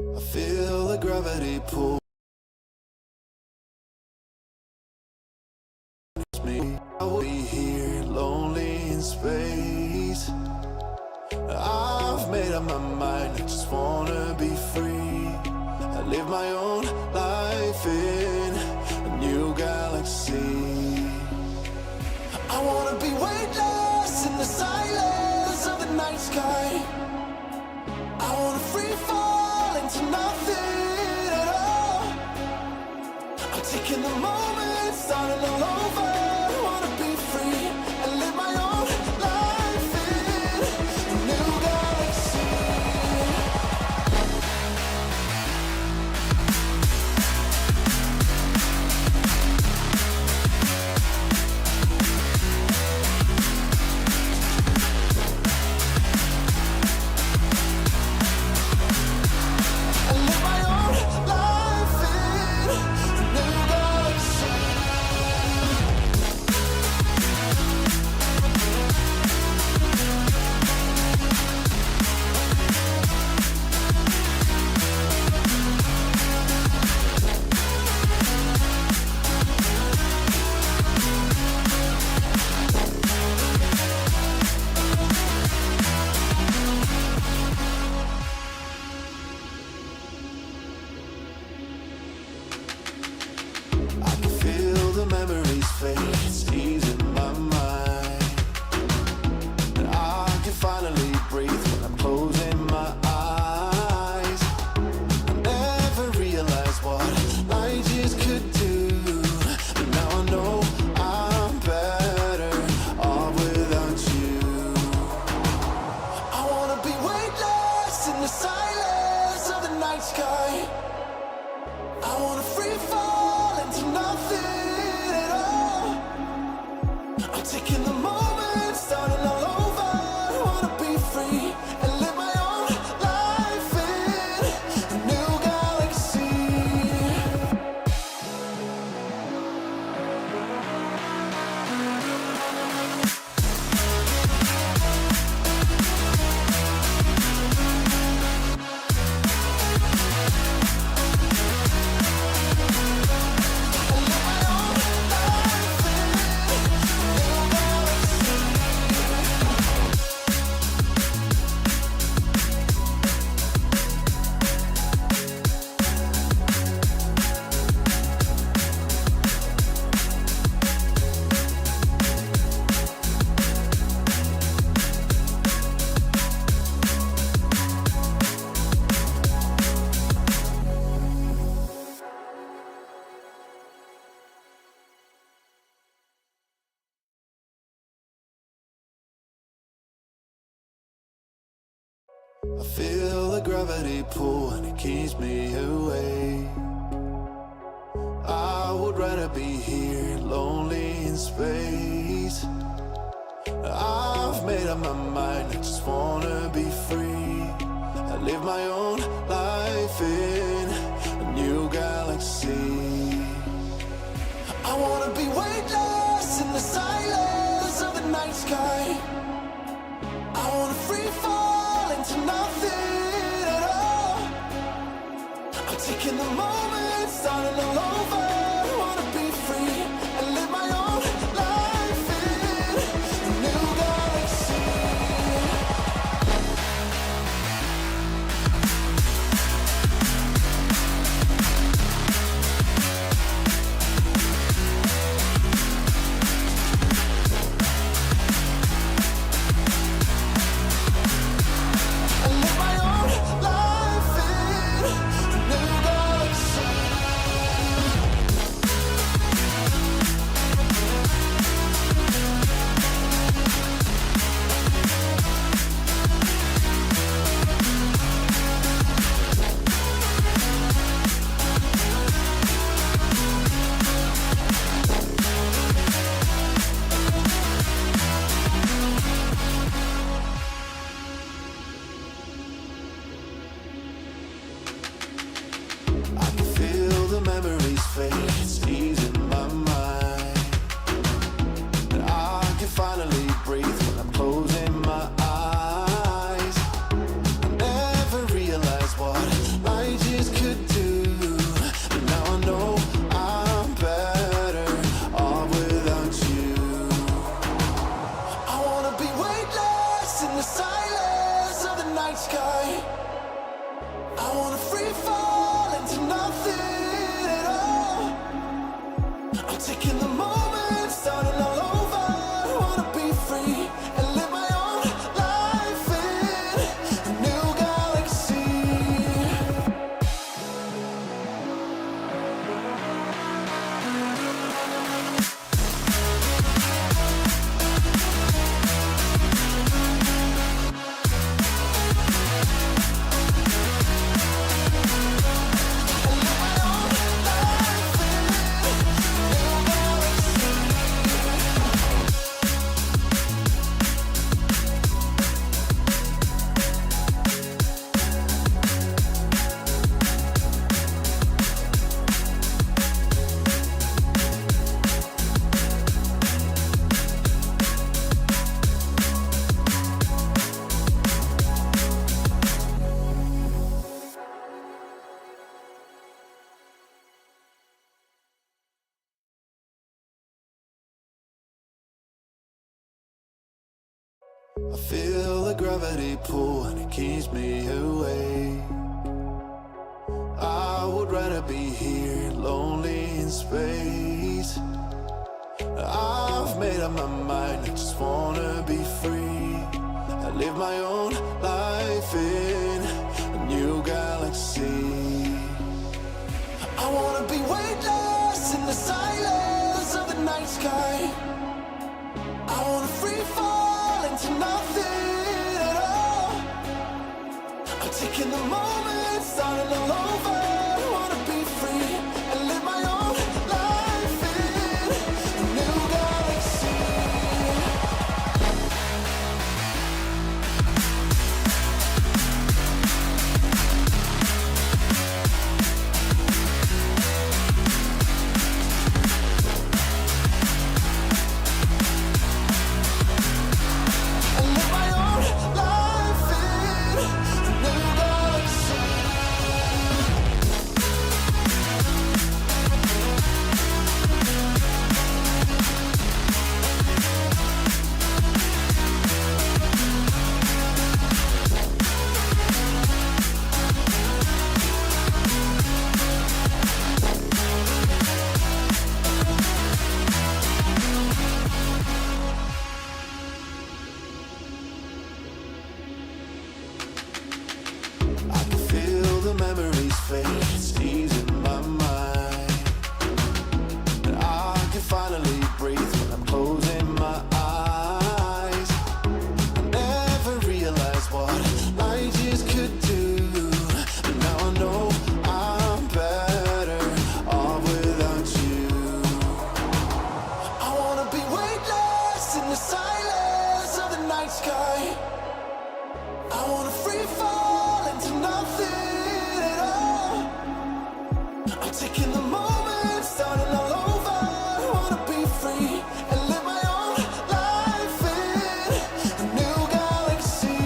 I feel the gravity pull me. I will be here, lonely in space. I've made up my mind, I just wanna be free. I live my own life in a new galaxy. I wanna be weightless in the silence of the night sky. I wanna free fall into nothing at all. I'm taking the moment, starting all over. I wanna be free and live my own life in a new galaxy. I live my own life in a new galaxy. I can feel the memories fade, it's easing my mind. And I can finally breathe when I'm closing my eyes. I never realized what light years could do, but now I know I'm better off without you. I wanna be weightless in the silence of the night sky. I wanna free fall into nothing at all. I'm taking the moment, starting all over. I wanna be free and live my own life in a new galaxy. I feel the gravity pull and it keeps me away. I would rather be here, lonely in space. I've made up my mind, I just wanna be free. I live my own life in a new galaxy. I wanna be weightless in the silence of the night sky. I wanna free fall into nothing at all. I'm taking the moment, starting all over. I wanna be free and live my own life in a new galaxy. I live my own life in a new galaxy. I can feel the memories fade, it's easing my mind. And I can finally breathe when I'm closing my eyes. I never realized what light silence of the night sky. I wanna free fall into nothing at all. I'm taking the moment, starting all over. I wanna be free and live my own life in a new galaxy. I feel the gravity pull and it keeps me away. I would rather be here, lonely in space. I've made up my mind, I just wanna be free. I live my own life in a new galaxy. I wanna be weightless in the silence of the night sky. I wanna free fall into nothing at all. I'm taking the moment, starting all over. I wanna be free and live my own life in a new galaxy. And live my own life in a new galaxy. I can feel the memories fade, it's easing my mind. And I can finally breathe when I'm closing my eyes. I never realized what I just could do, but now I know I'm better off without you. I wanna be weightless in the silence of the night sky. I wanna free fall into nothing at all. I'm taking the moment, starting all over. I wanna be free and live my own life in a new galaxy.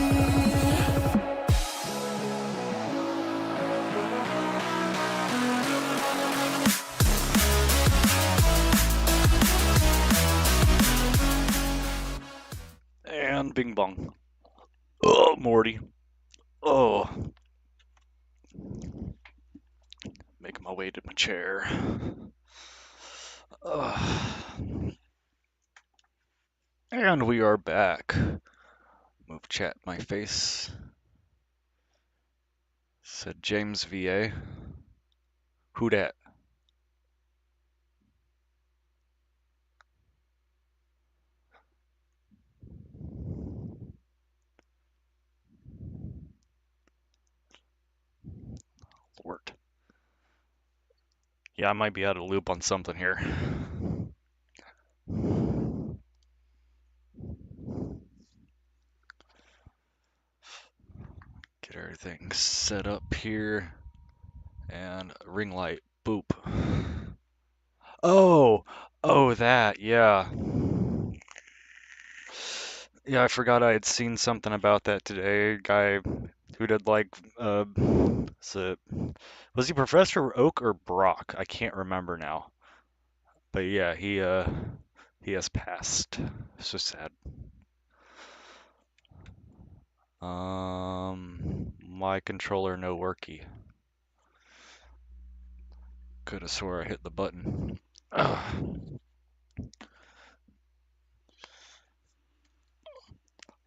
And bing bong. Oh, Morty. Oh. Making my way to my chair. And we are back. Move chat my face. Said James VA. Who dat? Lord. Yeah, I might be out of the loop on something here. Get everything set up here. And ring light. Boop. Oh, that, yeah. Yeah, I forgot I had seen something about that today. Guy who did like, was he Professor Oak or Brock? I can't remember now. But yeah, he has passed. So sad. My controller no worky. Could have swore I hit the button. Ugh.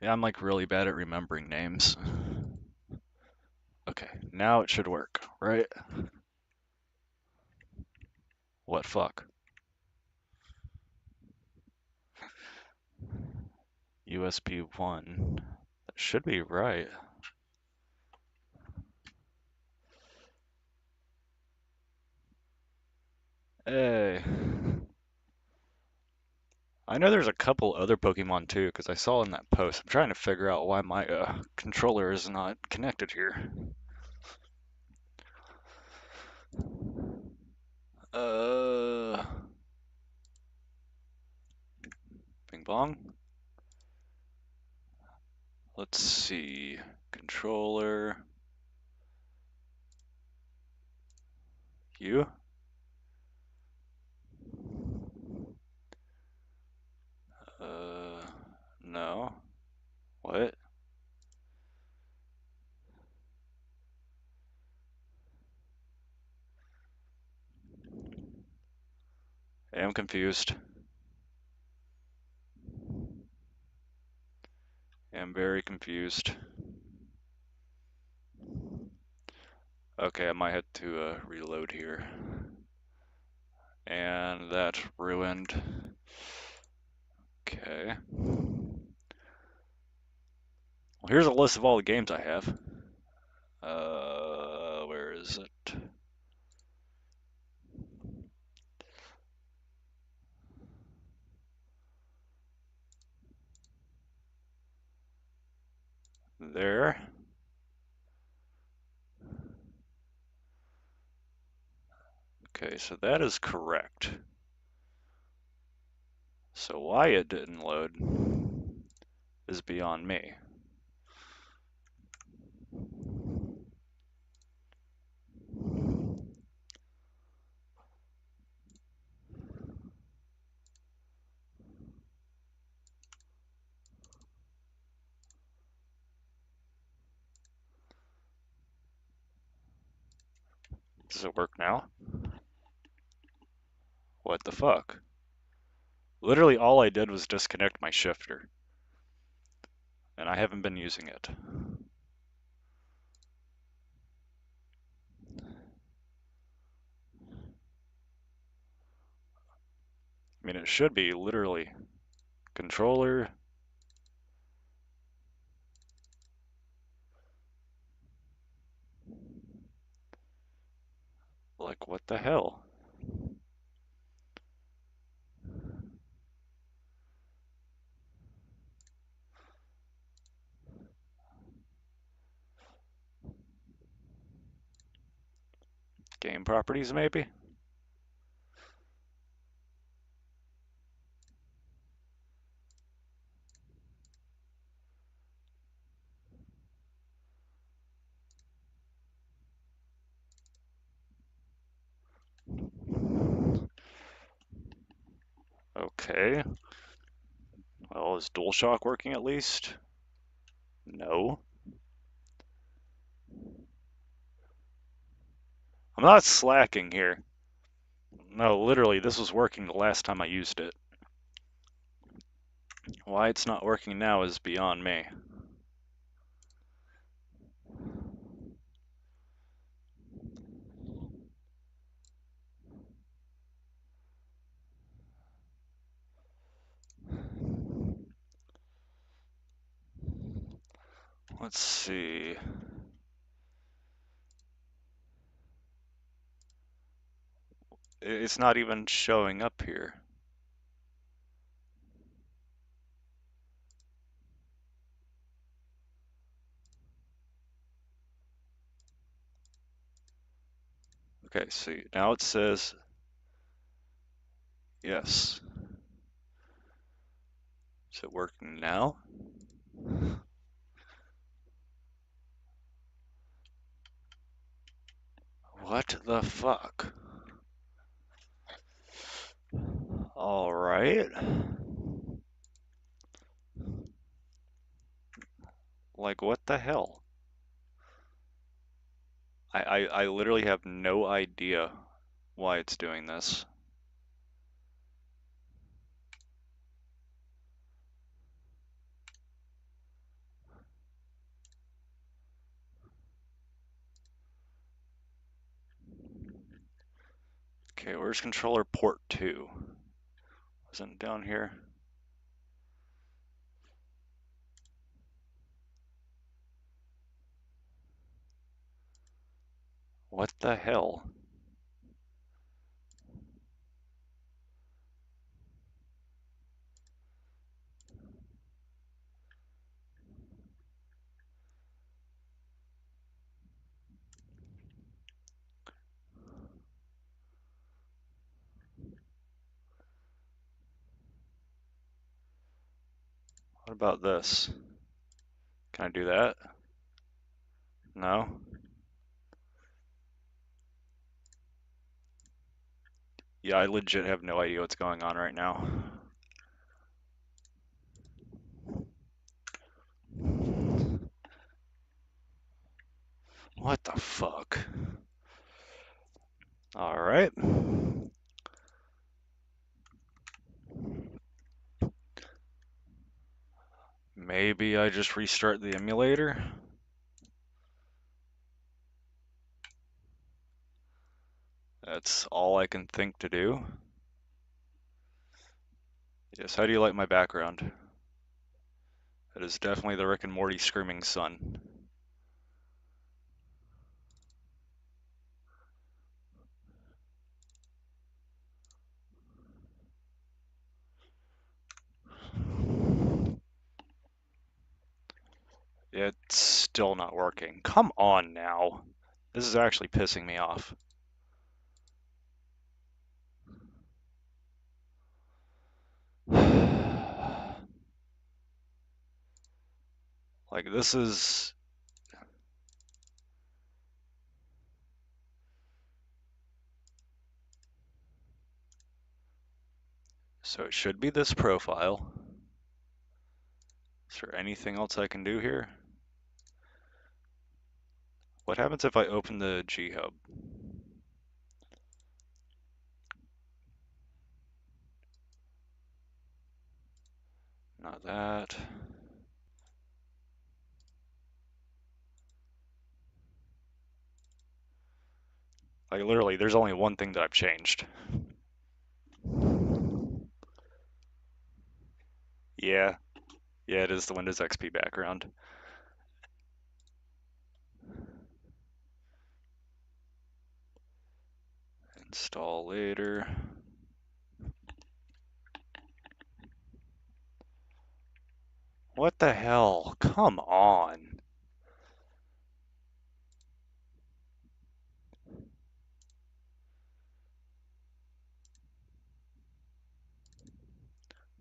Yeah, I'm like really bad at remembering names. Okay, now it should work, right? What fuck? USB 1. That should be right. Hey. I know there's a couple other Pokemon too, because I saw in that post. I'm trying to figure out why my controller is not connected here. Uh, Bing bong. Let's see. Controller. You? Uh, no. What? I am confused. I am very confused. Okay, I might have to reload here. And that ruined. Okay. Well, here's a list of all the games I have. Where is it? There. Okay, so that is correct. So why it didn't load is beyond me. Does it work now? What the fuck? Literally all I did was disconnect my shifter. And I haven't been using it. I mean, it should be literally controller. Like, what the hell? Game properties, maybe? Okay. Well, is DualShock working at least? No. I'm not slacking here. No, literally, this was working the last time I used it. Why it's not working now is beyond me. Let's see. It's not even showing up here. Okay, see, now it says yes. Is it working now? What the fuck? All right. Like, what the hell? I literally have no idea why it's doing this. Okay, where's controller port 2? Wasn't it down here? What the hell? What about this? Can I do that? No? Yeah, I legit have no idea what's going on right now. What the fuck? Alright. Maybe I just restart the emulator? That's all I can think to do. Yes, how do you like my background? It is definitely the Rick and Morty screaming sun. It's still not working. Come on now. This is actually pissing me off. Like, this is... So it should be this profile. Is there anything else I can do here? What happens if I open the G-Hub? Not that. Like, literally, there's only one thing that I've changed. Yeah. Yeah, it is the Windows XP background. Install later. What the hell? Come on.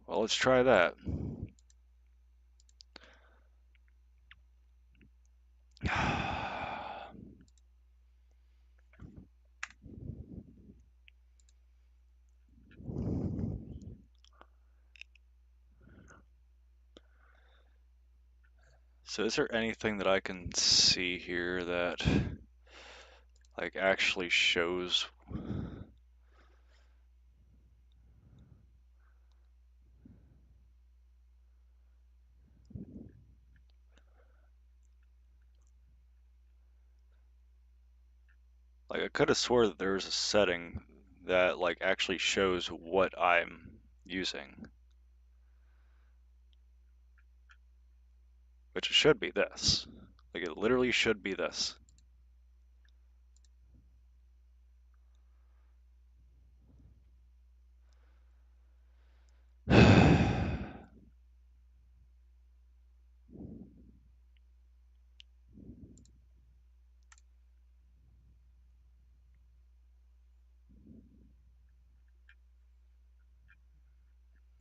Well, let's try that. So is there anything that I can see here that like actually shows like I could have swore that there was a setting that like actually shows what I'm using, which should be this. Like it literally should be this.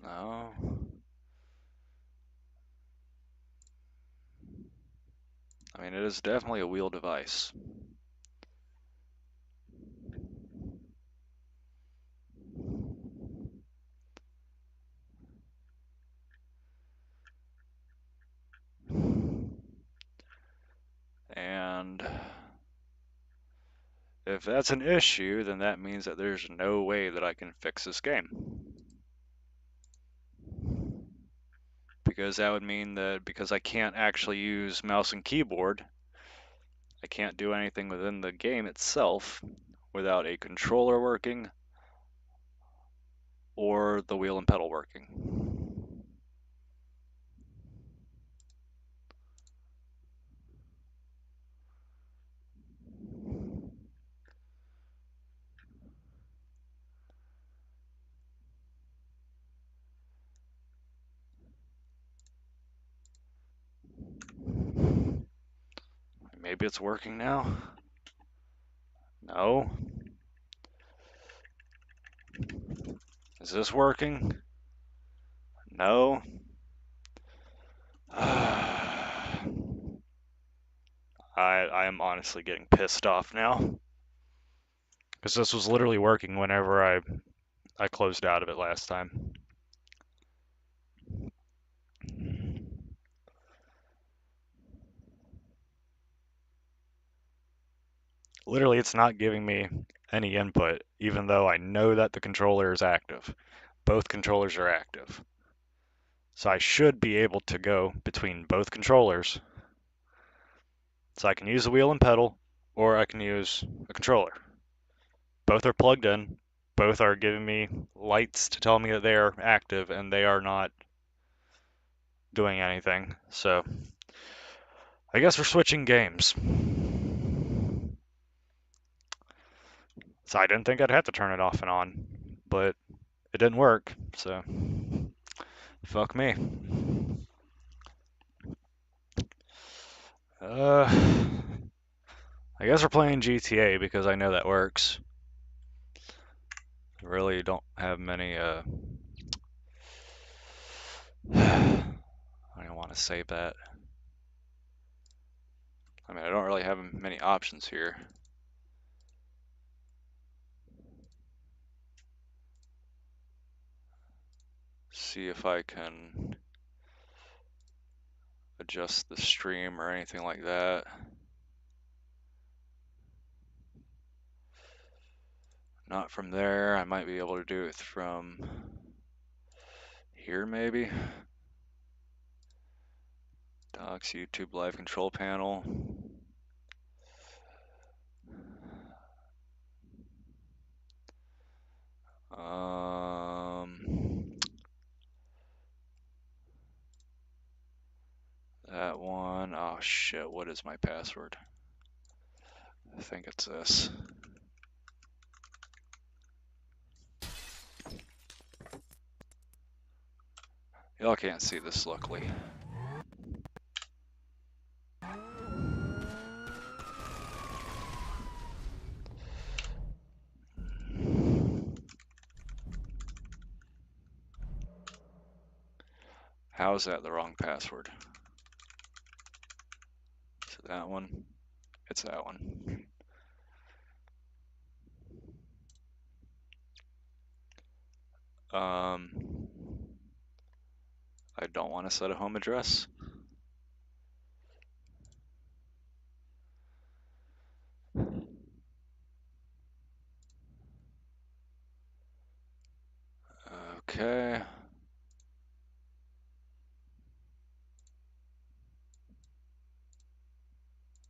No. I mean, it is definitely a wheel device. If that's an issue, then that means that there's no way that I can fix this game. Because that would mean that because I can't actually use mouse and keyboard, I can't do anything within the game itself without a controller working or the wheel and pedal working. Maybe it's working now? No. Is this working? No. I am honestly getting pissed off now. Because this was literally working whenever I closed out of it last time. Literally, it's not giving me any input, even though I know that the controller is active. Both controllers are active. So I should be able to go between both controllers. So I can use the wheel and pedal, or I can use a controller. Both are plugged in. Both are giving me lights to tell me that they are active, and they are not doing anything. So I guess we're switching games. So I didn't think I'd have to turn it off and on, but it didn't work, so fuck me. I guess we're playing GTA because I know that works. I really don't have many, I don't want to say that. I mean, I don't really have many options here. See if I can adjust the stream or anything like that. Not from there. I might be able to do it from here, maybe. Docs, YouTube live control panel. That one. Oh shit, what is my password? I think it's this. Y'all can't see this, luckily. How is that the wrong password? Is it that one? It's that one. I don't want to set a home address. Okay.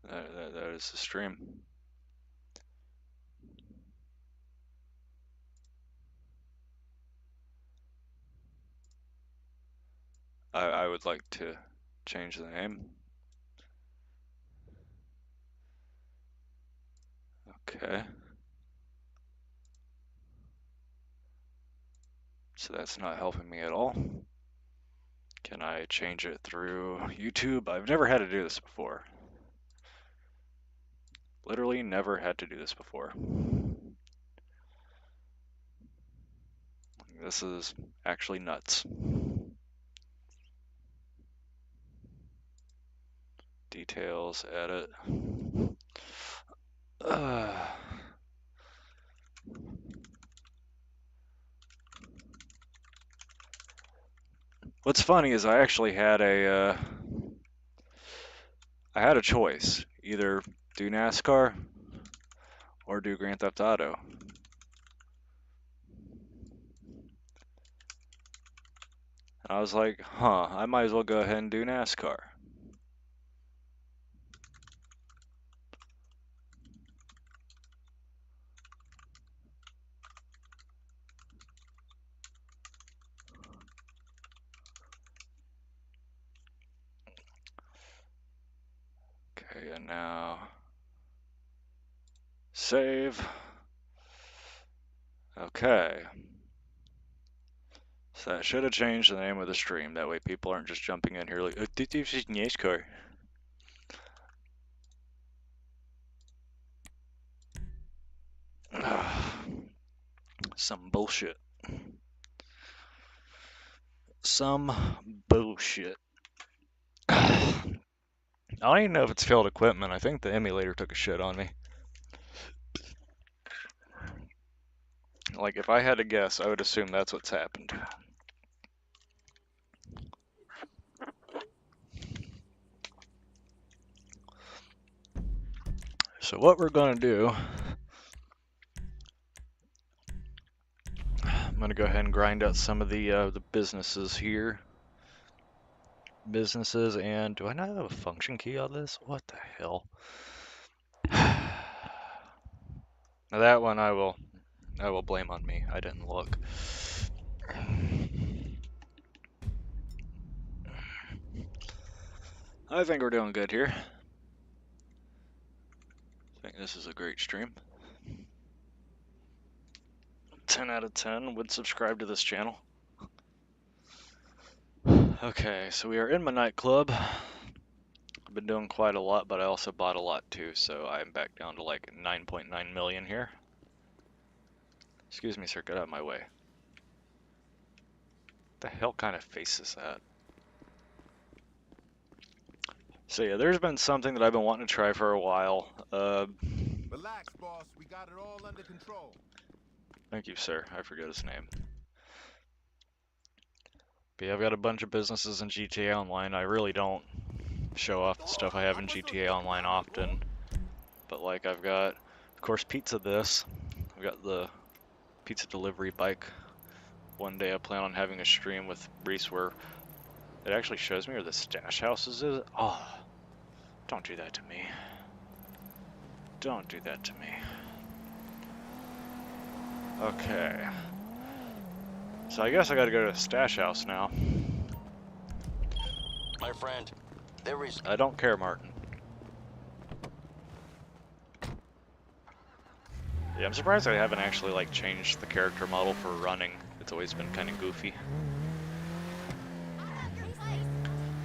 That is the stream. I would like to change the name. Okay. So that's not helping me at all. Can I change it through YouTube? I've never had to do this before. Literally never had to do this before. This is actually nuts. Details, edit. What's funny is I actually had a choice. Either do Nascar or do Grand Theft Auto. And I was like, huh, I might as well go ahead and do NASCAR. Okay, and now save. Okay. So that should have changed the name of the stream. That way people aren't just jumping in here like, oh, this is NASCAR. Some bullshit. Some bullshit. I don't even know if it's failed equipment. I think the emulator took a shit on me. Like, if I had to guess, I would assume that's what's happened. So what we're gonna do, I'm gonna go ahead and grind out some of the businesses here. Businesses, and do I not have a function key on this? What the hell? Now that one I will blame on me. I didn't look. I think we're doing good here. I think this is a great stream. 10 out of 10 would subscribe to this channel. Okay, so we are in my nightclub. I've been doing quite a lot, but I also bought a lot too, so I'm back down to like 9.9 million here. Excuse me, sir, get out of my way. What the hell kind of face is that? So yeah, there's been something that I've been wanting to try for a while. Relax, boss. We got it all under control. Thank you, sir. I forget his name. But yeah, I've got a bunch of businesses in GTA Online. I really don't show off the stuff I have in GTA Online often. But like, I've got, of course, Pizza This. I've got the pizza delivery bike. One day I plan on having a stream with Reese where it actually shows me where the stash houses is. Oh, don't do that to me. Don't do that to me. Okay. So I guess I gotta go to the stash house now. My friend, there is... I don't care, Martin. Yeah, I'm surprised I haven't actually like changed the character model for running. It's always been kind of goofy.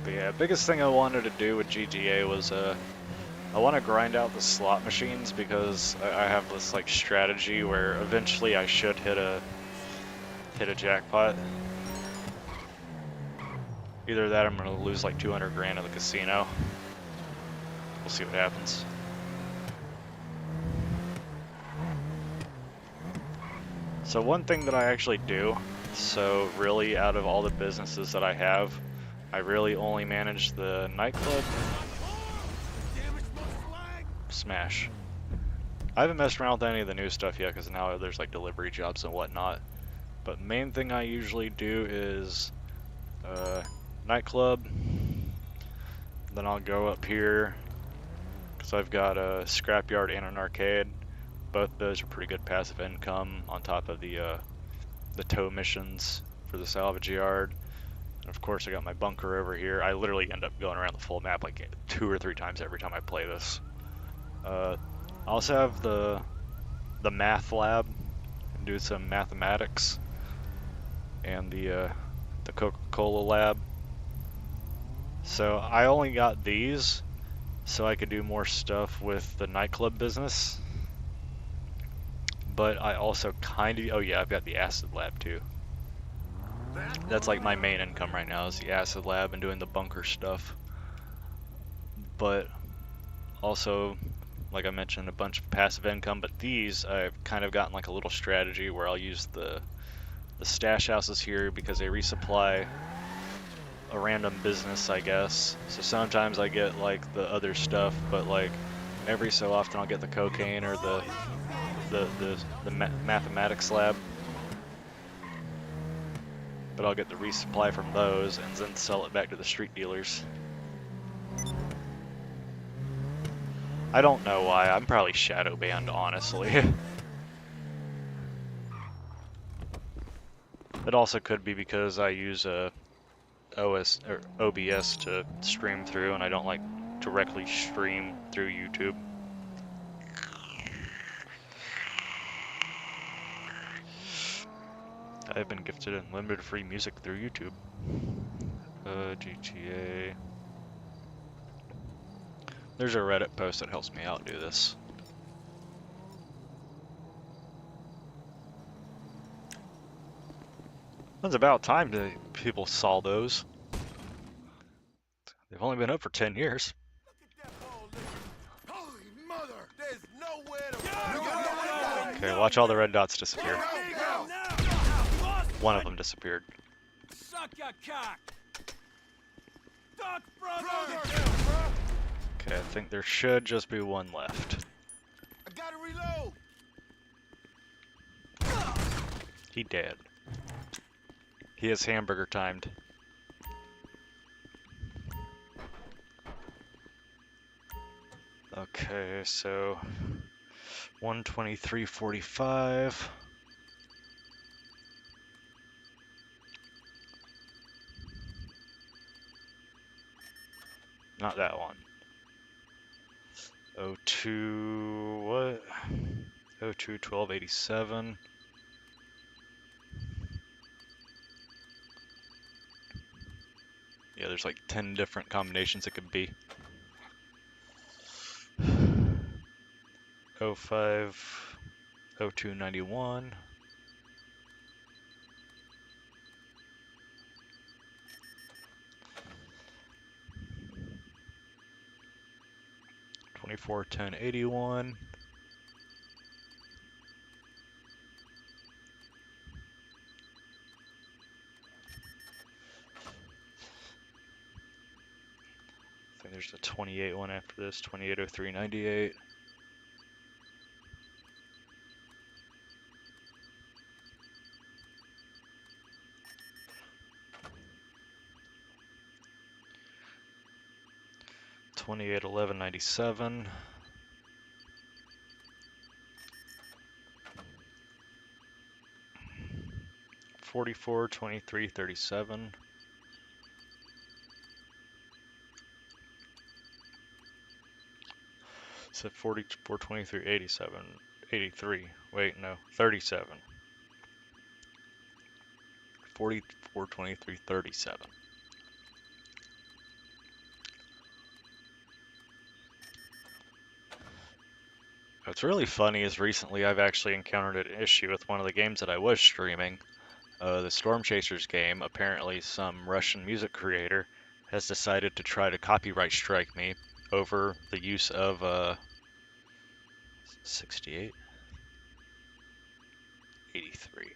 But yeah, biggest thing I wanted to do with GTA was I want to grind out the slot machines because I have this like strategy where eventually I should hit a jackpot. Either that or I'm gonna lose like 200 grand in the casino. We'll see what happens. So one thing that I actually do, so really out of all the businesses that I have, I really only manage the nightclub. Smash. I haven't messed around with any of the new stuff yet because now there's like delivery jobs and whatnot. But main thing I usually do is nightclub. Then I'll go up here because I've got a scrapyard and an arcade. Both those are pretty good passive income on top of the tow missions for the salvage yard. And of course I got my bunker over here. I literally end up going around the full map like 2 or 3 times every time I play this. I also have the math lab, do some mathematics, and the Coca-Cola lab. So I only got these so I could do more stuff with the nightclub business. But I also kind of, oh yeah, I've got the acid lab too. That's like my main income right now is the acid lab and doing the bunker stuff. But also, like I mentioned, a bunch of passive income, but these I've kind of gotten like a little strategy where I'll use the stash houses here because they resupply a random business, I guess. So sometimes I get like the other stuff, but like every so often I'll get the cocaine or the mathematics lab. But I'll get the resupply from those and then sell it back to the street dealers. I don't know why. I'm probably shadow banned, honestly. It also could be because I use a OBS to stream through, and I don't like directly stream through YouTube. I've been gifted unlimited free music through YouTube. GTA. There's a Reddit post that helps me out do this. It's about time that people saw those. They've only been up for 10 years. Holy mother! There's nowhere to Okay, watch all the red dots disappear. One of them disappeared. Suck your cock! Duck, brother! Okay, I think there should just be one left. I gotta reload! He dead. He is hamburger timed. Okay, so 123.45. Not that one. 02 what? 02 1287. Yeah, there's like 10 different combinations it could be. 05 0291. Twenty-four 1081. I think there's a 28 one after this. 280398. $28 1197. $44 2337. Said 44 23 87 83. Wait, no, 37. 44 23 37. What's really funny is recently I've actually encountered an issue with one of the games that I was streaming. The Storm Chasers game. Apparently some Russian music creator has decided to try to copyright strike me over the use of 68 83.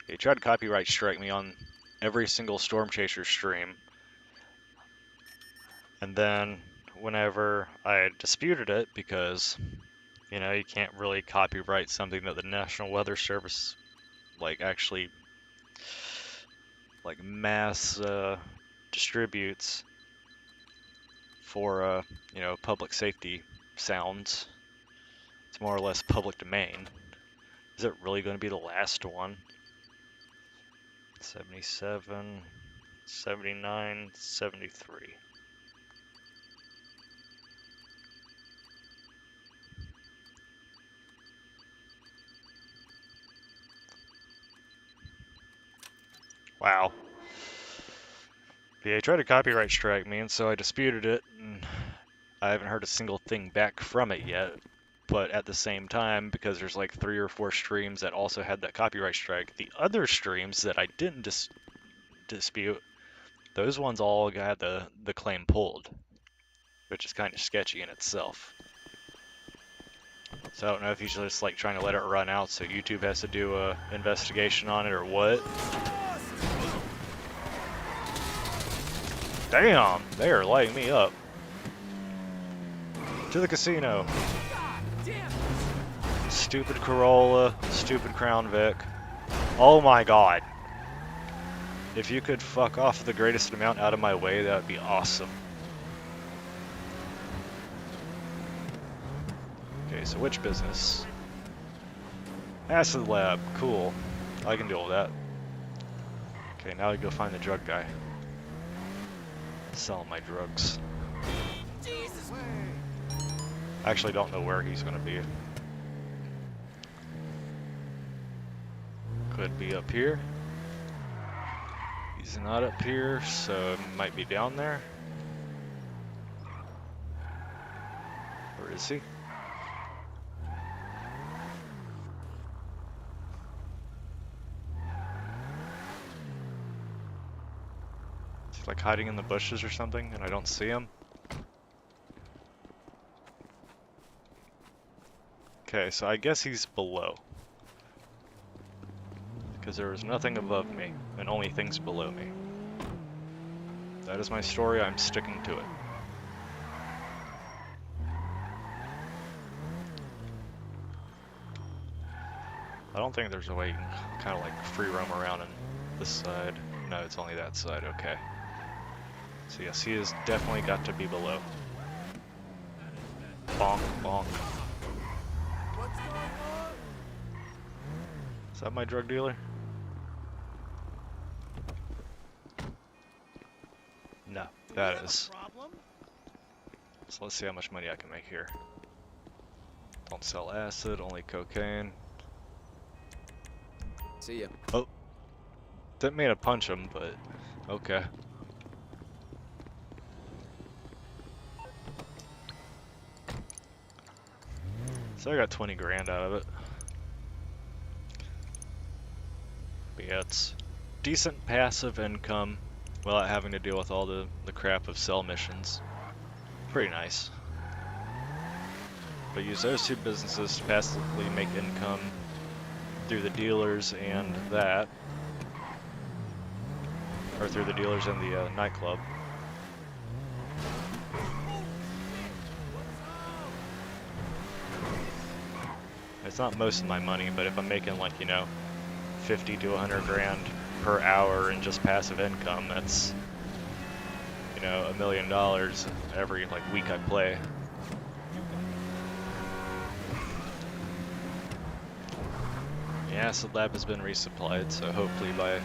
He tried to copyright strike me on every single Storm Chasers stream, and then whenever I disputed it, because you know you can't really copyright something that the National Weather Service like actually like mass distributes for you know, public safety sounds. It's more or less public domain. Is it really going to be the last one? 77, 79, 73. Wow. Yeah, he tried to copyright strike me, and so I disputed it, and I haven't heard a single thing back from it yet. But at the same time, because there's like 3 or 4 streams that also had that copyright strike, the other streams that I didn't dispute, those ones all got the claim pulled, which is kind of sketchy in itself. So I don't know if he's just like trying to let it run out so YouTube has to do a investigation on it or what. Damn, they are lighting me up. To the casino. God damn it. Stupid Corolla, stupid Crown Vic. Oh my god. If you could fuck off the greatest amount out of my way, that would be awesome. Okay, so which business? Acid Lab, cool. I can deal with that. Okay, now I go find the drug guy. Sell my drugs. Jesus. I actually don't know where he's gonna be. Could be up here. He's not up here, so it might be down there. Where is he? Is he like hiding in the bushes or something and I don't see him? Okay, so I guess he's below. Because there was nothing above me, and only things below me. That is my story, I'm sticking to it. I don't think there's a way you can kind of like free roam around on this side. No, it's only that side, okay. So yes, he has definitely got to be below. Bonk, bonk. What's going on? Is that my drug dealer? No, that is. So let's see how much money I can make here. Don't sell acid, only cocaine. See ya. Oh. Didn't mean to punch him, but okay. So I got 20 grand out of it. But yeah, it's decent passive income without having to deal with all the crap of cell missions. Pretty nice. But use those two businesses to passively make income through the dealers and that. Or through the dealers and the nightclub. It's not most of my money, but if I'm making like, you know, 50 to 100 grand per hour in just passive income, that's, you know, $1 million every like week I play. The acid lab has been resupplied, so hopefully by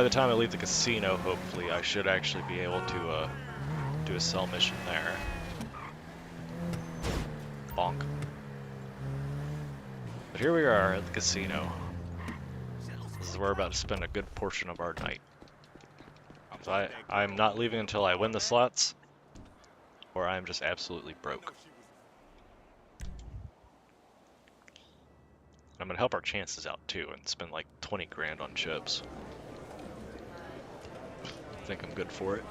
the time I leave the casino, hopefully I should actually be able to do a cell mission there. Bonk. But here we are at the casino. This is where we're about to spend a good portion of our night. So I'm not leaving until I win the slots, or I'm just absolutely broke. I'm gonna help our chances out too and spend like 20 grand on chips. I think I'm good for it.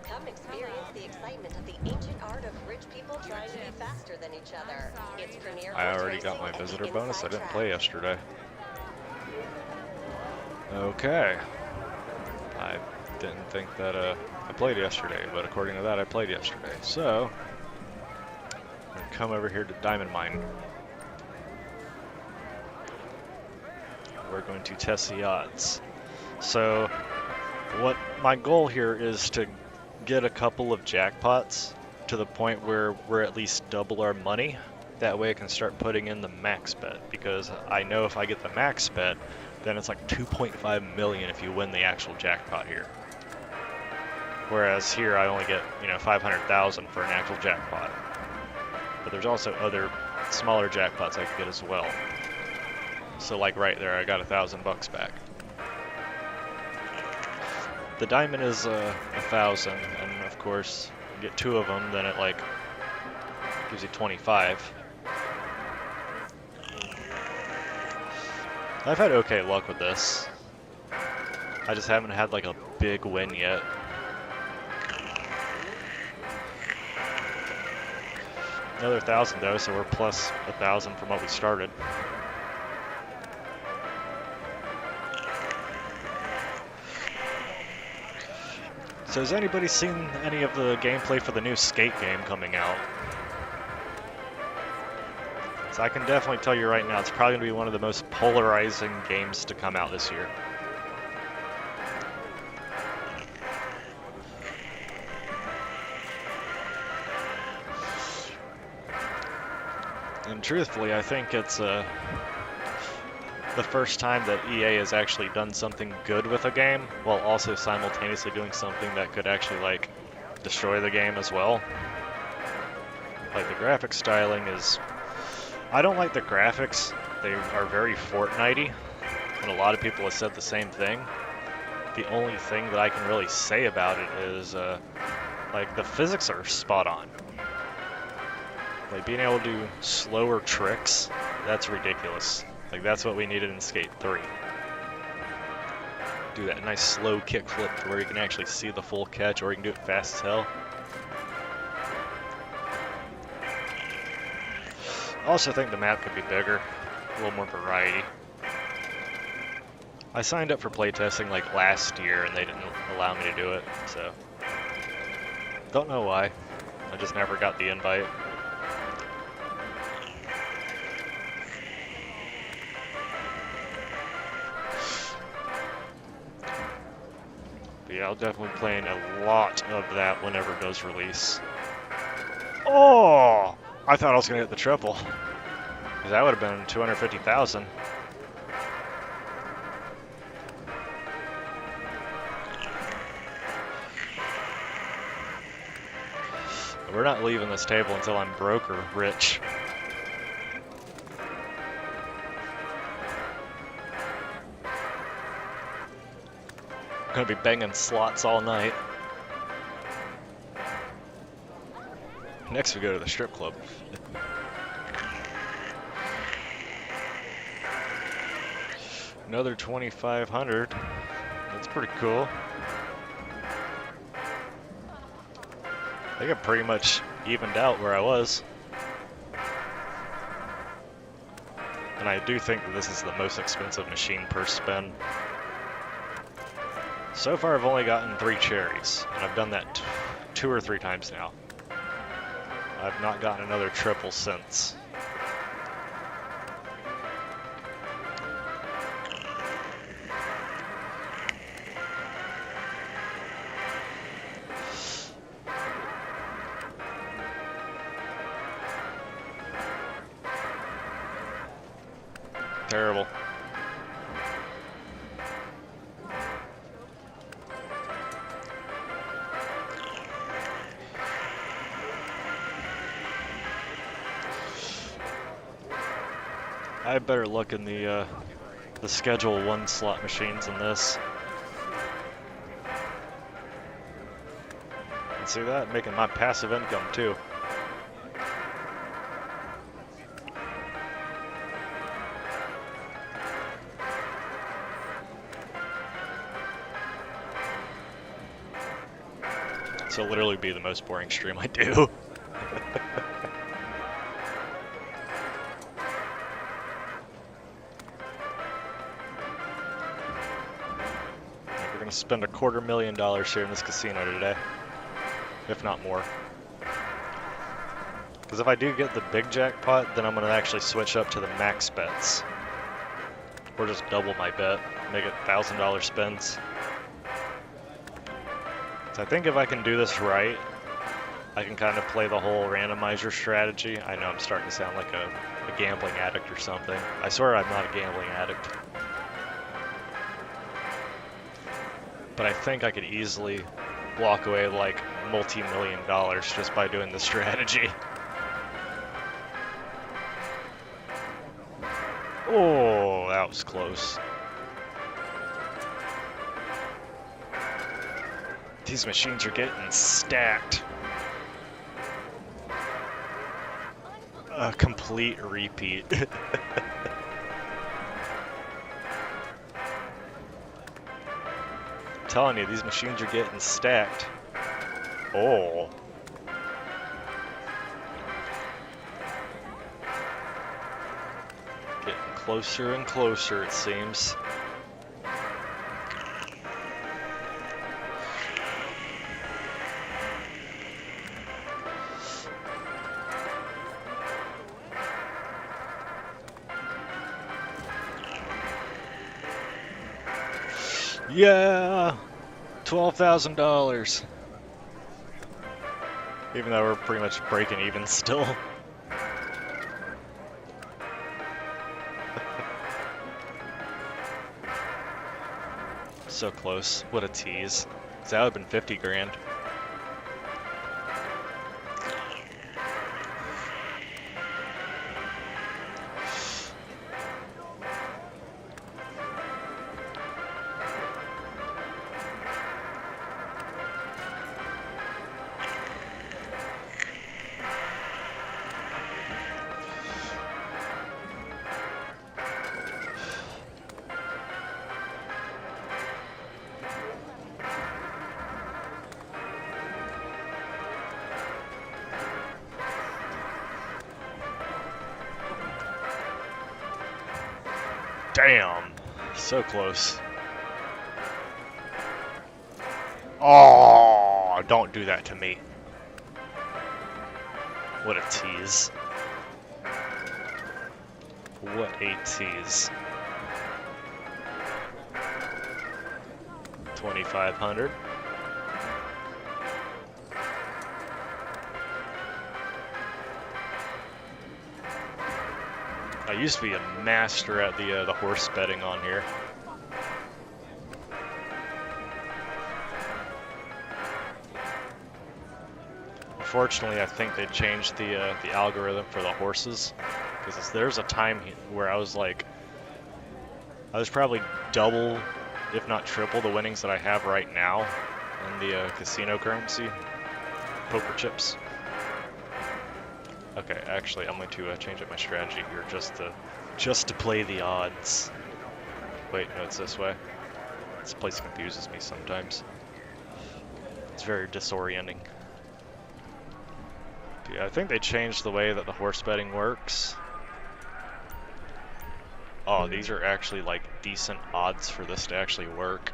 Come experience the excitement of the ancient art of rich people trying to be faster than each other. It's premier. I already got my visitor bonus. I didn't play yesterday. Okay. I didn't think that I played yesterday, but according to that, I played yesterday. So I'm gonna come over here to Diamond Mine. We're going to test the odds. So what my goal here is to get a couple of jackpots to the point where we're at least double our money. That way I can start putting in the max bet, because I know if I get the max bet, then it's like 2.5 million if you win the actual jackpot here. Whereas here I only get, you know, 500,000 for an actual jackpot. But there's also other smaller jackpots I can get as well. So like right there, I got $1,000 back. The diamond is 1,000, and of course, you get 2 of them, then it like gives you 25. I've had okay luck with this. I just haven't had like a big win yet. Another 1,000 though, so we're plus 1,000 from what we started. So has anybody seen any of the gameplay for the new Skate game coming out? So I can definitely tell you right now, it's probably going to be one of the most polarizing games to come out this year. And truthfully, I think it's the first time that EA has actually done something good with a game, while also simultaneously doing something that could actually, like, destroy the game as well. Like, the graphic styling is... I don't like the graphics. They are very Fortnite-y, and a lot of people have said the same thing. The only thing that I can really say about it is, like, the physics are spot on. Like, being able to do slower tricks, that's ridiculous. Like, that's what we needed in Skate 3. Do that nice slow kickflip where you can actually see the full catch, or you can do it fast as hell. I also think the map could be bigger, a little more variety. I signed up for playtesting like last year and they didn't allow me to do it, so don't know why. I just never got the invite. But yeah, I'll definitely be playing a lot of that whenever it does release. Oh! I thought I was gonna hit the triple. 'Cause that would have been 250,000. We're not leaving this table until I'm broke or rich. I'm gonna be banging slots all night. Next we go to the strip club. Another 2,500. That's pretty cool. I think I pretty much evened out where I was. And I do think that this is the most expensive machine per spin. So far I've only gotten 3 cherries, and I've done that 2 or 3 times now. I've not gotten another triple since. Terrible. I had better look in the Schedule 1 slot machines in this. And see that? Making my passive income too. So it'll literally be the most boring stream I do. We're gonna spend $250,000 here in this casino today, if not more. Because if I do get the big jackpot, then I'm gonna actually switch up to the max bets, or just double my bet, make it $1,000 spins. So I think if I can do this right, I can kind of play the whole randomizer strategy. I know I'm starting to sound like a gambling addict or something. I swear I'm not a gambling addict. But I think I could easily walk away with like multi-million dollars just by doing this strategy. Oh, that was close. These machines are getting stacked. A complete repeat. I'm telling you, these machines are getting stacked. Oh. Getting closer and closer, it seems. Yeah! $12,000. Even though we're pretty much breaking even still. So close. What a tease. 'Cause that would have been 50 grand. Damn. So close. Oh, don't do that to me. What a tease. What a tease. 2,500. I used to be a master at the horse betting on here. Unfortunately, I think they changed the algorithm for the horses, because there's a time where I was probably double, if not triple, the winnings that I have right now in the casino currency, poker chips. Okay, actually, I'm going to change up my strategy here just to play the odds. Wait, no, it's this way. This place confuses me sometimes. It's very disorienting. But yeah, I think they changed the way that the horse betting works. Oh, these are actually like decent odds for this to actually work.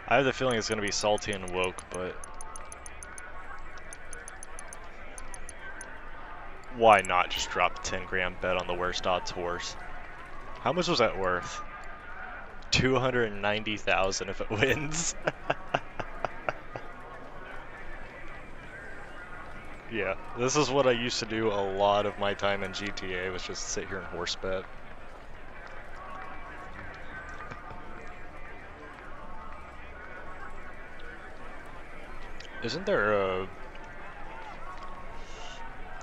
I have the feeling it's going to be salty and woke, but why not just drop a 10 grand bet on the worst odds horse? How much was that worth? 290,000 if it wins. Yeah, this is what I used to do a lot of my time in GTA, was just sit here and horse bet. Isn't there a...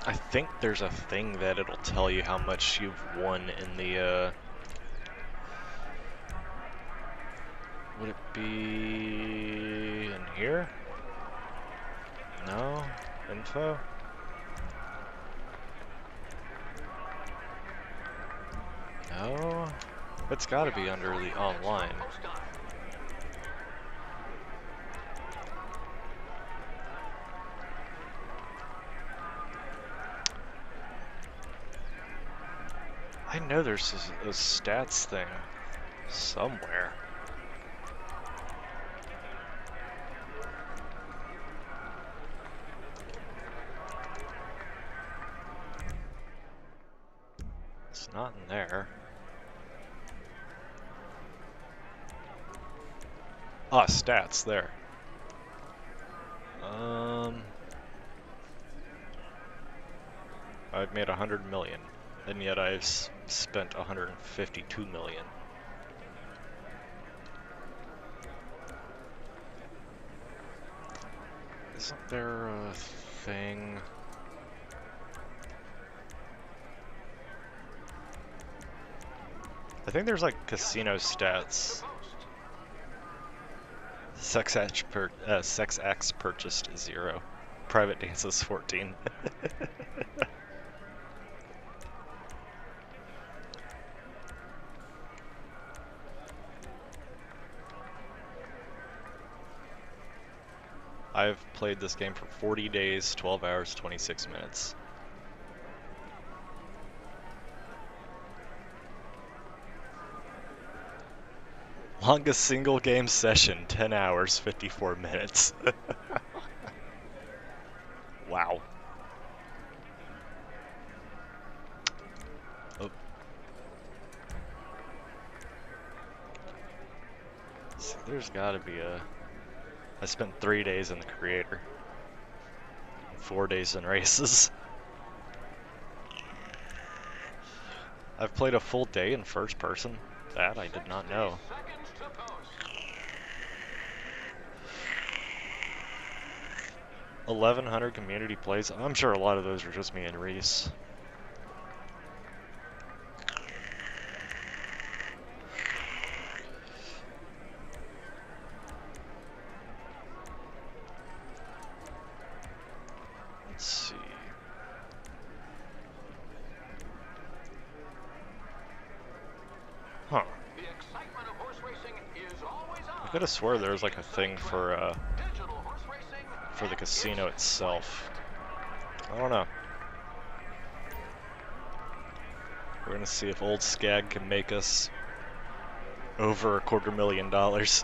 I think there's a thing that it'll tell you how much you've won in the, would it be in here? No? Info? No? It's gotta be under the online. I know there's a stats thing somewhere. It's not in there. Ah, stats, there. I've made 100 million, and yet I've spent 152 million. Isn't there a thing? I think there's like casino stats. Sex acts purchased 0. Private dances 14. I've played this game for 40 days, 12 hours, 26 minutes. Longest single game session, 10 hours, 54 minutes. Wow. There's gotta be a... I spent 3 days in the creator. 4 days in races. I've played a full day in first person. That I did not know. 1,100 community plays. I'm sure a lot of those are just me and Reese. Let's see. Huh. I could have swore there was like a thing for the casino itself. I don't know. We're gonna see if old Skag can make us over $250,000.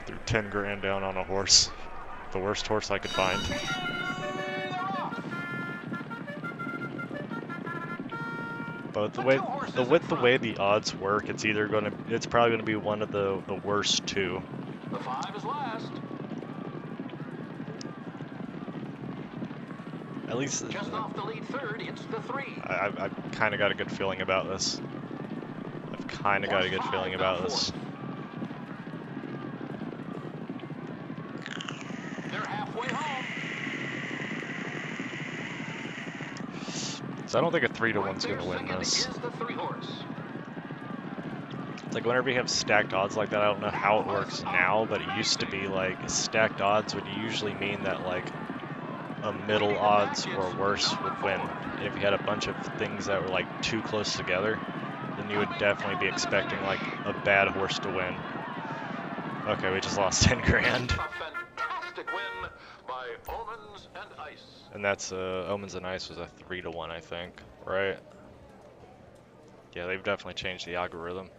Threw 10 grand down on a horse. The worst horse I could find. But the way the odds work, it's probably gonna be one of the worst two. The 5 is last. At least Just off the lead third, it's the 3. I've kind of got a good feeling about this. I've kind of got a good feeling about this. They're halfway home. So I don't think a 3-to-1's gonna win this. Is the 3 horse. It's like whenever you have stacked odds like that, I don't know how it works now, but it used to be like stacked odds would usually mean that like a middle odds or worse would win. And if you had a bunch of things that were like too close together, then you would definitely be expecting like a bad horse to win. Okay, we just lost 10 grand. A fantastic win by Omens and Ice. And that's Omens and Ice was a 3-to-1, I think, right? Yeah, they've definitely changed the algorithm.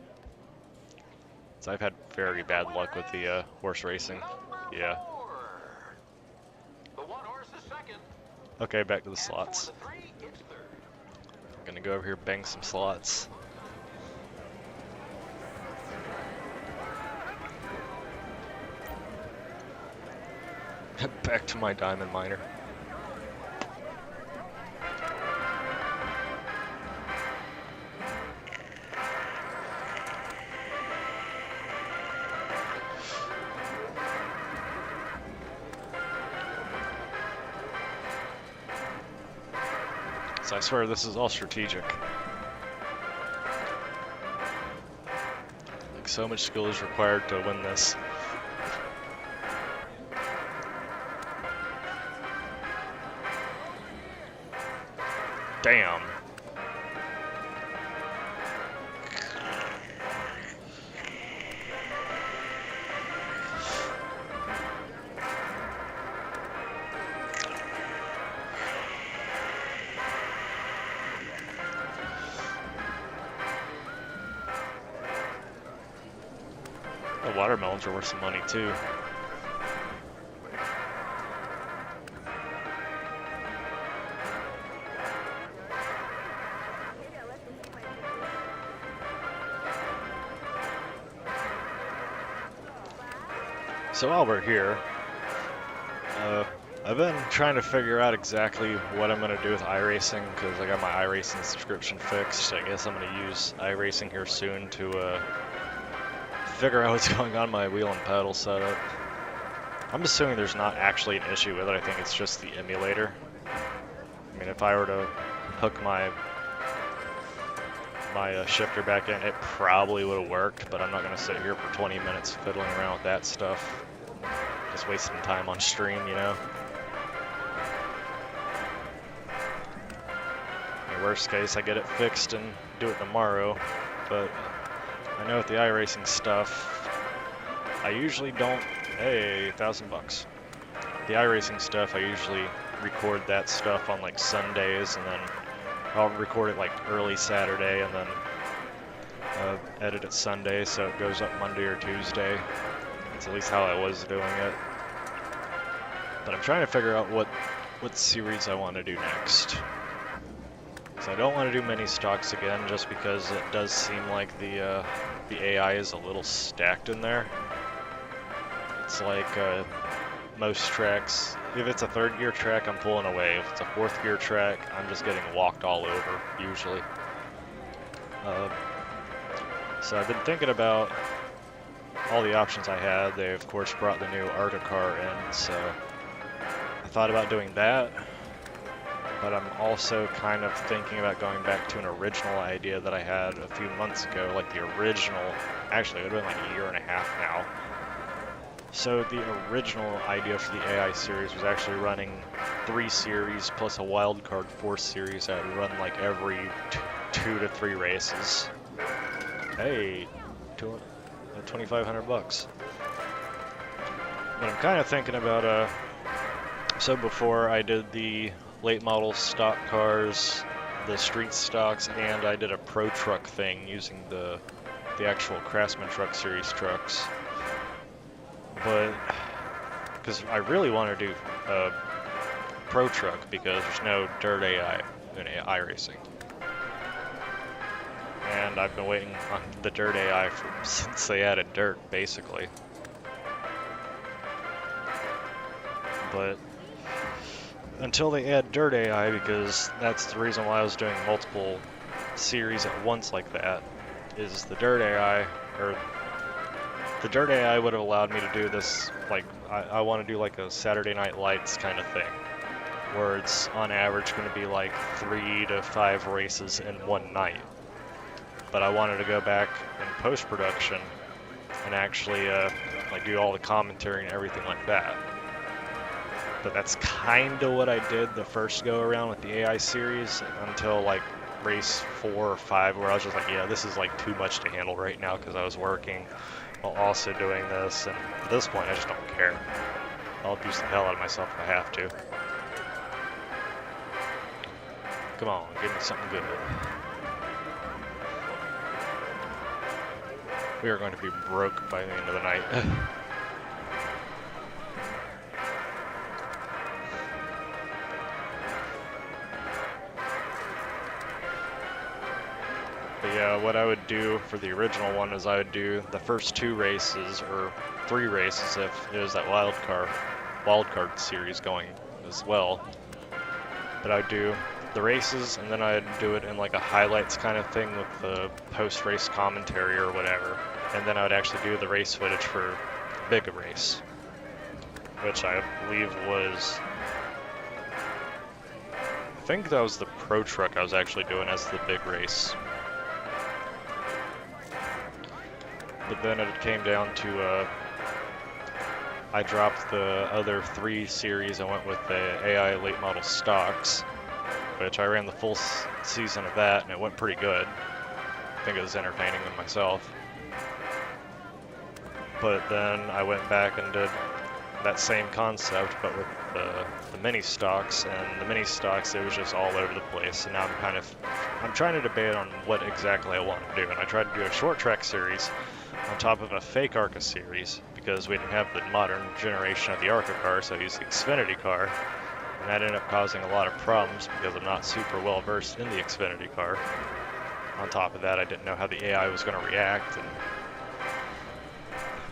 So I've had very bad luck with the horse racing. Yeah. The 1 horse is second. Okay, back to the slots. For the 3, it's third. I'm gonna go over here, bang some slots. Back to my diamond miner. So I swear this is all strategic. Like so much skill is required to win this. Damn. The watermelons are worth some money too. So while we're here, I've been trying to figure out exactly what I'm going to do with iRacing because I got my iRacing subscription fixed. I guess I'm going to use iRacing here soon to figure out what's going on my wheel and pedal setup. I'm assuming there's not actually an issue with it. I think it's just the emulator. I mean, if I were to hook my shifter back in, it probably would have worked, but I'm not going to sit here for 20 minutes fiddling around with that stuff. Just wasting time on stream, you know? In worst case, I get it fixed and do it tomorrow, but I know with the iRacing stuff, I usually don't... Hey, $1,000. The iRacing stuff, I usually record that stuff on like Sundays, and then I'll record it like early Saturday, and then edit it Sunday, so it goes up Monday or Tuesday. That's at least how I was doing it. But I'm trying to figure out what what series I want to do next. So I don't want to do mini stocks again, just because it does seem like the AI is a little stacked in there. It's like most tracks, if it's a third gear track, I'm pulling away. If it's a fourth gear track, I'm just getting walked all over, usually. So I've been thinking about all the options I had. They, of course, brought the new Arctic car in, so I thought about doing that. But I'm also kind of thinking about going back to an original idea that I had a few months ago, like the original, actually it would have been like a year and a half now. So the original idea for the AI series was actually running 3 series plus a wildcard 4 series that would run like every 2 to 3 races. Hey, 2,500 bucks. But I'm kind of thinking about, so before I did the late model stock cars, the street stocks, and I did a pro truck thing using the actual Craftsman Truck Series trucks. But because I really want to do a pro truck because there's no dirt AI in iRacing, and I've been waiting on the dirt AI since they added dirt, basically. But until they add dirt AI, because that's the reason why I was doing multiple series at once like that, is the dirt AI, or the dirt AI would have allowed me to do this, like, I want to do like a Saturday Night Lights kind of thing, where it's on average going to be like 3 to 5 races in one night. But I wanted to go back in post-production and actually like do all the commentary and everything like that. But that's kind of what I did the first go around with the AI series until like race 4 or 5, where I was just like, yeah, this is like too much to handle right now, because I was working while also doing this, and at this point I just don't care. I'll abuse the hell out of myself if I have to. Come on, give me something good. We are going to be broke by the end of the night. But yeah, what I would do for the original one is I would do the first 2 races, or 3 races if it was that wildcard series going as well. But I would do the races, and then I'd do it in like a highlights kind of thing with the post-race commentary or whatever. And then I would actually do the race footage for the big race, which I believe was, I think that was the pro truck I was actually doing as the big race. But then it came down to, I dropped the other 3 series and went with the AI late model stocks, which I ran the full season of that, and it went pretty good. I think it was entertaining in myself. But then I went back and did that same concept, but with the mini stocks, and the mini stocks, it was just all over the place. And now I'm trying to debate on what exactly I want to do. And I tried to do a short track series on top of a fake ARCA series, because we didn't have the modern generation of the ARCA car, so I used the Xfinity car, and that ended up causing a lot of problems because I'm not super well versed in the Xfinity car. On top of that, I didn't know how the AI was going to react, and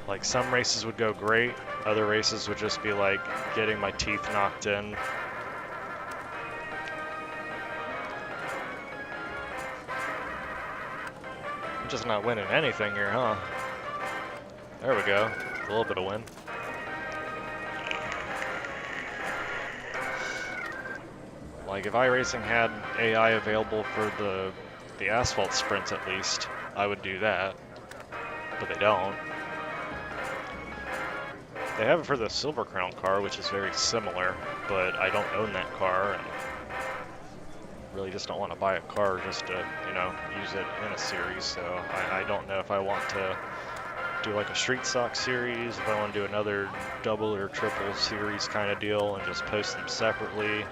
like some races would go great, other races would just be like getting my teeth knocked in. I'm just not winning anything here, huh? There we go. A little bit of win. Like if iRacing had AI available for the asphalt sprints at least, I would do that. But they don't. They have it for the Silver Crown car, which is very similar, but I don't own that car, and really just don't want to buy a car just to, you know, use it in a series. So I don't know if I want to do like a street stock series, if I want to do another double or triple series kind of deal and just post them separately,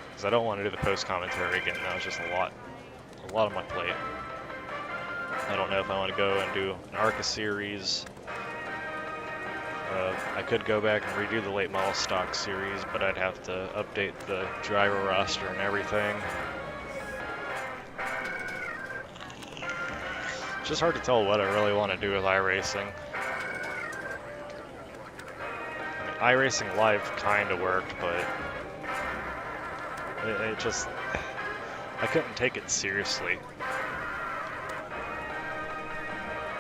because I don't want to do the post commentary again. That was just a lot on my plate. I don't know if I want to go and do an ARCA series, I could go back and redo the late model stock series, but I'd have to update the driver roster and everything. It's just hard to tell what I really want to do with iRacing. I mean, iRacing Live kind of worked, but it just, I couldn't take it seriously.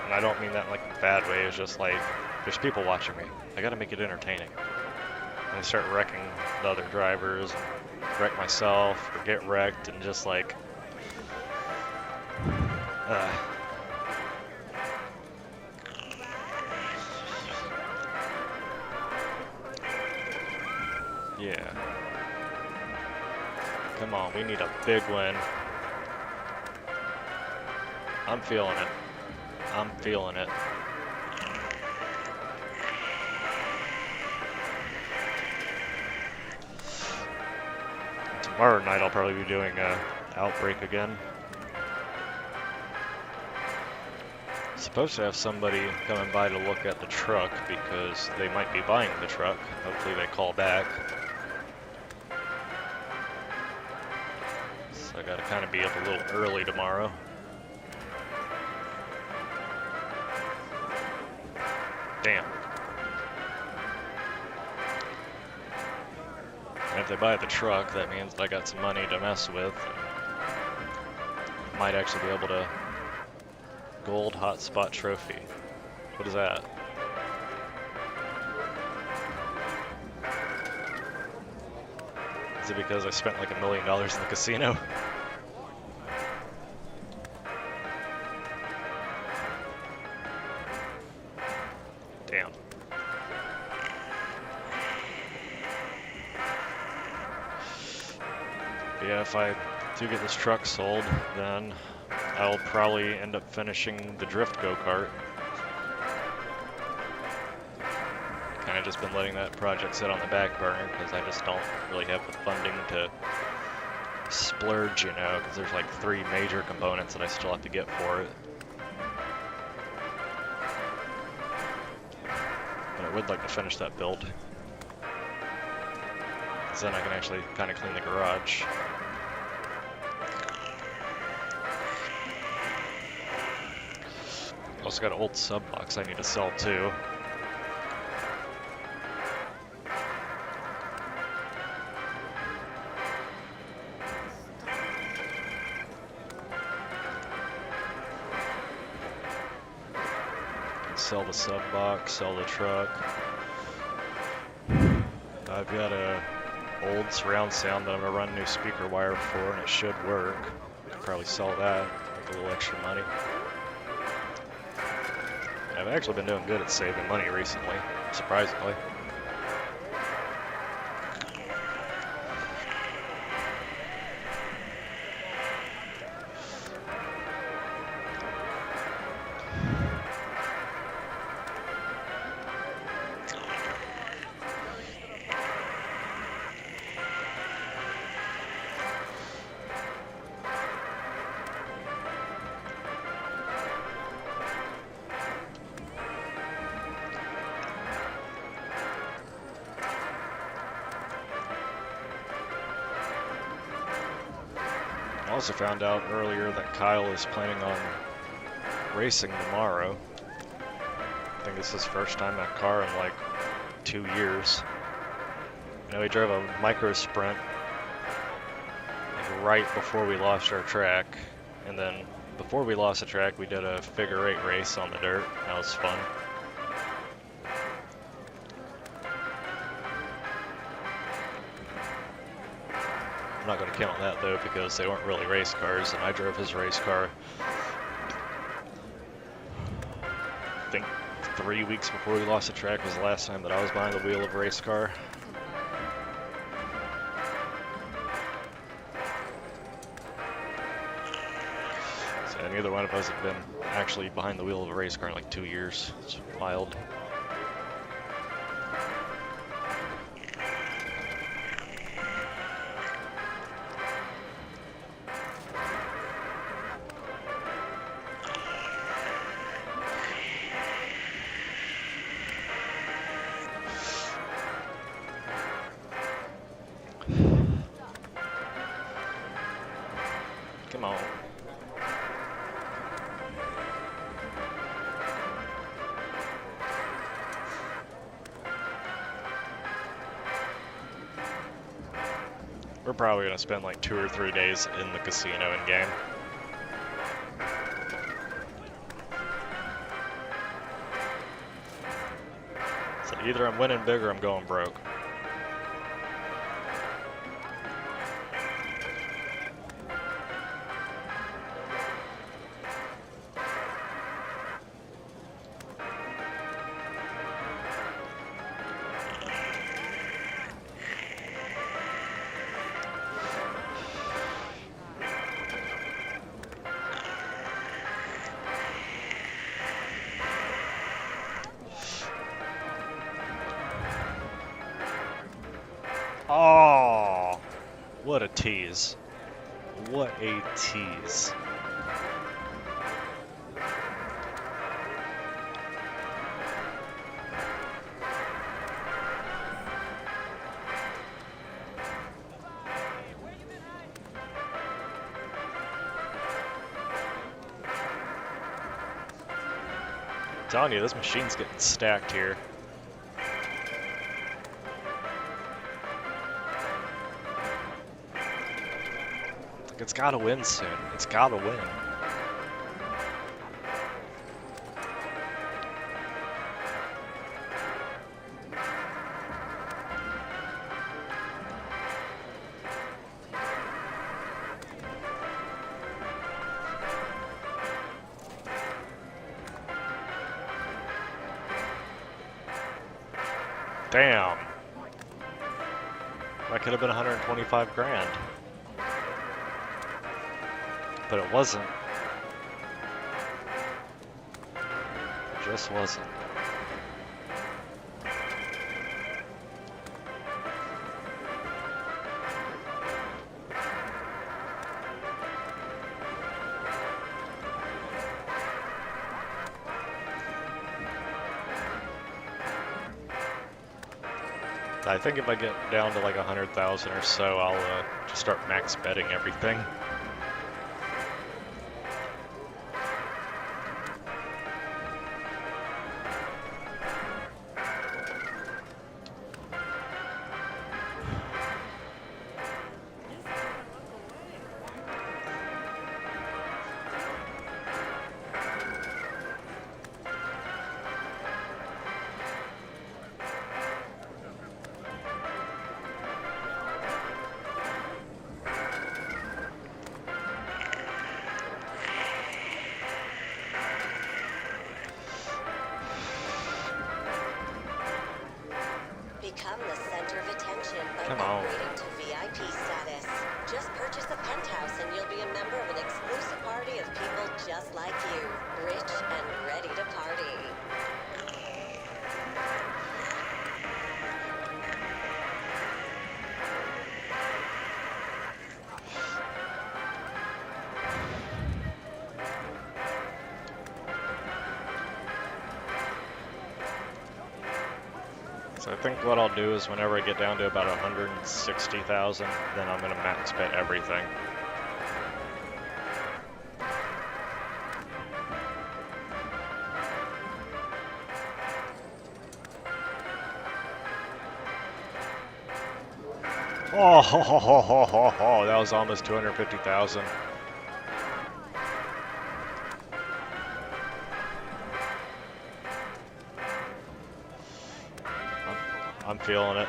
And I don't mean that in like a bad way, it's just like, there's people watching me. I gotta make it entertaining. And I start wrecking the other drivers, and wreck myself, or get wrecked, and just like, yeah. Come on, we need a big win. I'm feeling it. I'm feeling it. Tomorrow night I'll probably be doing Outbreak again. Supposed to have somebody coming by to look at the truck because they might be buying the truck. Hopefully they call back. So I gotta kind of be up a little early tomorrow. Damn. And if they buy the truck, that means I got some money to mess with. Might actually be able to gold hotspot trophy. What is that? Is it because I spent like $1 million in the casino? Damn. Yeah, if I do get this truck sold, then I'll probably end up finishing the drift go-kart. Kind of just been letting that project sit on the back burner because I just don't really have the funding to splurge, you know, because there's like 3 major components that I still have to get for it. But I would like to finish that build, because then I can actually kind of clean the garage. Also got an old sub box I need to sell too. Sell the sub box, sell the truck. I've got a old surround sound that I'm gonna run a new speaker wire for, and it should work. Could probably sell that, make a little extra money. I've actually been doing good at saving money recently, surprisingly. I also found out earlier that Kyle is planning on racing tomorrow. I think it's his first time in a car in like 2 years. You know, he drove a micro sprint like right before we lost our track, and then before we lost the track we did a figure 8 race on the dirt. That was fun. I'm not going to count that though because they weren't really race cars, and I drove his race car I think 3 weeks before we lost the track was the last time that I was behind the wheel of a race car. So neither one of us have been actually behind the wheel of a race car in like 2 years. It's wild. Come on. We're probably gonna spend like 2 or 3 days in the casino in game. So either I'm winning big or I'm going broke. Oh, what a tease. What a tease. I'm telling you, this machine's getting stacked here. It's gotta win soon. It's gotta win. Damn. That could have been 125 grand. But it wasn't. It just wasn't. I think if I get down to like 100,000 or so, I'll just start max betting everything. Become the center of attention by Come on. upgrading to VIP status. Just purchase a penthouse and you'll be a member of an exclusive party of people just like you, rich and ready to party. So I think what I'll do is whenever I get down to about 160,000, then I'm gonna max bet everything. Oh, ho, ho, ho, ho, ho, ho. That was almost 250,000. I'm feeling it.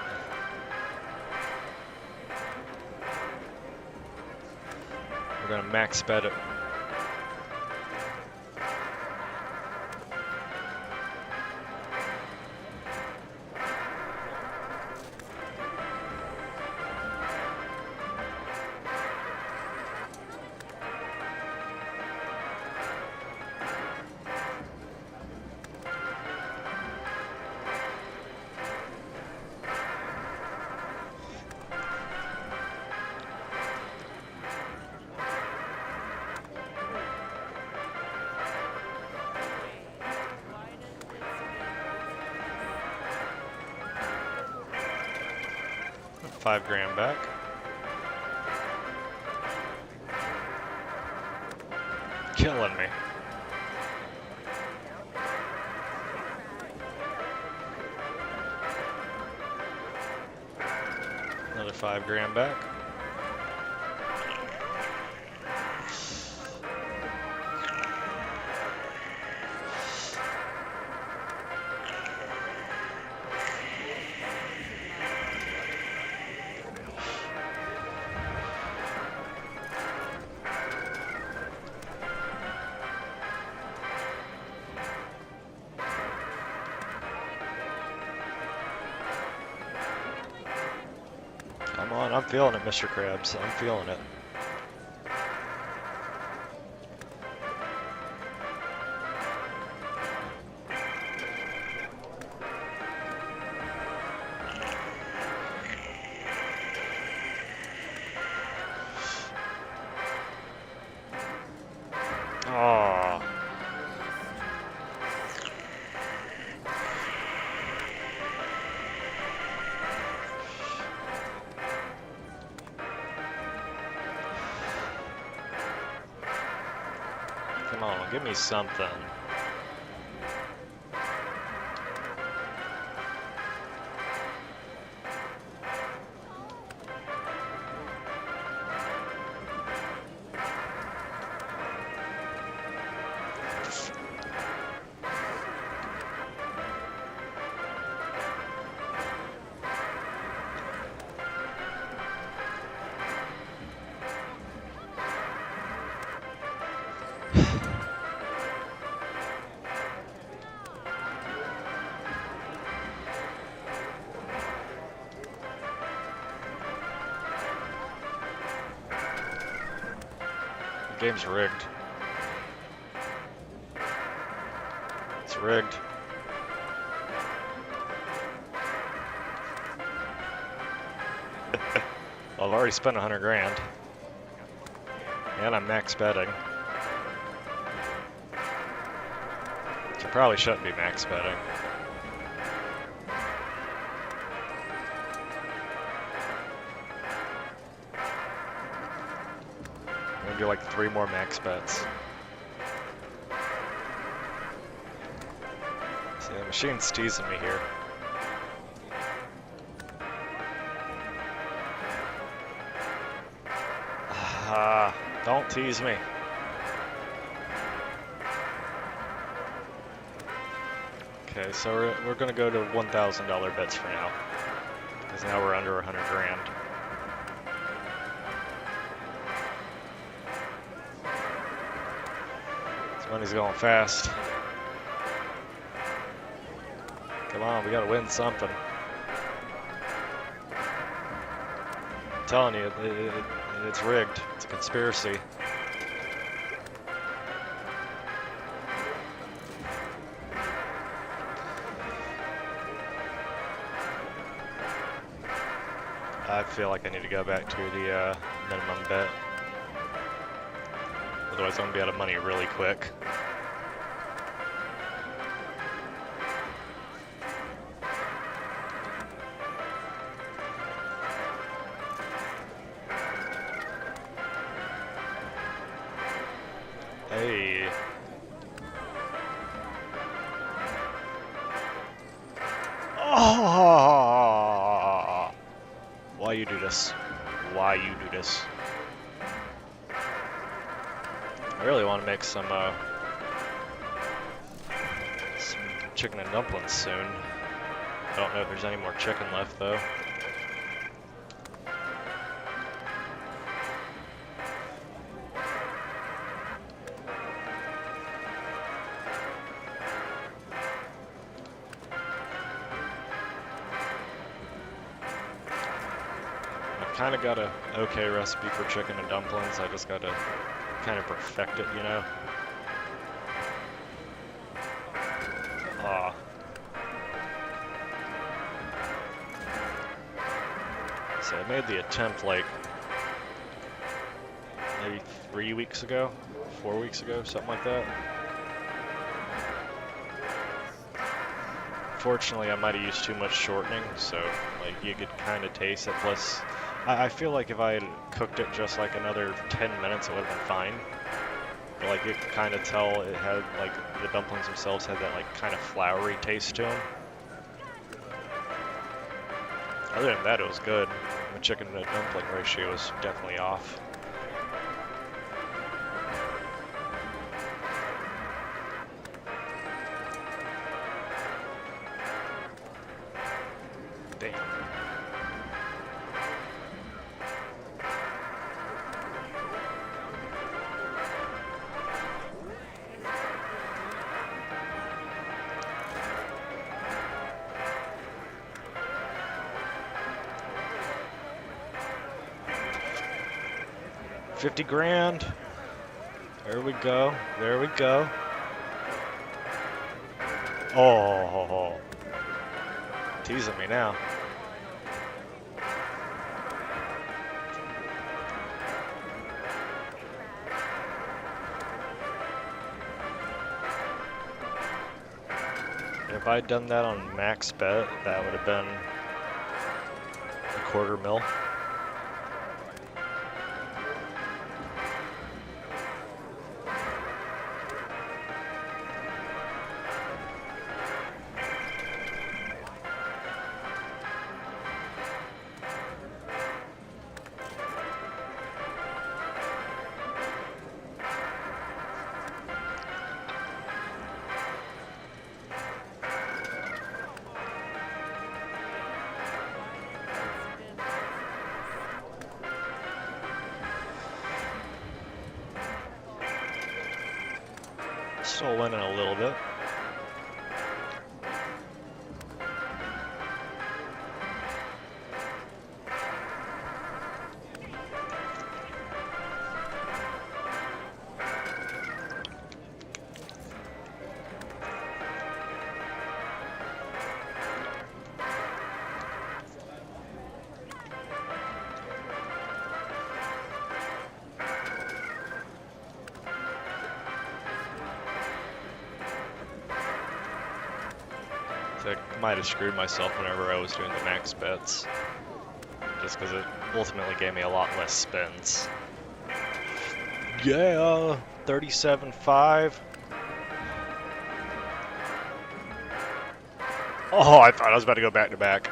We're gonna max bet it. $5 grand back. Killing me. Another $5 grand back. Come on, I'm feeling it, Mr. Krabs. I'm feeling it. Oh. Come on, give me something. The game's rigged. It's rigged. Well, I've already spent 100 grand. And I'm max betting. So probably shouldn't be max betting. I'm gonna do like 3 more max bets. See, the machine's teasing me here. Ah, don't tease me. Okay, so we're gonna go to $1,000 bets for now, because now we're under 100 grand. This money's going fast. Come on, we gotta win something. I'm telling you, it's rigged. It's a conspiracy. I feel like I need to go back to the minimum bet. Otherwise I'm gonna be out of money really quick. Hey. Oh! Why you do this? Why you do this? I really want to make some chicken and dumplings soon. I don't know if there's any more chicken left though. Kind of got a okay recipe for chicken and dumplings. I just got to kind of perfect it, you know. So I made the attempt like maybe 3 weeks ago, 4 weeks ago, something like that. Unfortunately, I might have used too much shortening, so like you could kind of taste it. Plus, I feel like if I had cooked it just like another 10 minutes, it would have been fine. But like you could kind of tell it had like the dumplings themselves had that like kind of floury taste to them. Other than that, it was good. The chicken to dumpling ratio was definitely off. Damn. $50 grand. There we go. There we go. Oh, teasing me now. If I'd done that on max bet, that would have been a $250,000. Still winning a little bit. I might have screwed myself whenever I was doing the max bets, just because it ultimately gave me a lot less spins. Yeah, 37.5. Oh, I thought I was about to go back to back.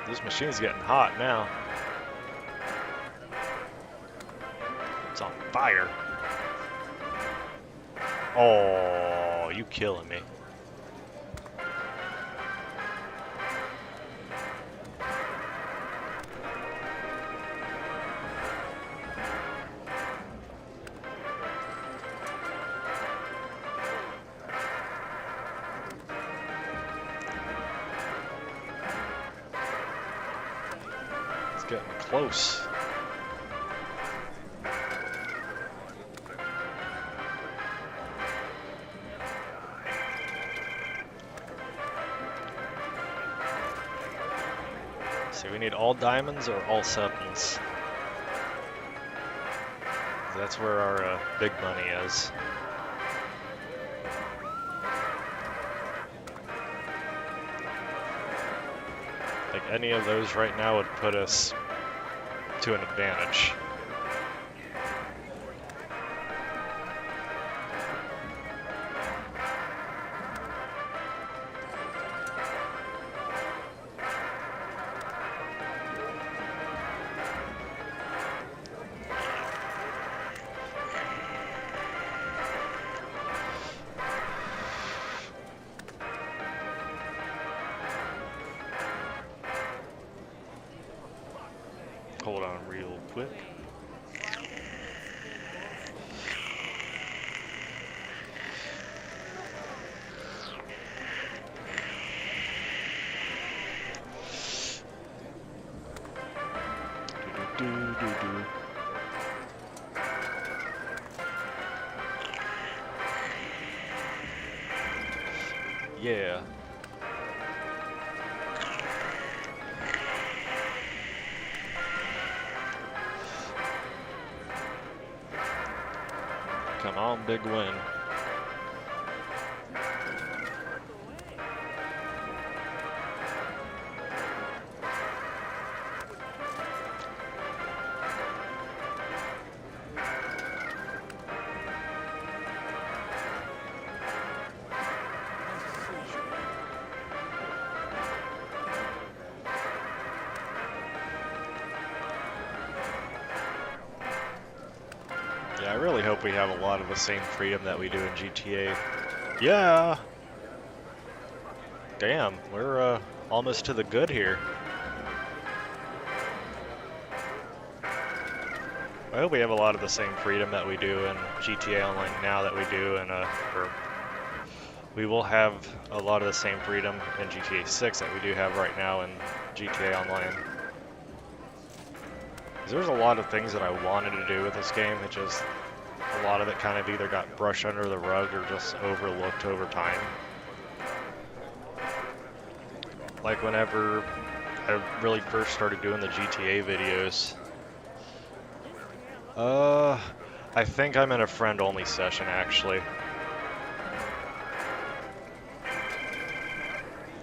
This machine's getting hot now. It's on fire. Oh, you killing me. Getting close. So we need all diamonds or all sevens. That's where our big money is. Like any of those right now would put us to an advantage. Hold on real quick. Do. Yeah. Come on, big win. Yeah, I really hope we have a lot of the same freedom that we do in GTA. Yeah! Damn, we're almost to the good here. I hope we have a lot of the same freedom that we do in GTA Online now that we do in or we will have a lot of the same freedom in GTA 6 that we do have right now in GTA Online. 'Cause there's a lot of things that I wanted to do with this game, it just, a lot of it kind of either got brushed under the rug or just overlooked over time. Like whenever I really first started doing the GTA videos, I think I'm in a friend-only session actually.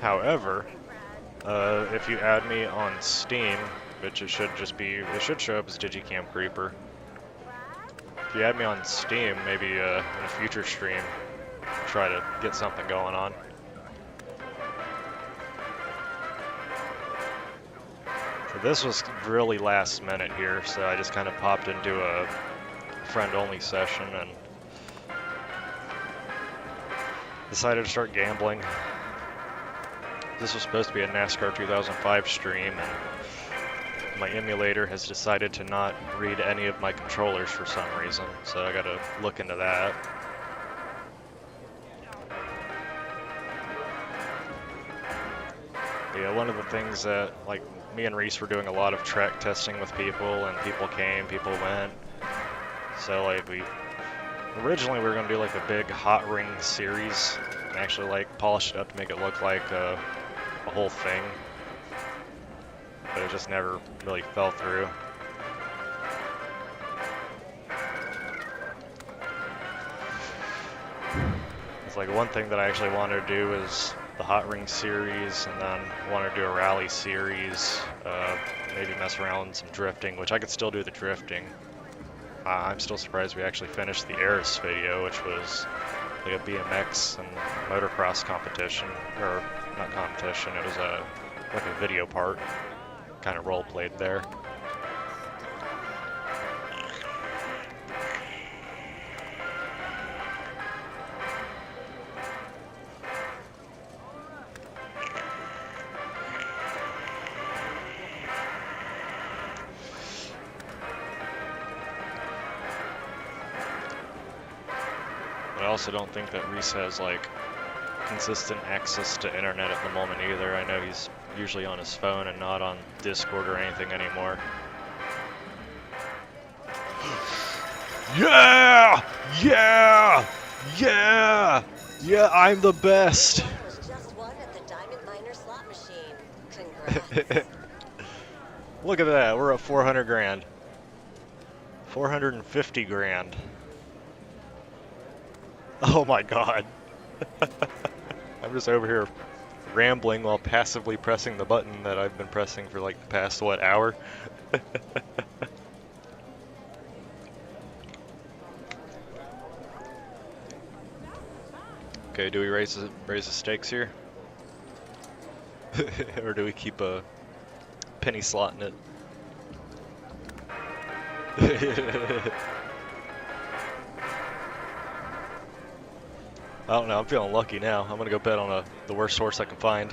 However, if you add me on Steam, which it should just be, it should show up as Digicam Creeper. If you add me on Steam, maybe in a future stream, try to get something going on. So this was really last minute here, so I just kind of popped into a friend-only session and decided to start gambling. This was supposed to be a NASCAR 2005 stream, and my emulator has decided to not read any of my controllers for some reason, so I gotta look into that. Yeah, one of the things that, like, me and Reese were doing a lot of track testing with people, and people came, people went. So, like, originally we were gonna do, like, a big hot ring series, and actually, like, polish it up to make it look like a whole thing. But it just never really fell through. It's like one thing that I actually wanted to do is the hot ring series, and then wanted to do a rally series, maybe mess around with some drifting, which I could still do the drifting. I'm still surprised we actually finished the Eris video, which was like a BMX and motocross competition, or not competition, it was like a video part, kind of role played there. I also don't think that Reese has like consistent access to internet at the moment either. I know he's usually on his phone and not on Discord or anything anymore. Yeah! Yeah! Yeah! Yeah, I'm the best! That was just one at the Diamond Miner slot machine. Congrats. Look at that, we're at 400 grand. 450 grand. Oh my god. I'm just over here rambling while passively pressing the button that I've been pressing for like the past, what, hour? Okay, do we raise the stakes here? Or do we keep penny slotting it? I don't know, I'm feeling lucky now. I'm gonna go bet on the worst horse I can find.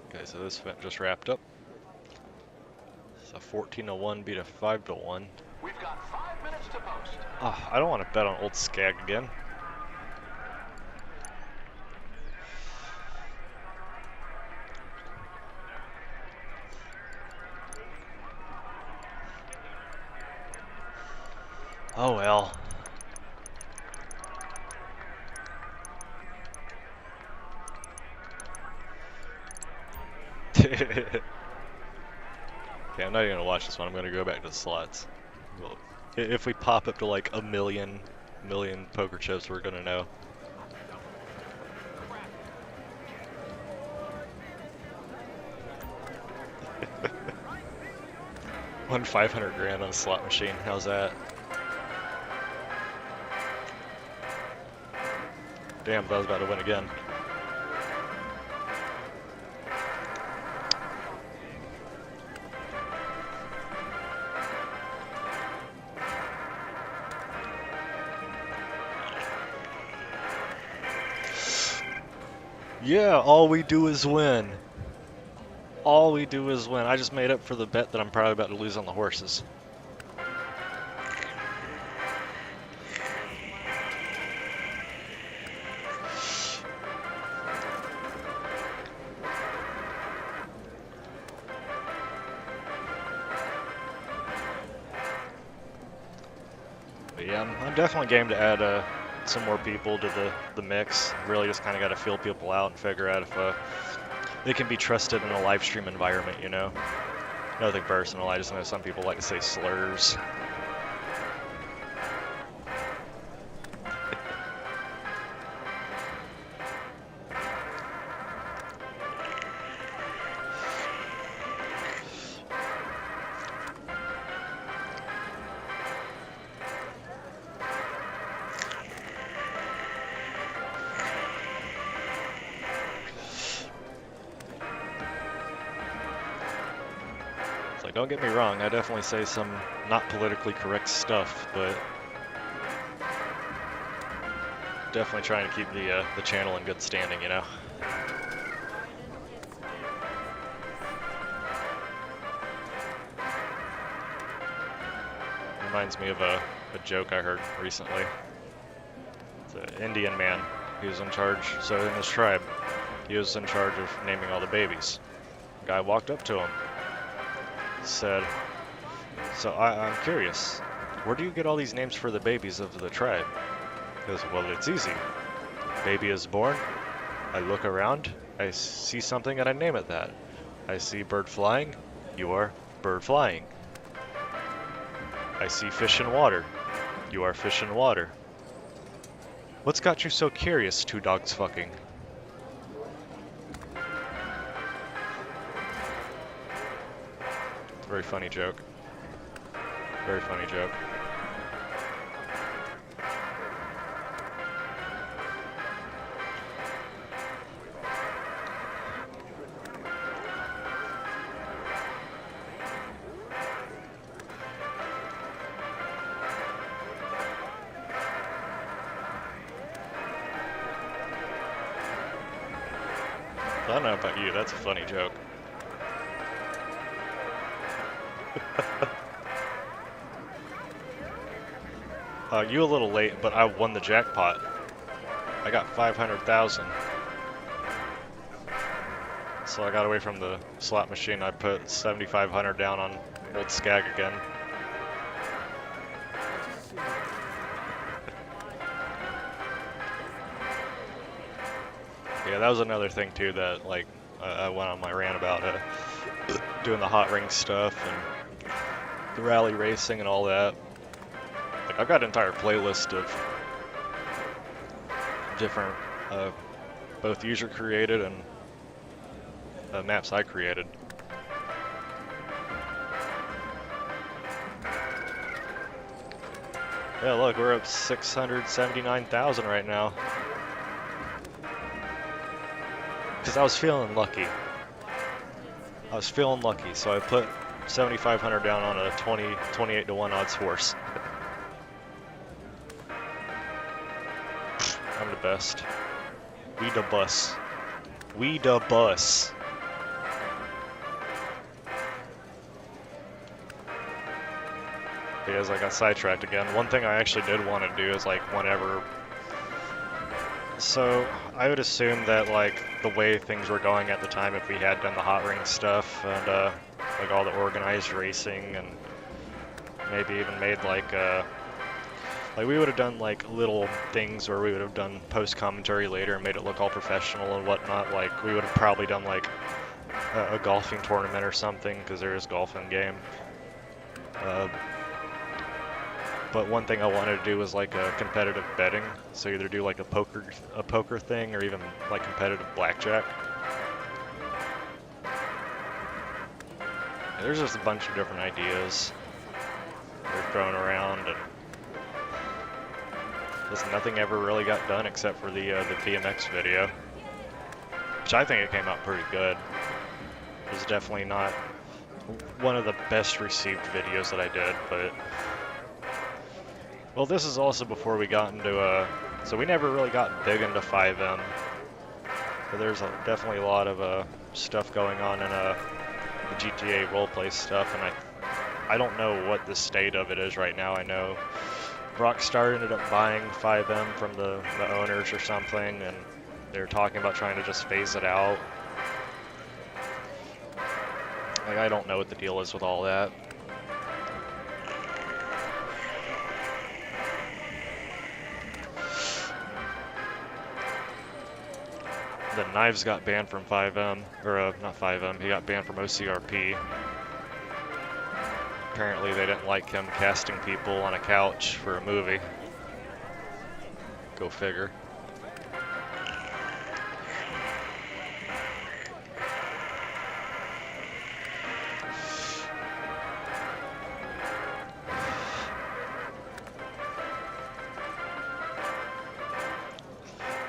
Okay, so this event just wrapped up. So 14-1 beat a 5-1. We've got 5 minutes to post. Oh, I don't want to bet on old Skag again. Oh well. Okay, I'm not even gonna watch this one. I'm gonna go back to the slots. Well, if we pop up to like a million poker chips, we're gonna know. Won 500 grand on a slot machine. How's that? Damn, I was about to win again. Yeah, all we do is win. All we do is win. I just made up for the bet that I'm probably about to lose on the horses. But yeah, I'm definitely game to add some more people to the mix. Really just kind of got to feel people out and figure out if they can be trusted in a live stream environment, you know? Nothing personal, I just know some people like to say slurs. Like, don't get me wrong, I definitely say some not politically correct stuff, but definitely trying to keep the channel in good standing, you know? Reminds me of a joke I heard recently. It's an Indian man. He was in charge, so in his tribe, he was in charge of naming all the babies. A guy walked up to him, said, "So I'm curious, where do you get all these names for the babies of the tribe?" He goes, "Well, it's easy. Baby is born, I look around, I see something and I name it that. I see bird flying, you are bird flying. I see fish in water, you are fish in water. What's got you so curious, two dogs fucking?" Very funny joke. Very funny joke. I don't know about you, that's a funny joke. You a little late, but I won the jackpot. I got 500,000. So I got away from the slot machine. I put 7,500 down on old Skag again. Yeah, that was another thing too that like I went on my rant about doing the hot ring stuff and the rally racing and all that. Like, I've got an entire playlist of different, both user created and maps I created. Yeah, look, we're up 679,000 right now. Because I was feeling lucky. I was feeling lucky, so I put 7,500 down on a 28 to 1 odds horse. I'm the best. We the bus. We the bus. Because I got sidetracked again. One thing I actually did want to do is like whenever. So I would assume that like the way things were going at the time, if we had done the hot ring stuff and like all the organized racing and maybe even made like Like, we would have done, like, little things where we would have done post-commentary later and made it look all professional and whatnot. Like, we would have probably done, like, a golfing tournament or something, because there is golf in game. But one thing I wanted to do was, like, a competitive betting. So either do, like, a poker thing or even, like, competitive blackjack. And there's just a bunch of different ideas they're throwing around, and just nothing ever really got done except for the BMX video, which I think it came out pretty good. It was definitely not one of the best received videos that I did, but well, this is also before we got into so we never really got big into 5M, but there's definitely a lot of stuff going on in the GTA roleplay stuff, and I don't know what the state of it is right now. I know Rockstar ended up buying 5M from the owners or something, and they're talking about trying to just phase it out. Like, I don't know what the deal is with all that. The Knives got banned from 5M, or not 5M, he got banned from OCRP. Apparently they didn't like him casting people on a couch for a movie. Go figure.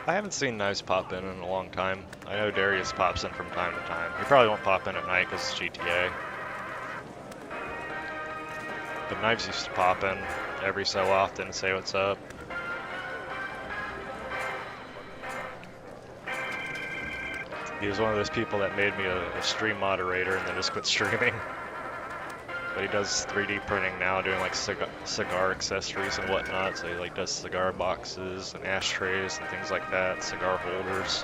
I haven't seen Knives pop in a long time. I know Darius pops in from time to time. He probably won't pop in at night because it's GTA. But Knives used to pop in every so often and say what's up. He was one of those people that made me a stream moderator and then just quit streaming. But he does 3D printing now, doing like cigar accessories and whatnot. So he like does cigar boxes and ashtrays and things like that, cigar holders.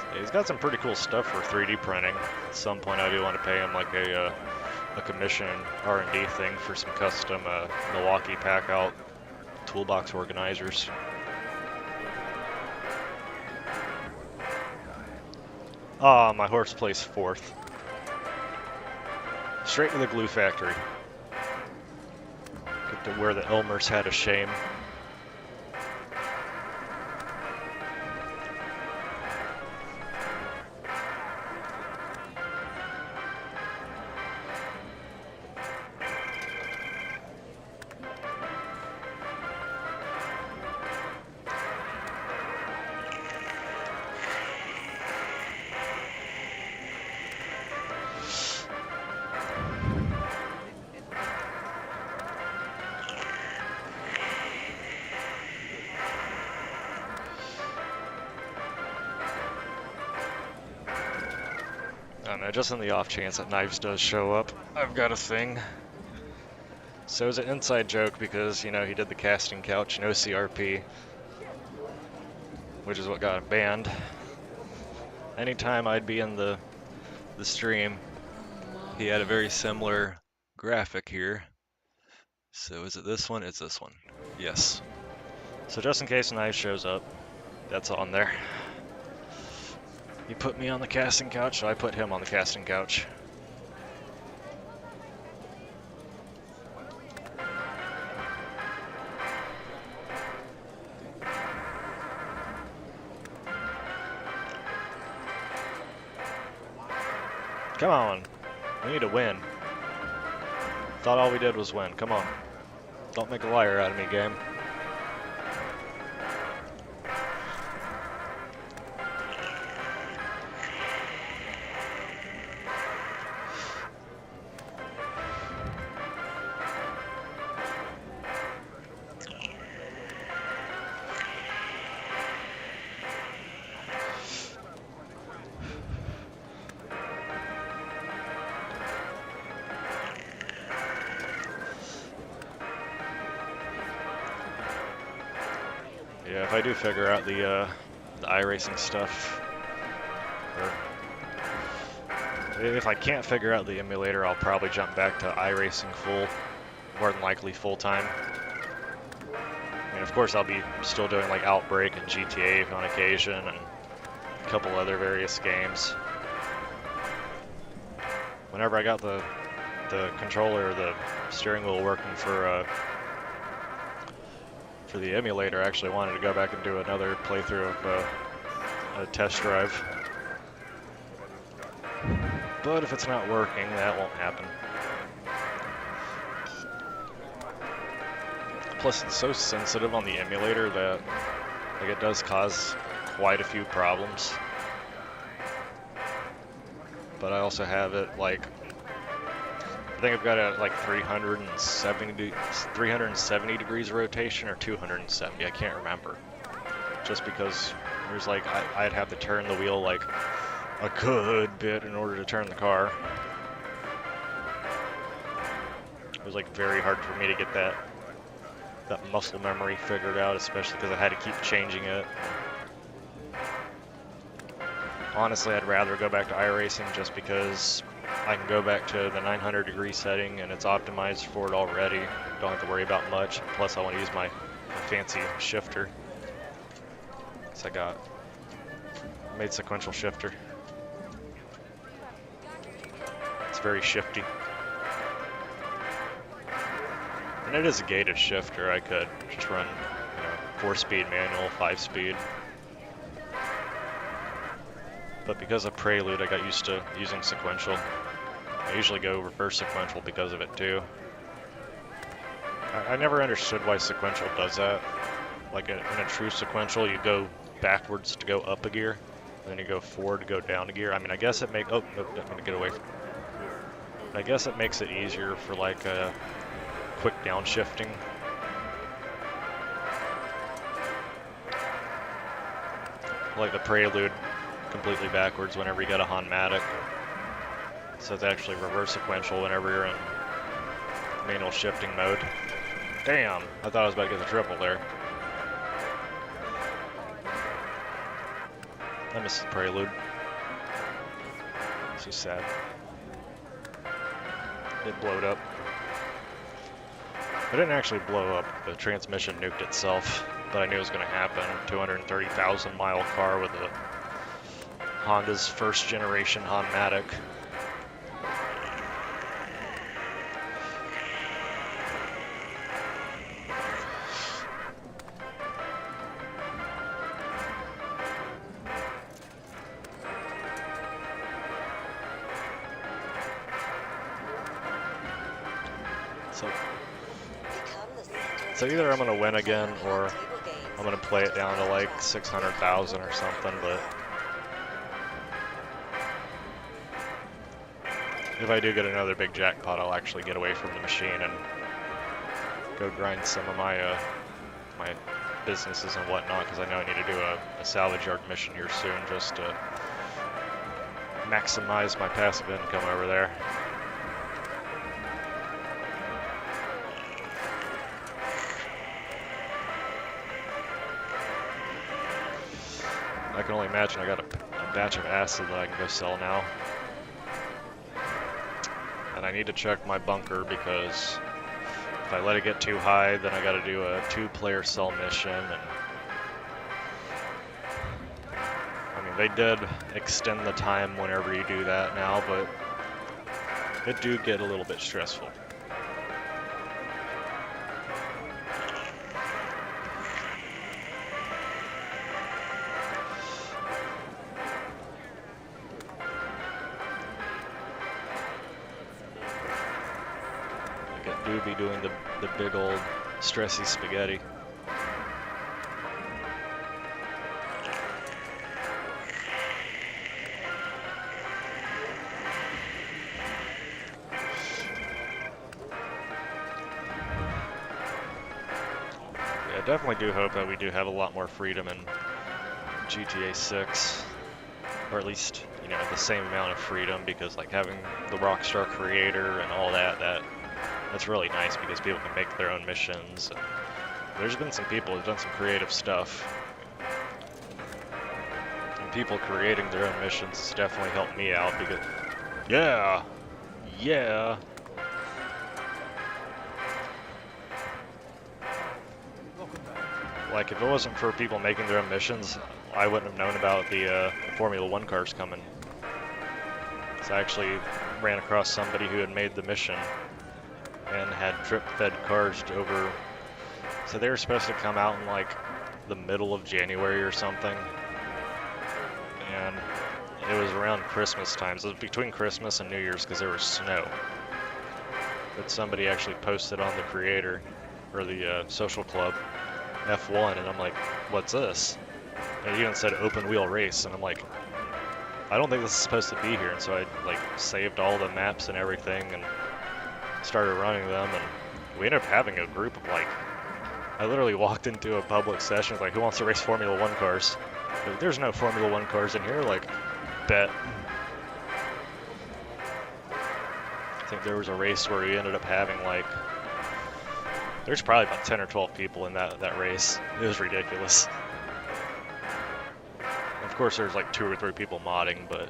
So he's got some pretty cool stuff for 3D printing. At some point, I do want to pay him like a commission R&D thing for some custom Milwaukee pack-out toolbox organizers. Ah, my horse placed 4th. Straight to the glue factory. Get to where the Elmers had a shame. I don't know, just in the off chance that Knives does show up, I've got a thing. So it's an inside joke because, you know, he did the casting couch in OCRP, which is what got him banned. Anytime I'd be in the stream, he had a very similar graphic here. So is it this one? It's this one. Yes. So just in case Knives shows up, that's on there. He put me on the casting couch, so I put him on the casting couch. Come on. We need to win. Thought all we did was win. Come on. Don't make a liar out of me, game. Yeah, if I do figure out the iRacing stuff, or if I can't figure out the emulator, I'll probably jump back to iRacing full, more than likely full time. I mean, of course, I'll be still doing like Outbreak and GTA on occasion, and a couple other various games. Whenever I got the controller, the steering wheel working for the emulator, I actually wanted to go back and do another playthrough of a test drive. But if it's not working, that won't happen. Plus, it's so sensitive on the emulator that like it does cause quite a few problems. But I also have it like, I think I've got it at like 370 degrees rotation or 270, I can't remember. Just because there's like, I'd have to turn the wheel like a good bit in order to turn the car. It was like very hard for me to get that muscle memory figured out, especially because I had to keep changing it. Honestly, I'd rather go back to iRacing just because I can go back to the 900 degree setting and it's optimized for it already. Don't have to worry about much. Plus, I want to use my fancy shifter. So I made sequential shifter. It's very shifty. And it is a gated shifter. I could just run, 4-speed manual, 5-speed. But because of Prelude, I got used to using sequential. I usually go reverse sequential because of it too. I never understood why sequential does that. Like in a true sequential, you go backwards to go up a gear, and then you go forward to go down a gear. I mean, I guess it makes, oh, nope, I'm gonna get away from it. I guess it makes it easier for like quick downshifting. Like the Prelude, completely backwards whenever you got a Honmatic. So it's actually reverse sequential whenever you're in manual shifting mode. Damn, I thought I was about to get the triple there. I missed the Prelude. So sad. It blowed up. It didn't actually blow up. The transmission nuked itself, but I knew it was going to happen. 230,000 mile car with a Honda's first generation Honmatic. So either I'm going to win again, or I'm going to play it down to like 600,000 or something, but if I do get another big jackpot, I'll actually get away from the machine and go grind some of my my businesses and whatnot, because I know I need to do a salvage yard mission here soon just to maximize my passive income over there. I can only imagine I got a batch of acid that I can go sell now. And I need to check my bunker, because if I let it get too high, then I got to do a 2-player cell mission. And I mean, they did extend the time whenever you do that now, but it do get a little bit stressful. Do be doing the big old stressy spaghetti. Yeah, I definitely do hope that we do have a lot more freedom in GTA 6, or at least, the same amount of freedom, because like having the Rockstar creator and all that's really nice, because people can make their own missions. And there's been some people who've done some creative stuff. And people creating their own missions has definitely helped me out, because Yeah. Yeah. Like, if it wasn't for people making their own missions, I wouldn't have known about the Formula 1 cars coming. So I actually ran across somebody who had made the mission and had drip-fed cars over. So they were supposed to come out in like the middle of January or something. And it was around Christmas time. So it was between Christmas and New Year's because there was snow. But somebody actually posted on the creator, or the social club, F1, and I'm like, what's this? And it even said open wheel race, and I'm like, I don't think this is supposed to be here. And so I like saved all the maps and everything and started running them, and we ended up having a group of like, I literally walked into a public session like, who wants to race Formula 1 cars? Like, there's no Formula 1 cars in here, like, bet. I think there was a race where we ended up having like, there's probably about 10 or 12 people in that race. It was ridiculous. Of course, there's like 2 or 3 people modding, but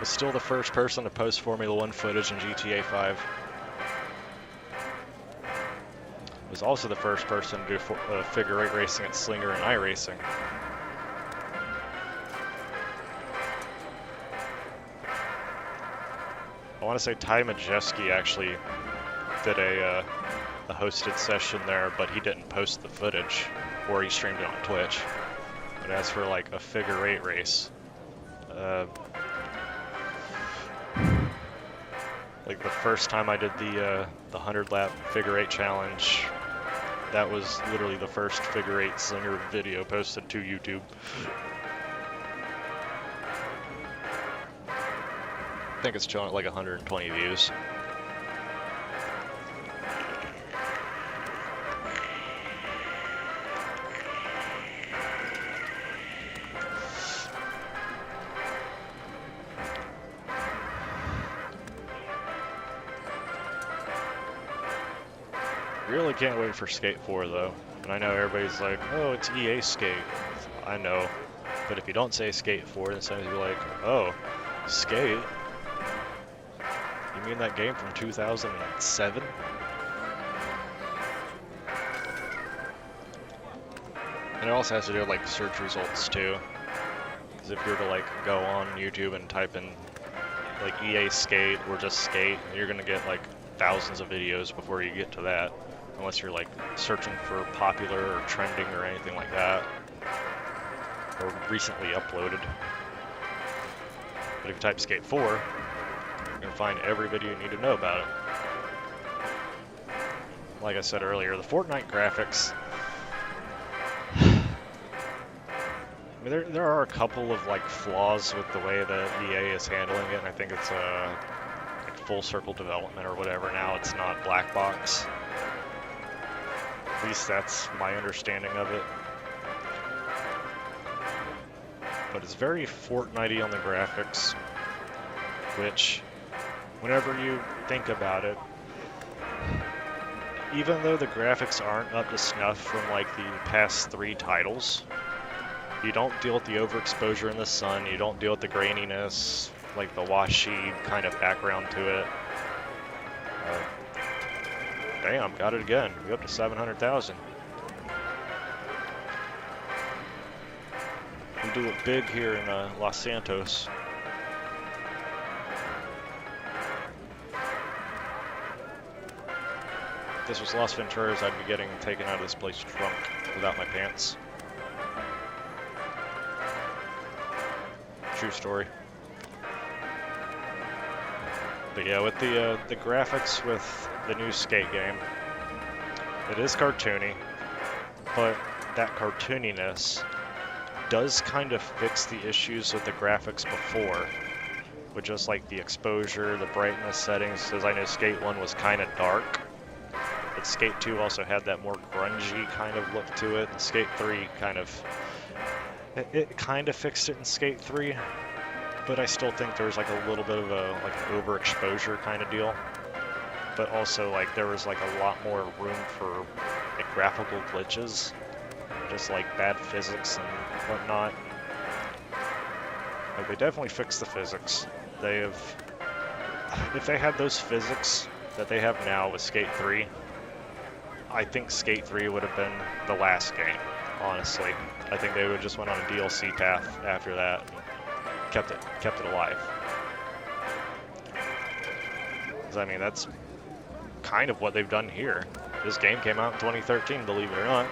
was still the first person to post Formula 1 footage in GTA 5. Was also the first person to do figure 8 racing at Slinger and iRacing. I want to say Ty Majeski actually did a hosted session there, but he didn't post the footage, or he streamed it on Twitch. But as for like a figure 8 race, like the first time I did the 100 lap figure 8 challenge, that was literally the first figure 8 Slinger video posted to YouTube. I think it's showing at like 120 views. Really can't wait for Skate 4 though. And I know everybody's like, oh, it's EA Skate. I know. But if you don't say Skate 4, then somebody's like, oh, Skate? You mean that game from 2007? And it also has to do with like search results too. Because if you were to like go on YouTube and type in like EA Skate or just Skate, you're gonna get like thousands of videos before you get to that. Unless you're like searching for popular or trending or anything like that. Or recently uploaded. But if you type Skate 4, you're gonna find every video you need to know about it. Like I said earlier, the Fortnite graphics, I mean, there are a couple of like flaws with the way that EA is handling it, and I think it's like full circle development or whatever now. It's not black box. At least that's my understanding of it. But it's very Fortnite-y on the graphics, which, whenever you think about it, even though the graphics aren't up to snuff from like the past 3 titles, you don't deal with the overexposure in the sun, you don't deal with the graininess, like the washy kind of background to it. Damn, got it again. We're up to 700,000. We do it big here in Los Santos. If this was Las Venturas, I'd be getting taken out of this place drunk without my pants. True story. But yeah, with the graphics with the new Skate game, it is cartoony, but that cartooniness does kind of fix the issues with the graphics before, with just like the exposure, the brightness settings, because I know Skate 1 was kind of dark, but Skate 2 also had that more grungy kind of look to it, and Skate 3 kind of, it kind of fixed it in Skate 3, but I still think there was like a little bit of a like overexposure kind of deal. But also like there was like a lot more room for like graphical glitches, just like bad physics and whatnot. Like, they definitely fixed the physics. They have, if they had those physics that they have now with Skate 3, I think Skate 3 would have been the last game, honestly. I think they would have just went on a DLC path after that and kept it alive. 'Cause, I mean, that's kind of what they've done here. This game came out in 2013, believe it or not.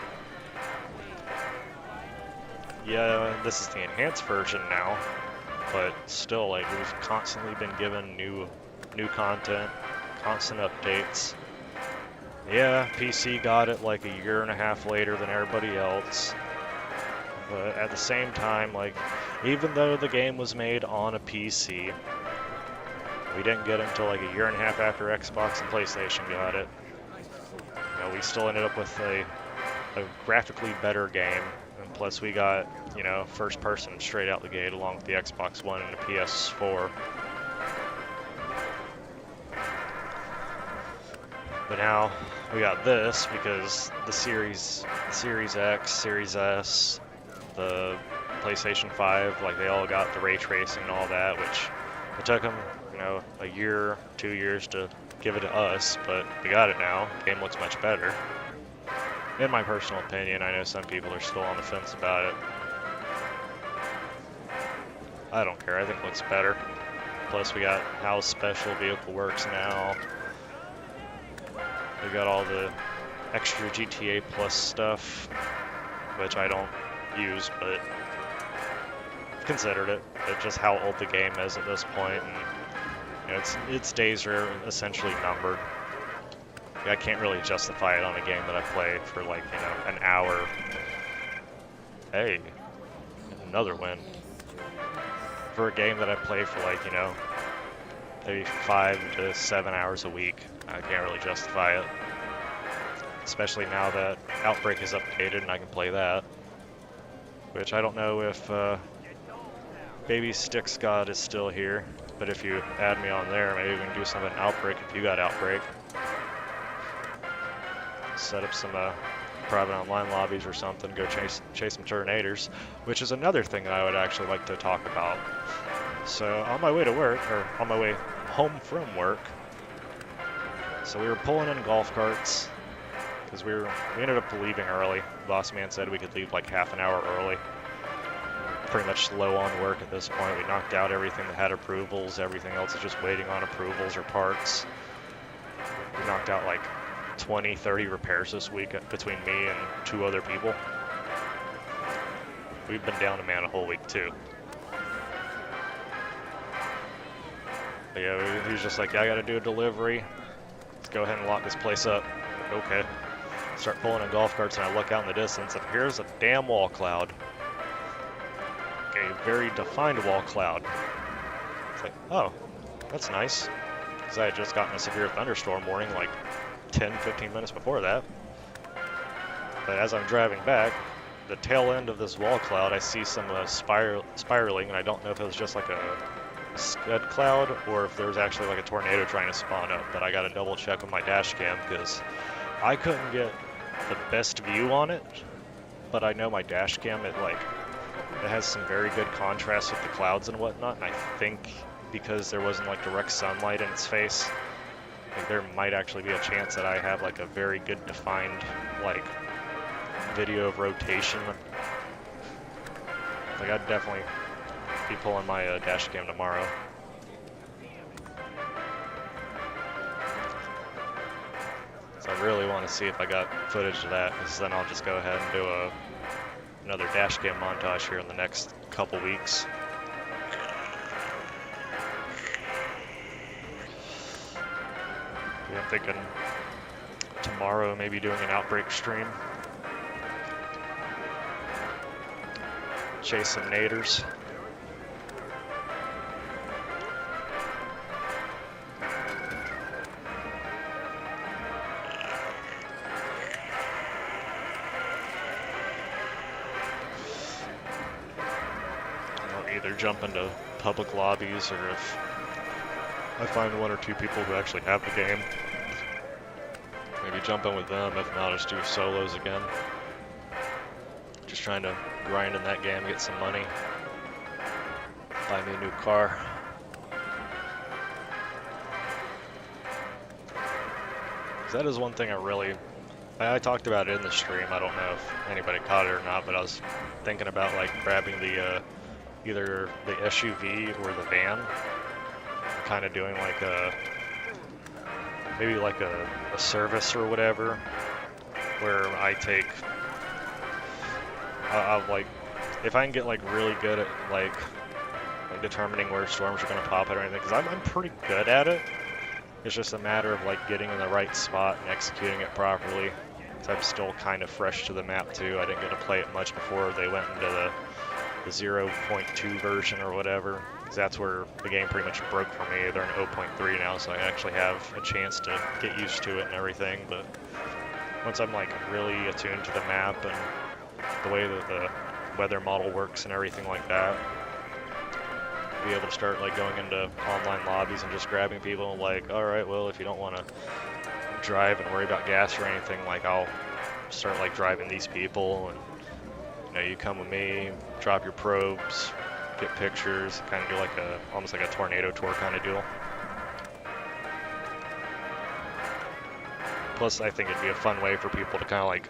Yeah, this is the enhanced version now, but still, like, we've constantly been given new content, constant updates. Yeah, PC got it like a year and a half later than everybody else. But at the same time, like, even though the game was made on a PC, we didn't get it until like a year and a half after Xbox and PlayStation got it. You know, we still ended up with a graphically better game, and plus we got, you know, first person straight out the gate along with the Xbox One and the PS4. But now we got this because the Series X, Series S, the PlayStation 5, like, they all got the ray tracing and all that, which it took them, you know, a year, 2 years to give it to us, but we got it now. The game looks much better. In my personal opinion, I know some people are still on the fence about it. I don't care, I think it looks better. Plus we got how Special Vehicle works now. We got all the extra GTA Plus stuff, which I don't use, but considered it. But just how old the game is at this point, and you know, its days are essentially numbered. I can't really justify it on a game that I play for, like, you know, an hour. Hey, another win. For a game that I play for, like, you know, maybe 5 to 7 hours a week, I can't really justify it. Especially now that Outbreak is updated and I can play that. Which I don't know if Baby Sticks God is still here, but if you add me on there, maybe we can do something Outbreak if you got Outbreak. Set up some private online lobbies or something, go chase some Tornadors, which is another thing that I would actually like to talk about. So on my way to work, or on my way home from work, so we were pulling in golf carts, because we ended up leaving early. Boss man said we could leave like half an hour early. Pretty much low on work at this point. We knocked out everything that had approvals. Everything else is just waiting on approvals or parts. We knocked out like 20, 30 repairs this week between me and 2 other people. We've been down a man a whole week too. But yeah, he was just like, I gotta do a delivery. Let's go ahead and lock this place up. Like, okay. Start pulling in golf carts and I look out in the distance and here's a damn wall cloud. A very defined wall cloud. It's like, oh, that's nice. Because I had just gotten a severe thunderstorm warning like 10-15 minutes before that. But as I'm driving back, the tail end of this wall cloud, I see some spiraling, and I don't know if it was just like a scud cloud or if there was actually like a tornado trying to spawn up. But I got to double check with my dash cam because I couldn't get the best view on it. But I know my dash cam, it has some very good contrast with the clouds and whatnot, and I think because there wasn't like direct sunlight in its face, like, there might actually be a chance that I have like a very good defined like video of rotation. Like, I'd definitely be pulling my dash cam tomorrow. So I really want to see if I got footage of that, because then I'll just go ahead and do another dash cam montage here in the next couple weeks. Yeah, I'm thinking tomorrow maybe doing an Outbreak stream. Chase some naders. Either jump into public lobbies, or if I find 1 or 2 people who actually have the game, maybe jump in with them. If not, just do solos again. Just trying to grind in that game, get some money. Buy me a new car. 'Cause that is one thing I talked about it in the stream. I don't know if anybody caught it or not, but I was thinking about like grabbing the either the SUV or the van, kind of doing like maybe like a service or whatever, where I'll like, if I can get like really good at like determining where storms are going to pop at or anything, because I'm pretty good at it. It's just a matter of like getting in the right spot and executing it properly. So I'm still kind of fresh to the map too. I didn't get to play it much before they went into the 0.2 version or whatever, because that's where the game pretty much broke for me. They're in 0.3 now, so I actually have a chance to get used to it and everything. But once I'm like really attuned to the map and the way that the weather model works and everything like that, be able to start like going into online lobbies and just grabbing people and like, all right, well, if you don't want to drive and worry about gas or anything, like I'll start like driving these people, and you know, you come with me, drop your probes, get pictures, kind of do like almost like a tornado tour kind of deal. Plus, I think it'd be a fun way for people to kind of like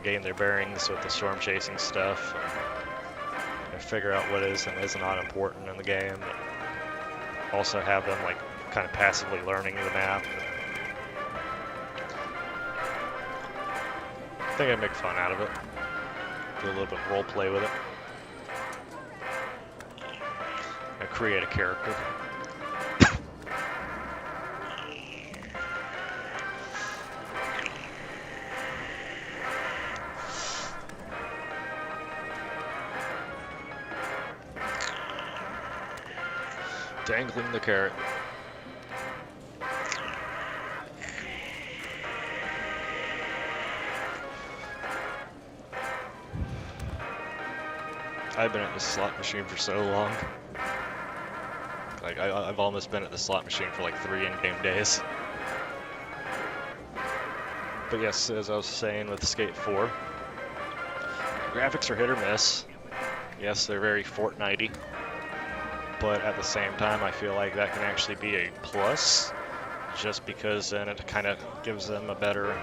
gain their bearings with the storm chasing stuff, and figure out what is and is not important in the game. And also have them like kind of passively learning the map. I think I'd make fun out of it. Do a little bit of role play with it. And create a character. Dangling the carrot. I've been at this slot machine for so long. Like, I've almost been at the slot machine for like 3 in-game days. But yes, as I was saying with Skate 4, graphics are hit or miss. Yes, they're very Fortnite-y. But at the same time, I feel like that can actually be a plus, just because then it kind of gives them a better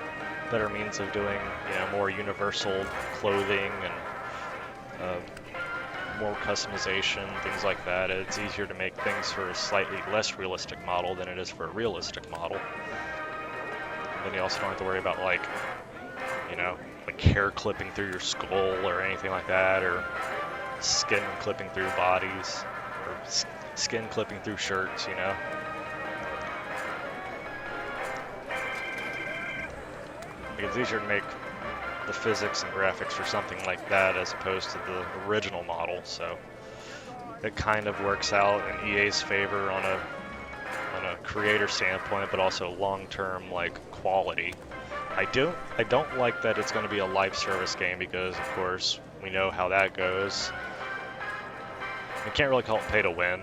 means of doing, you know, more universal clothing and more customization, things like that. It's easier to make things for a slightly less realistic model than it is for a realistic model. And then you also don't have to worry about like, you know, like hair clipping through your skull or anything like that, or skin clipping through bodies, or skin clipping through shirts, you know. It's easier to make the physics and graphics for something like that as opposed to the original model, so it kind of works out in EA's favor on a creator standpoint, but also long-term like quality. I don't like that it's going to be a live service game, because of course we know how that goes. You can't really call it pay to win,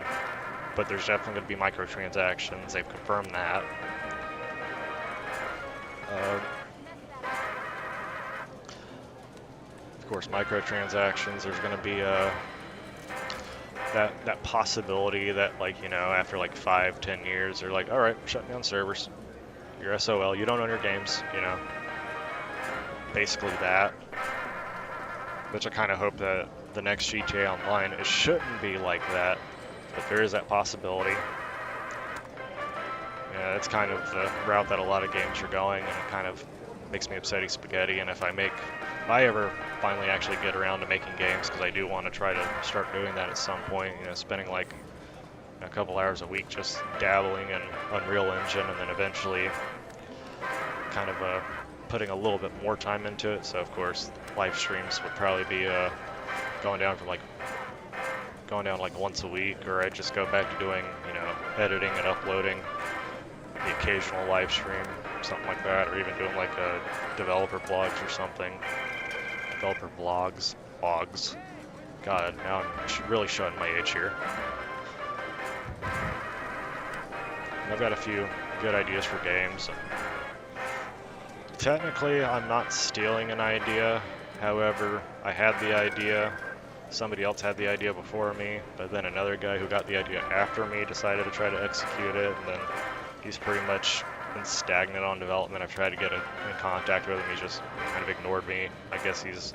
but there's definitely going to be microtransactions. They've confirmed that. Of course, microtransactions, there's going to be that possibility that, like, you know, after like 5-10 years, they're like, all right, we're shutting down servers. You're SOL, you don't own your games, you know. Basically that. Which I kind of hope that the next GTA Online, it shouldn't be like that, but there is that possibility. Yeah, it's kind of the route that a lot of games are going, and it kind of makes me upsetty spaghetti. And if I ever finally actually get around to making games, because I do want to try to start doing that at some point, you know, spending like a couple hours a week just dabbling in Unreal Engine, and then eventually kind of putting a little bit more time into it. So of course live streams would probably be going down like once a week, or I'd just go back to doing, you know, editing and uploading, the occasional live stream, something like that, or even doing like a developer blogs or something. Developer blogs. God, now I'm really showing my age here. I've got a few good ideas for games. Technically, I'm not stealing an idea. However, I had the idea somebody else had the idea before me, but then another guy who got the idea after me decided to try to execute it, and then he's pretty much been stagnant on development. I've tried to get in contact with him. He's just kind of ignored me. I guess he's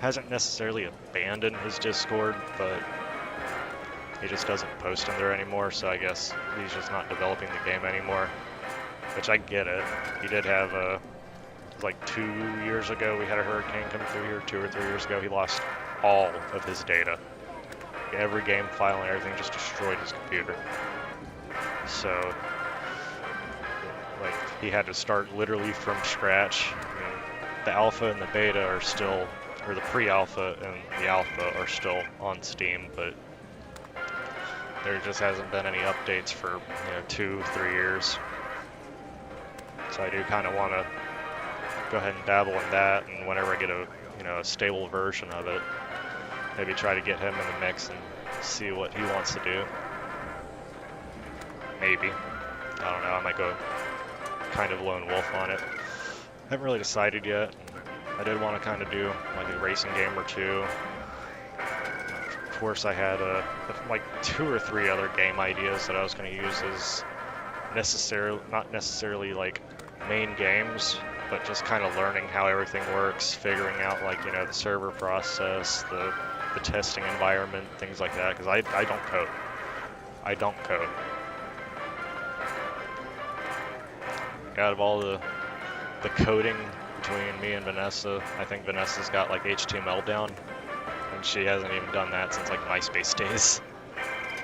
hasn't necessarily abandoned his Discord, but he just doesn't post in there anymore, so I guess he's just not developing the game anymore, which I get it. He did have like 2 years ago, we had a hurricane come through here, 2 or 3 years ago. He lost all of his data. Every game file and everything, just destroyed his computer. So, like, he had to start literally from scratch. I mean, the alpha and the beta are still, or the pre-alpha and the alpha are still on Steam, but there just hasn't been any updates for 2-3 years. So I do kind of want to go ahead and dabble in that, and whenever I get a a stable version of it, maybe try to get him in the mix and see what he wants to do. Maybe. I don't know, I might go kind of lone wolf on it. Haven't really decided yet. I did want to kind of do like a racing game or two. Of course, I had like 2 or 3 other game ideas that I was going to use as not necessarily like main games, but just kind of learning how everything works, figuring out like the server process, the testing environment, things like that. Because I don't code. I don't code. Out of all the coding between me and Vanessa, I think Vanessa's got like HTML down, and she hasn't even done that since like MySpace days.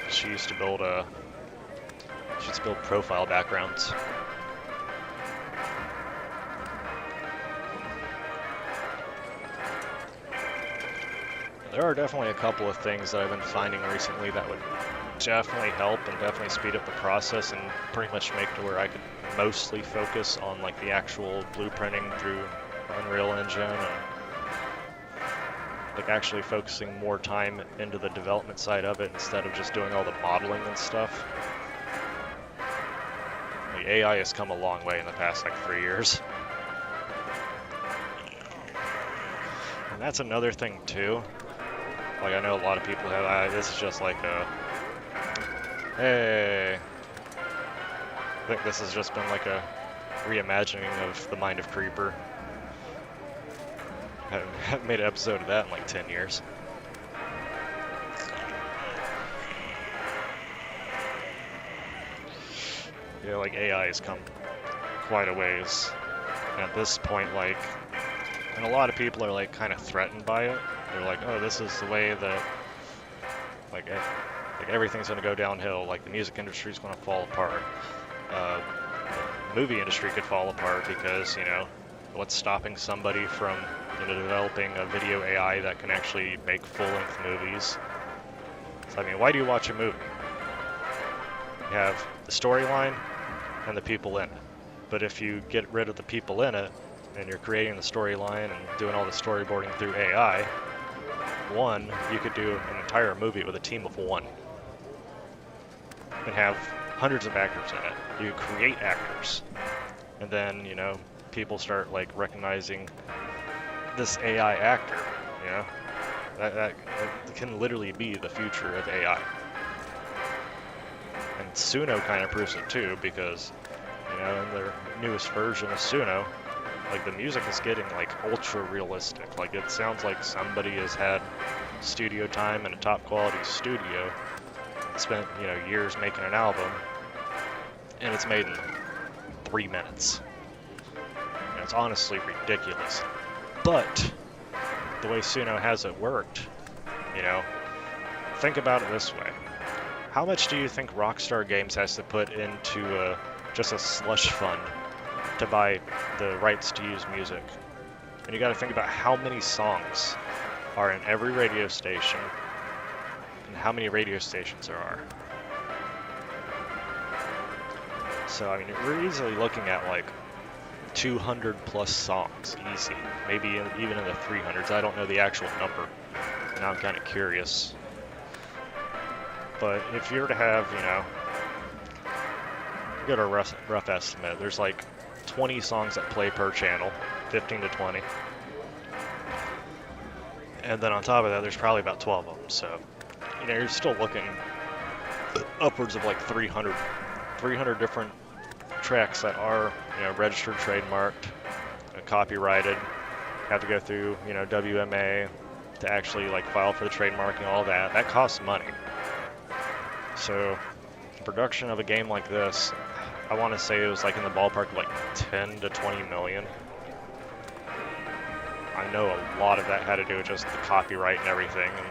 She used to build profile backgrounds. There are definitely a couple of things that I've been finding recently that would definitely help and definitely speed up the process and pretty much make to where I could mostly focus on like the actual blueprinting through Unreal Engine and like actually focusing more time into the development side of it instead of just doing all the modeling and stuff. The AI has come a long way in the past like 3 years. And that's another thing too. Like I know a lot of people have, this is just like a, hey, I think this has just been like a reimagining of the Mind of Creeper. I haven't made an episode of that in like 10 years. Yeah, like AI has come quite a ways. And at this point, like, and a lot of people are like kind of threatened by it. They're like, oh, this is the way that like everything's going to go downhill. Like the music industry's going to fall apart. The movie industry could fall apart because what's stopping somebody from developing a video AI that can actually make full-length movies? So I mean, why do you watch a movie? You have the storyline and the people in it. But if you get rid of the people in it and you're creating the storyline and doing all the storyboarding through AI, you could do an entire movie with a team of 1 and have hundreds of actors in it. You create actors, and then people start like recognizing this AI actor. That can literally be the future of AI. And Suno kind of proves it too, because in their newest version of Suno, like the music is getting like ultra realistic. Like it sounds like somebody has had studio time in a top quality studio, spent years making an album, and it's made in 3 minutes. And it's honestly ridiculous. But the way Suno has it worked, think about it this way. How much do you think Rockstar Games has to put into just a slush fund to buy the rights to use music? And you got to think about how many songs are in every radio station and how many radio stations there are. So I mean, we're easily looking at like 200 plus songs, easy. Maybe even in the 300s. I don't know the actual number. Now I'm kind of curious. But if you were to have, get a rough estimate, there's like 20 songs that play per channel, 15 to 20. And then on top of that, there's probably about 12 of them. So, you know, you're still looking upwards of like 300 different tracks that are, you know, registered, trademarked, copyrighted, have to go through, you know, WMA to actually like file for the trademarking, all that. That costs money. So, the production of a game like this, I want to say it was like in the ballpark of like 10 to 20 million. I know a lot of that had to do with just the copyright and everything. And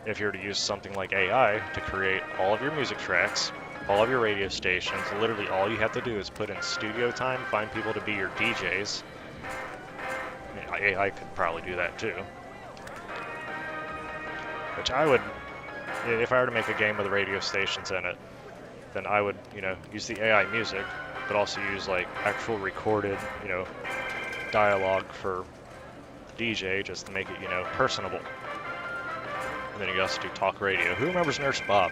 if you were to use something like AI to create all of your music tracks, all of your radio stations, literally all you have to do is put in studio time, find people to be your DJs. I mean, AI could probably do that too. Which I would, if I were to make a game with radio stations in it, then I would, you know, use the AI music, but also use like actual recorded, you know, dialogue for the DJ just to make it, you know, personable. And then you also do talk radio. Who remembers Nurse Bob?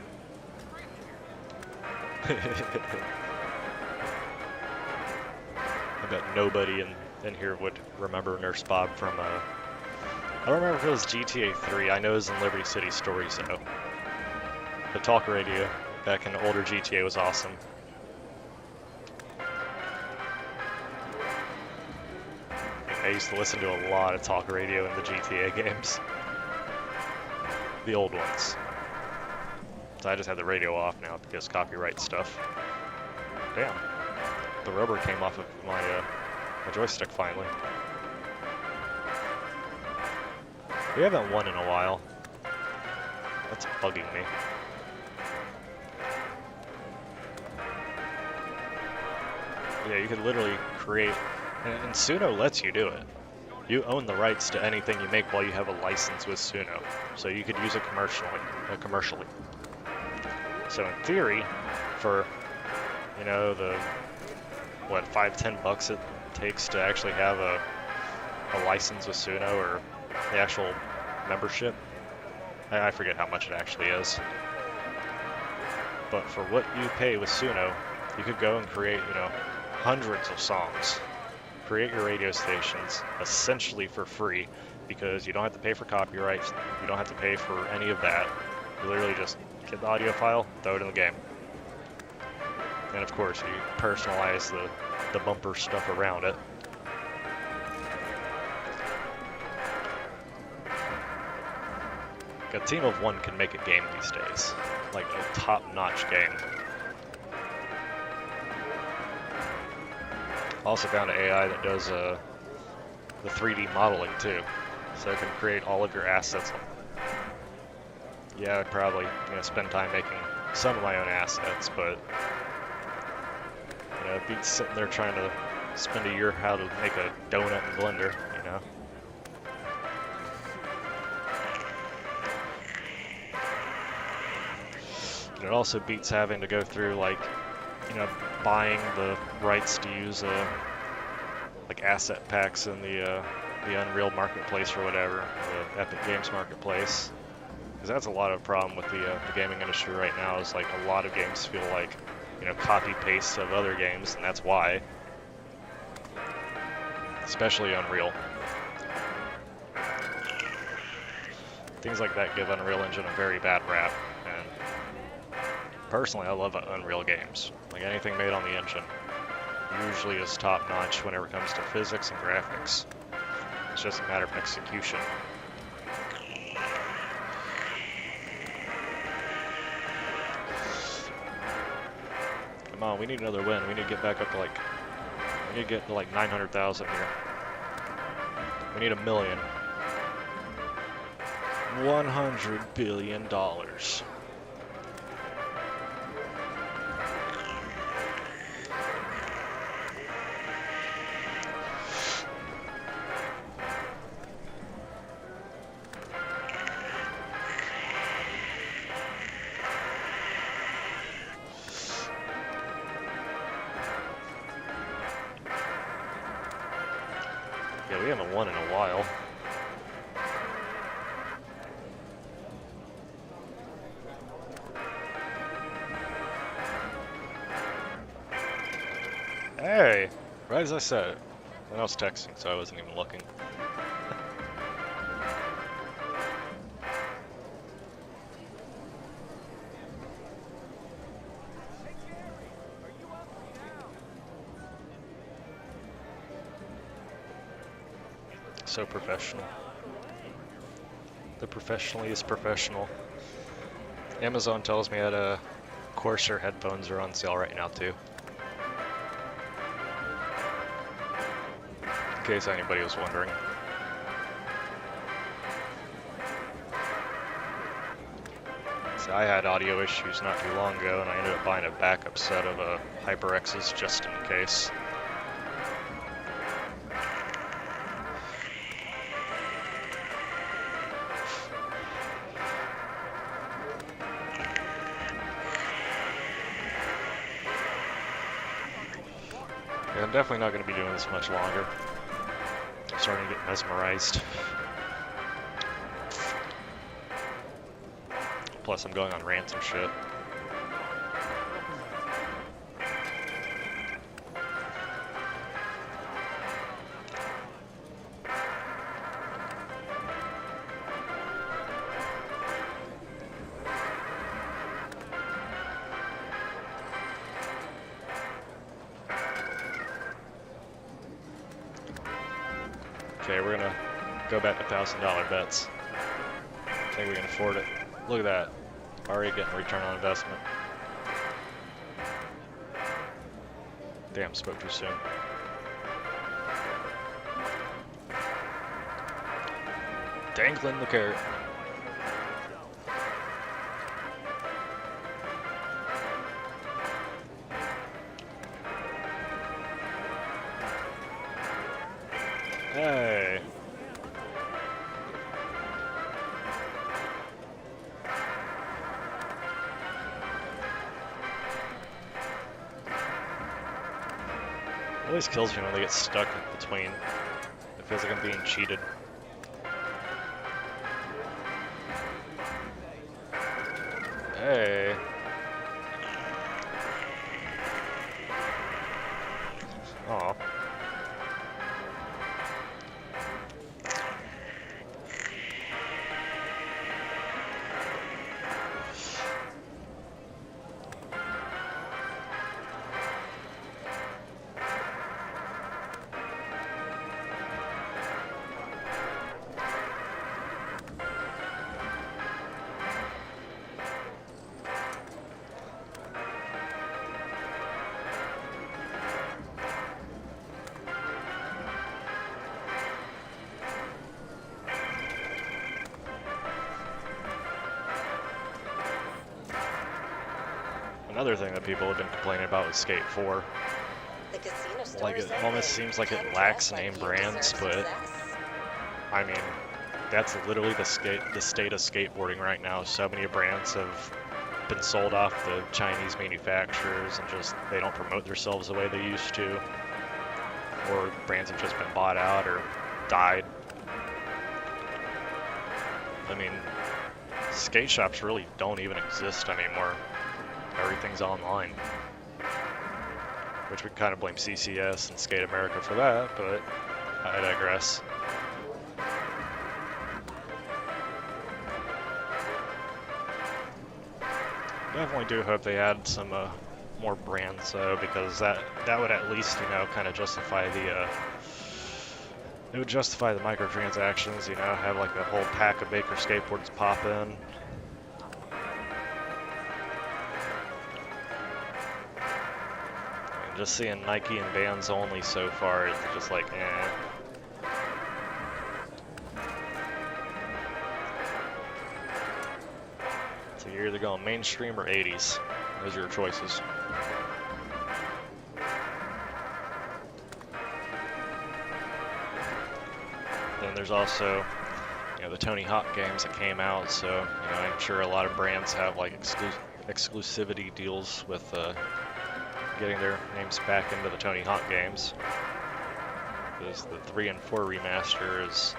I bet nobody in here would remember Nurse Bob from, I don't remember if it was GTA 3. I know it was in Liberty City Stories, though. The talk radio back in older GTA was awesome. I used to listen to a lot of talk radio in the GTA games. The old ones. So I just have the radio off now because copyright stuff. Damn. The rubber came off of my joystick finally. We haven't won in a while. That's bugging me. Yeah, you could literally create, and Suno lets you do it. You own the rights to anything you make while you have a license with Suno, so you could use it commercially. So in theory, for, you know, the, what, $5-10 it takes to actually have a license with Suno, or the actual membership, I forget how much it actually is. But for what you pay with Suno, you could go and create, you know, hundreds of songs. Create your radio stations essentially for free, because you don't have to pay for copyrights, you don't have to pay for any of that. You literally just get the audio file, throw it in the game. And of course, you personalize the bumper stuff around it. Like a team of one can make a game these days. Like a top-notch game. Also found an AI that does the 3D modeling too, so it can create all of your assets. Yeah, I'd probably, you know, spend time making some of my own assets, but you know, it beats sitting there trying to spend a year how to make a donut in Blender, you know. And it also beats having to go through, like, you know, buying the rights to use like asset packs in the Unreal Marketplace or whatever, the Epic Games Marketplace, because that's a lot of problem with the gaming industry right now. Is like a lot of games feel like, you know, copy paste of other games, and that's why, especially Unreal. Things like that give Unreal Engine a very bad rap, and personally, I love Unreal games. Like anything made on the engine usually is top-notch whenever it comes to physics and graphics. It's just a matter of execution. Come on, we need another win. We need to get back up to like, we need to get to like 900,000 here. We need $1 million. $100 billion. Yeah, we haven't won in a while. Hey! Right as I said it. And I was texting, so I wasn't even looking. so professional. The professionally is professional. Amazon tells me that Corsair headphones are on sale right now too. In case anybody was wondering. So I had audio issues not too long ago, and I ended up buying a backup set of HyperX's just in case. Yeah, I'm definitely not going to be doing this much longer. I'm starting to get mesmerized. Plus, I'm going on rants and shit. Okay, we're gonna go back to $1,000 bets. I think we can afford it. Look at that. Already getting a return on investment. Damn, spoke too soon. Dangling the carrot. Hey. It always kills me when they get stuck in between. It feels like I'm being cheated. Hey. Aw. Another thing that people have been complaining about with Skate 4. The casino stores Like, it say almost they seems like it can't lacks dress like name you brands, deserve but success. I mean, that's literally the state of skateboarding right now. So many brands have been sold off to Chinese manufacturers and just they don't promote themselves the way they used to, or brands have just been bought out or died. I mean, skate shops really don't even exist anymore. Everything's online, which we kind of blame CCS and Skate America for that, but I digress. Definitely do hope they add some more brands though, because that would at least, you know, kind of justify the it would justify the microtransactions, you know, have like a whole pack of Baker skateboards pop in. And just seeing Nike and Vans only so far is just like, eh. So you're either going mainstream or 80s. Those are your choices. Then there's also, you know, the Tony Hawk games that came out, so, you know, I'm sure a lot of brands have like exclusivity deals with getting their names back into the Tony Hawk games. Because the 3 and 4 remaster is,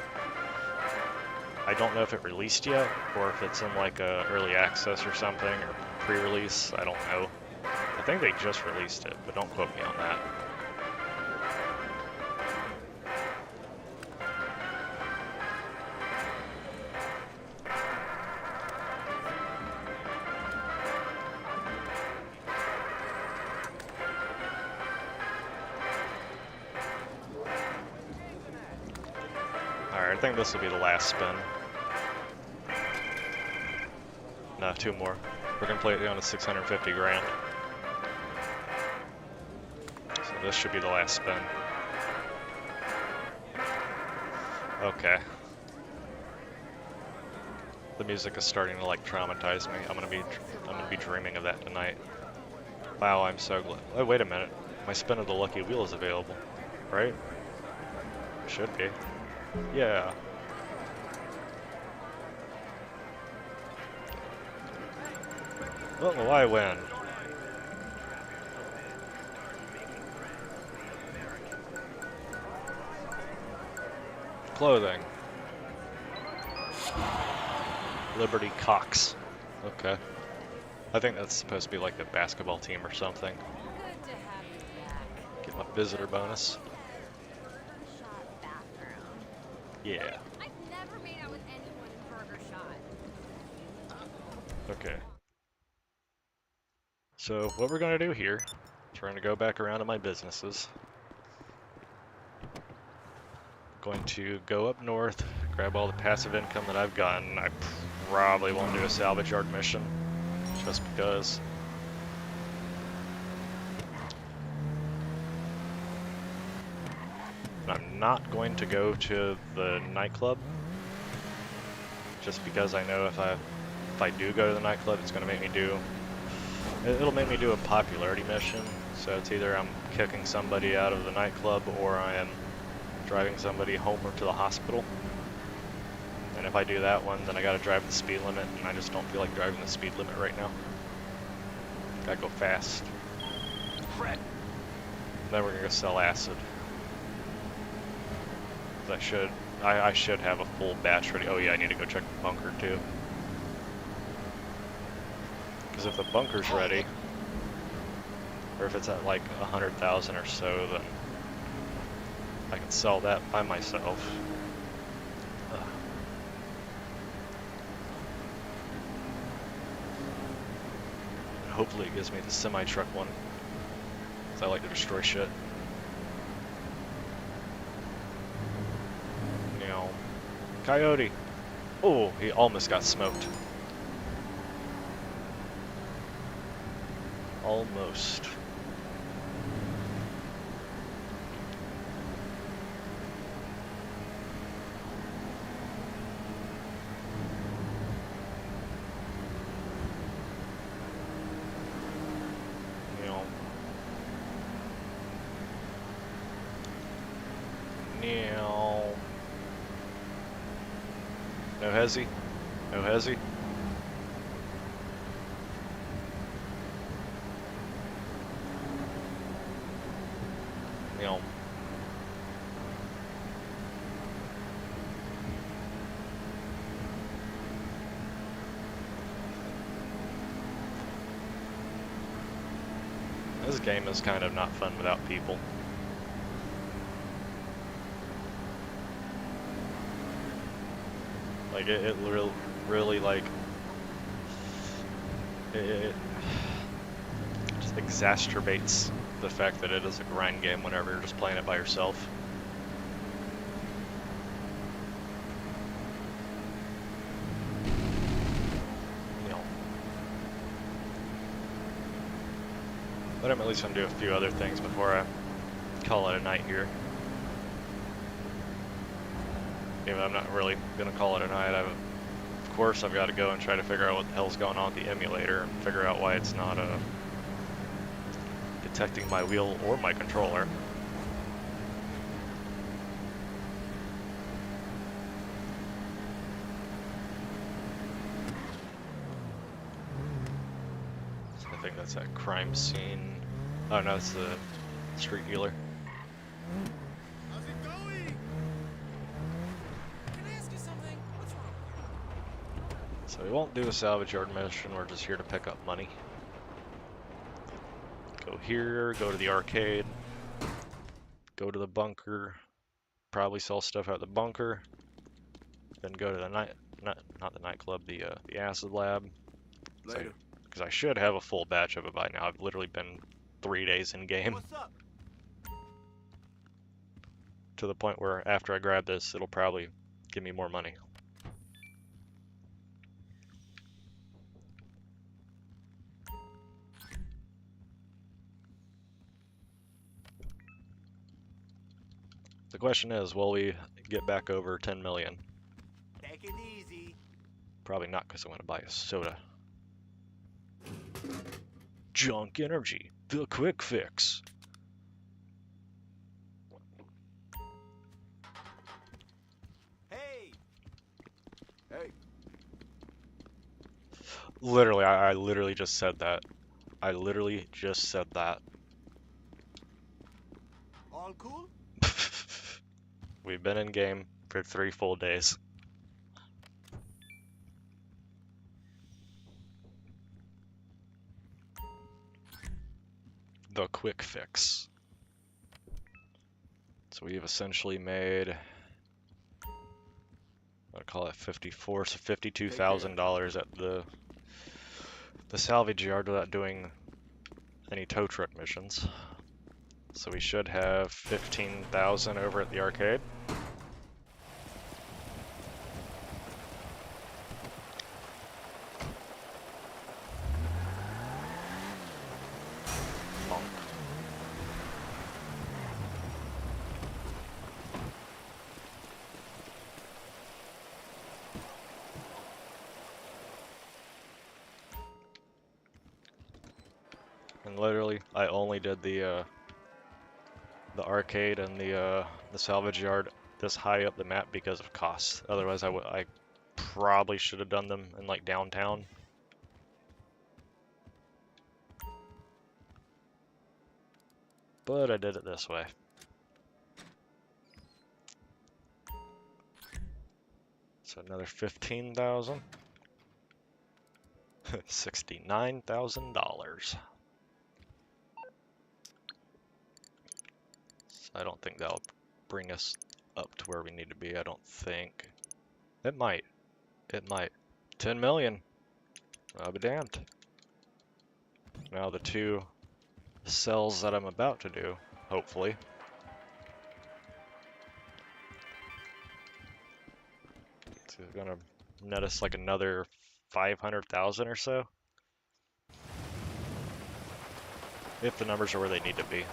I don't know if it released yet, or if it's in like a early access or something, or pre-release, I don't know. I think they just released it, but don't quote me on that. Alright, I think this will be the last spin. No, 2 more. We're gonna play it down to 650 grand. So this should be the last spin. Okay. The music is starting to like traumatize me. I'm gonna be dreaming of that tonight. Wow, I'm so glad. Oh, wait a minute. My spin of the lucky wheel is available, right? Should be. Yeah. What will I win? Clothing. Liberty Cox. Okay. I think that's supposed to be like the basketball team or something. Good to have you back. Get my visitor bonus. Shot bathroom. Yeah. I've never made out with anyone in Burger Shot. Okay. So what we're gonna do here is we're gonna go back around to my businesses. Going to go up north, grab all the passive income that I've gotten. I probably won't do a salvage yard mission, just because. I'm not going to go to the nightclub, just because I know if I do go to the nightclub, it's going to make me do. It'll make me do a popularity mission. So it's either I'm kicking somebody out of the nightclub or I am driving somebody home or to the hospital. And if I do that one, then I gotta drive the speed limit, and I just don't feel like driving the speed limit right now. Gotta go fast. Fred. Then we're gonna go sell acid. 'Cause I should have a full batch ready. Oh yeah, I need to go check the bunker too. Because if the bunker's ready, or if it's at like 100,000 or so, then I can sell that by myself. And hopefully it gives me the semi-truck one, because I like to destroy shit. You know, coyote. Oh, he almost got smoked. Almost. No hezzy? No hezzy? This game is kind of not fun without people. Like it really like it just exacerbates the fact that it is a grind game whenever you're just playing it by yourself. But I'm at least gonna do a few other things before I call it a night here. Even though I'm not really gonna call it a night. Of course, I've got to go and try to figure out what the hell's going on with the emulator and figure out why it's not detecting my wheel or my controller. I think that's that crime scene. Oh no, it's the street dealer. How's it going? Can I ask you something? What's wrong? So we won't do a salvage yard mission, we're just here to pick up money. Go here, go to the arcade, go to the bunker, probably sell stuff at the bunker, then go to the not the nightclub, the acid lab. Later. Because I should have a full batch of it by now. I've literally been 3 days in game. What's up? To the point where after I grab this, it'll probably give me more money. The question is, will we get back over 10 million? Take it easy. Probably not, because I want to buy a soda. Junk Energy, the quick fix. Hey! Hey! Literally, I literally just said that. I literally just said that. All cool? We've been in game for 3 full days. The quick fix. So we've essentially made, I'll call it 54, so $52,000 at the salvage yard without doing any tow truck missions. So we should have 15,000 over at the arcade. And literally, I only did the arcade and the salvage yard this high up the map because of cost. Otherwise, I probably should have done them in like downtown. But I did it this way. So another 15,000. $69,000. I don't think that'll bring us up to where we need to be. I don't think. It might. It might. 10 million. I'll be damned. Now the 2 cells that I'm about to do, hopefully. It's gonna net us like another 500,000 or so. If the numbers are where they need to be.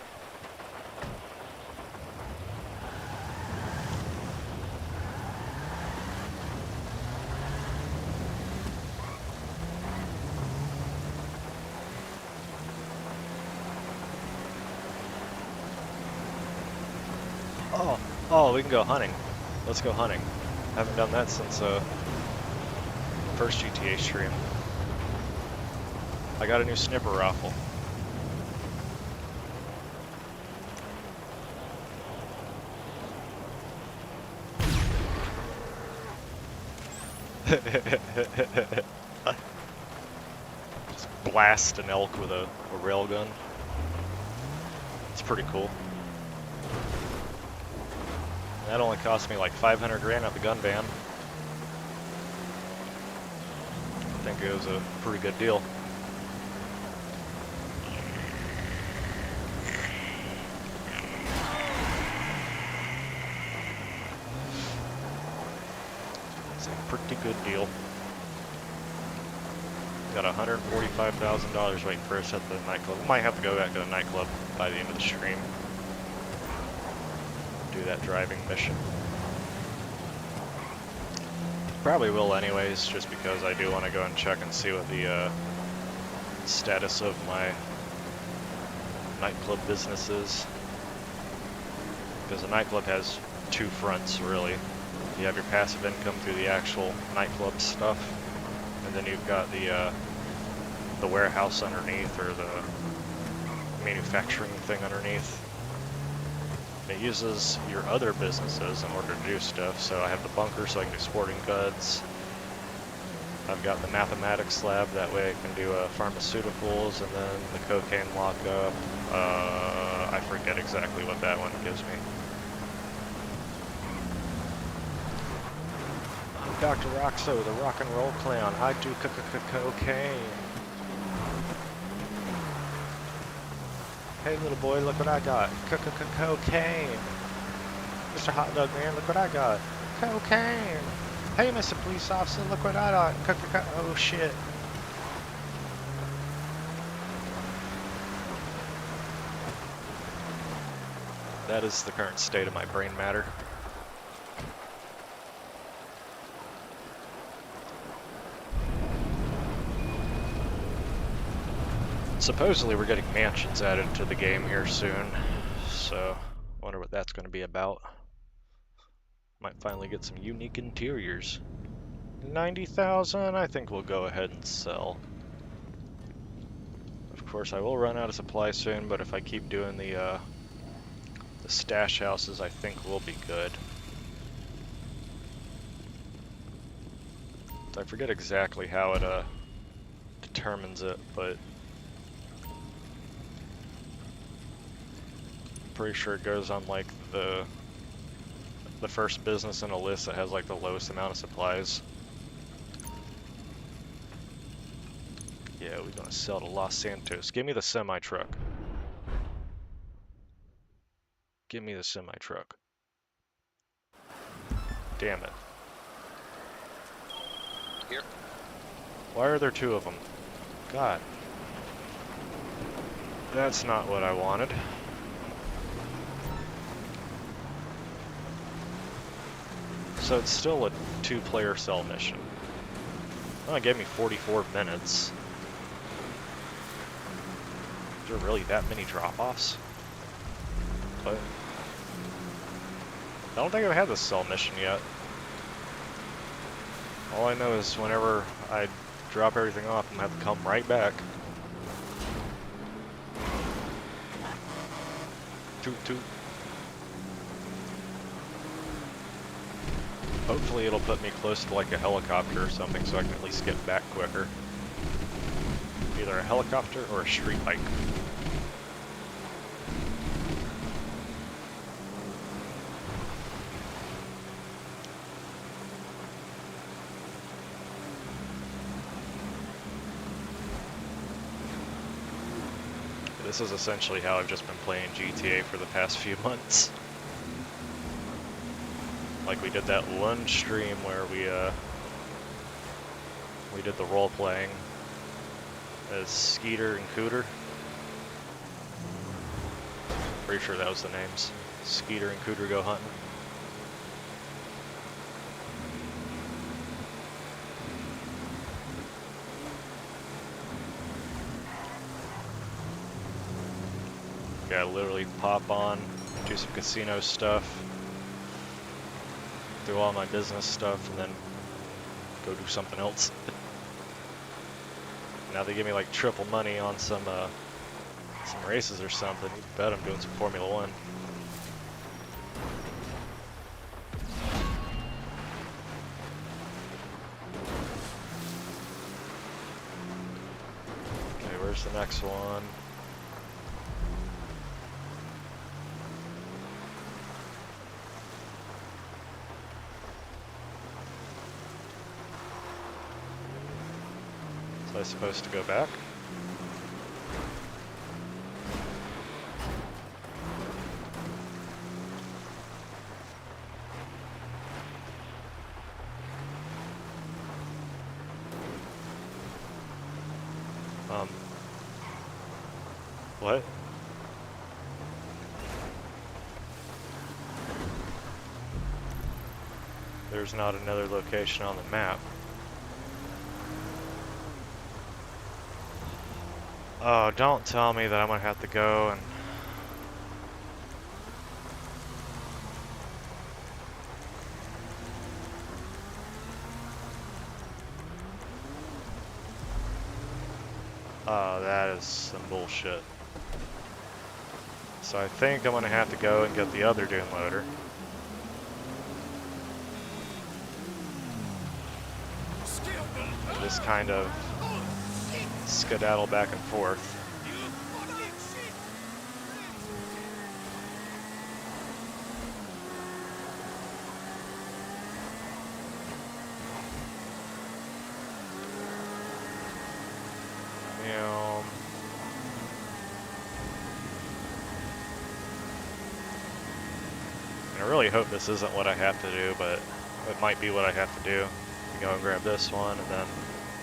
Oh, we can go hunting. Let's go hunting. Haven't done that since first GTA stream. I got a new snipper rifle. Just blast an elk with a railgun. It's pretty cool. That only cost me like 500 grand at the gun ban. I think it was a pretty good deal. It's a pretty good deal. Got $145,000 waiting for us at the nightclub. We might have to go back to the nightclub by the end of the stream. Do that driving mission. Probably will anyways, just because I do want to go and check and see what the status of my nightclub business is. Because the nightclub has 2 fronts, really. You have your passive income through the actual nightclub stuff, and then you've got the warehouse underneath, or the manufacturing thing underneath. It uses your other businesses in order to do stuff. So I have the bunker so I can do sporting goods. I've got the mathematics lab, that way I can do pharmaceuticals, and then the cocaine lockup. I forget exactly what that one gives me. I'm Dr. Roxo, the rock and roll clown. I do cocaine. Hey little boy, look what I got. Cocaine. Mr. Hot Dog Man, look what I got. Cocaine. Hey, Mr. Police Officer, look what I got. Oh shit. That is the current state of my brain matter. Supposedly we're getting mansions added to the game here soon, so I wonder what that's going to be about. Might finally get some unique interiors. 90,000, I think we'll go ahead and sell. Of course, I will run out of supply soon, but if I keep doing the stash houses, I think we'll be good. I forget exactly how it determines it, but I'm pretty sure it goes on like the first business in a list that has like the lowest amount of supplies. Yeah, we're gonna sell to Los Santos. Give me the semi-truck. Give me the semi-truck. Damn it. Here. Why are there two of them? God. That's not what I wanted. So it's still a two-player cell mission. Well, it gave me 44 minutes. Is there really that many drop-offs? But I don't think I've had this cell mission yet. All I know is whenever I drop everything off, I'm gonna have to come right back. Toot toot. Hopefully it'll put me close to like a helicopter or something so I can at least get back quicker. Either a helicopter or a street bike. This is essentially how I've just been playing GTA for the past few months. Like we did that one stream where we did the role playing as Skeeter and Cooter. Pretty sure that was the names. Skeeter and Cooter go hunting. Yeah, literally pop on, do some casino stuff, do all my business stuff, and then go do something else. Now they give me like triple money on some races or something. You bet I'm doing some Formula One. Okay, where's the next one? Was I supposed to go back? What? There's not another location on the map. Oh, don't tell me that I'm gonna have to go and... Oh, that is some bullshit. So I think I'm gonna have to go and get the other dune loader. Just kind of skedaddle back and forth. I really hope this isn't what I have to do, but It might be what I have to do. Go and grab this one, and then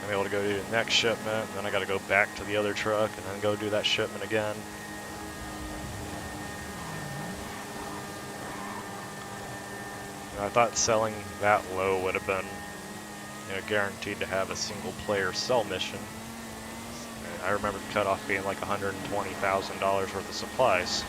I'm able to go do the next shipment, and then I got to go back to the other truck, and then go do that shipment again. And I thought selling that low would have been, guaranteed to have a single player sell mission. And I remember the cutoff being like $120,000 worth of supplies.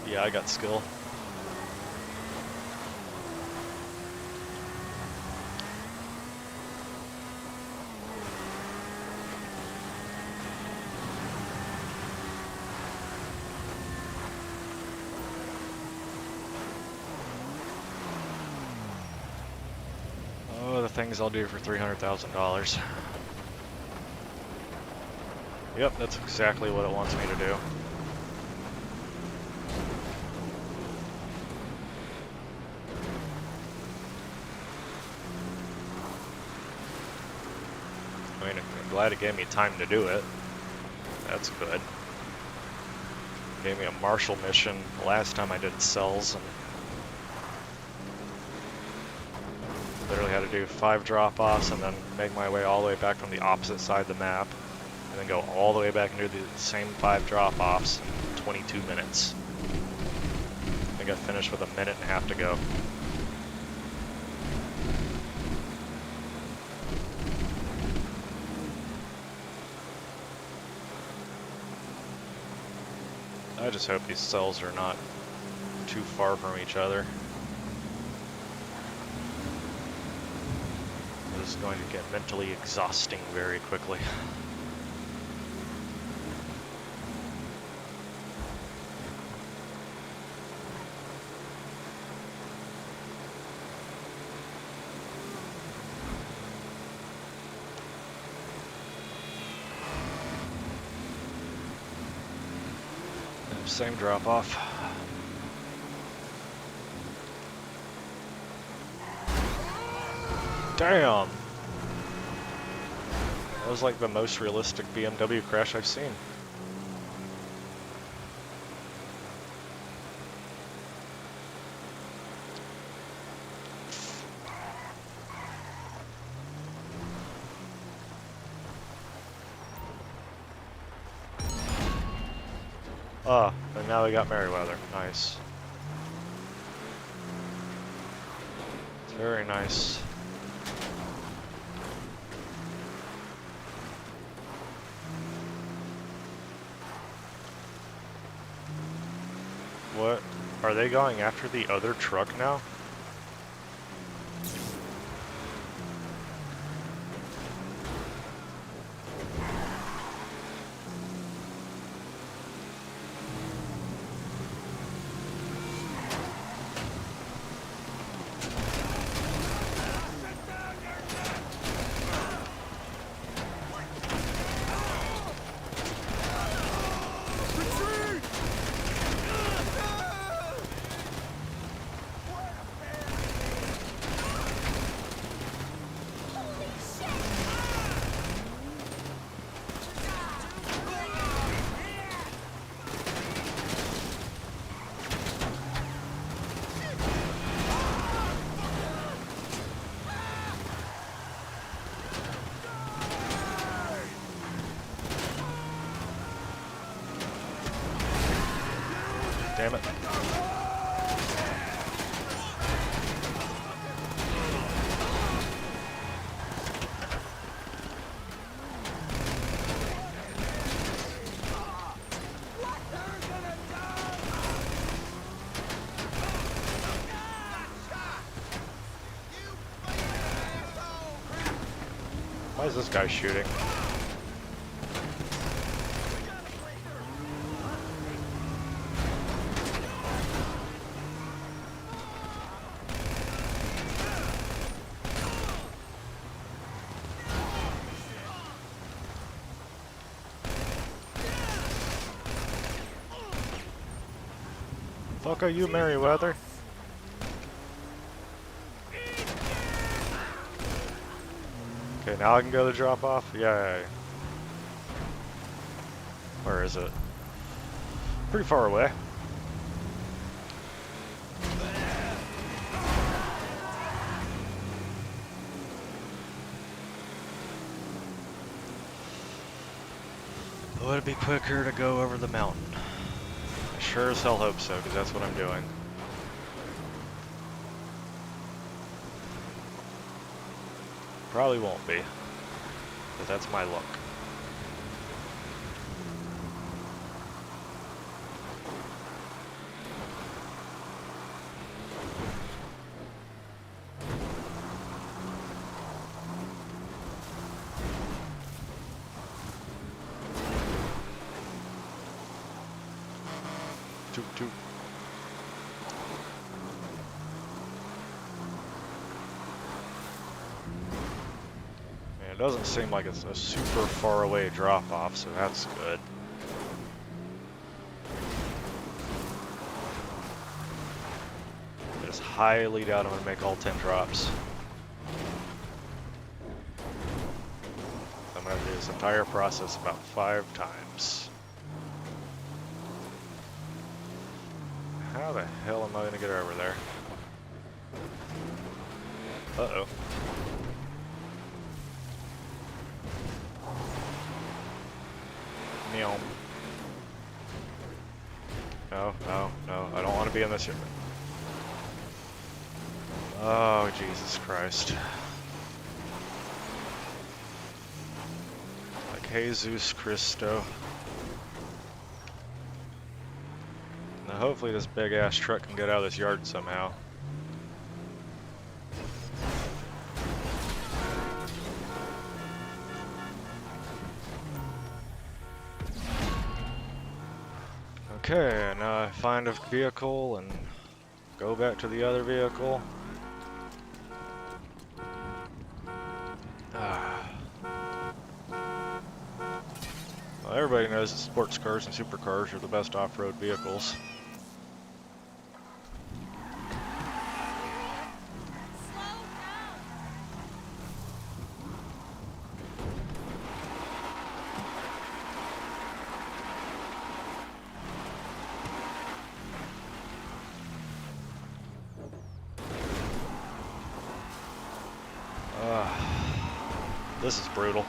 Yeah, I got skill. Oh, the things I'll do for $300,000. Yep, that's exactly what it wants me to do. I mean, I'm glad it gave me time to do it. That's good. Gave me a Marshall mission the last time I did cells, and literally had to do 5 drop-offs and then make my way all the way back from the opposite side of the map, and then go all the way back and do the same 5 drop-offs in 22 minutes. I got finished with a minute and a half to go. I just hope these cells are not too far from each other. This is going to get mentally exhausting very quickly. Same drop off. Damn! That was like the most realistic BMW crash I've seen. Ah, and now we got Merryweather. Nice. Very nice. What? Are they going after the other truck now? Damn it. Why is this guy shooting? Fuck are you, Merryweather? Okay, now I can go to drop off? Yay. Where is it? Pretty far away. Would it be quicker to go over the mountain? I sure as hell hope so, because that's what I'm doing. Probably won't be, but that's my luck. Toot toot. Man, it doesn't seem like it's a super far away drop off, so that's good. I just highly doubt I'm gonna make all 10 drops. I'm gonna do this entire process about 5 times. How the hell am I gonna get over there? Uh-oh. Meow. No, no, no, I don't want to be in this ship. Oh, Jesus Christ. Like Jesus Christo. Now hopefully this big ass truck can get out of this yard somehow. Okay, now I find a vehicle and go back to the other vehicle. Well, everybody knows that sports cars and supercars are the best off-road vehicles. This is brutal.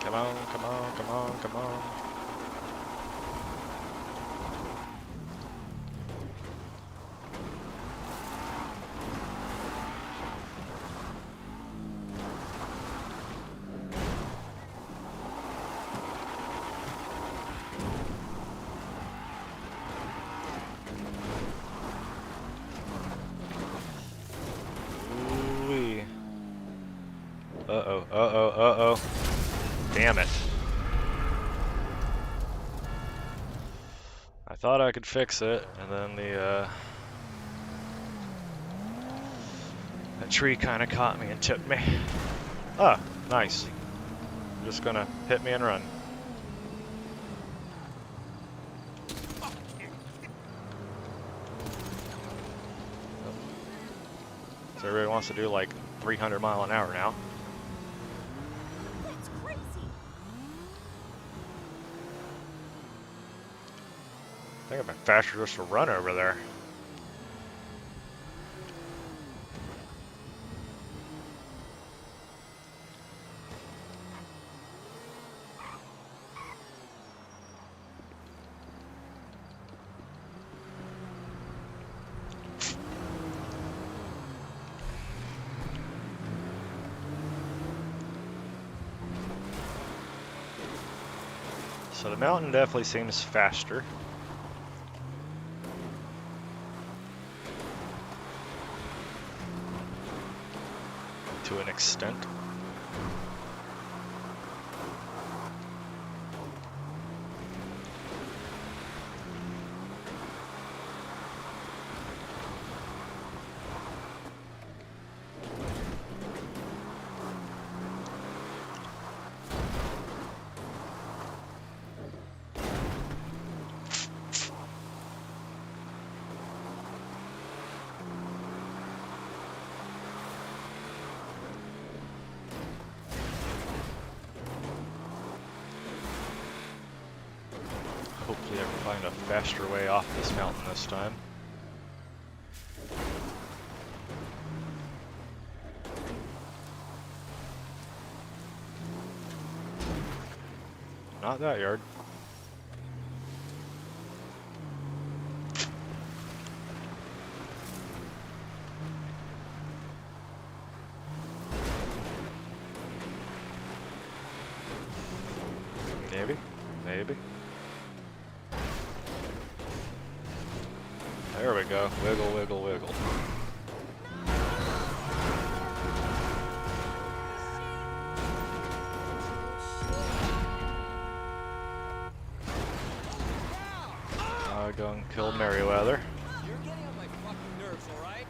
Come on, come on, come on, come on. Ooh-wee. Uh-oh, uh-oh, uh-oh. Damn it. I thought I could fix it, and then that tree kind of caught me and tipped me. Ah, nice. Just gonna hit me and run. So everybody wants to do like 300 mile an hour now. That's crazy. I think I've been faster just to run over there. So the mountain definitely seems faster. to an extent. Hopefully I can find a faster way off this mountain this time. Not that yard. Maybe, maybe. There we go. Wiggle, wiggle, wiggle. Go and kill Merryweather. You're getting on my fucking nerves, alright?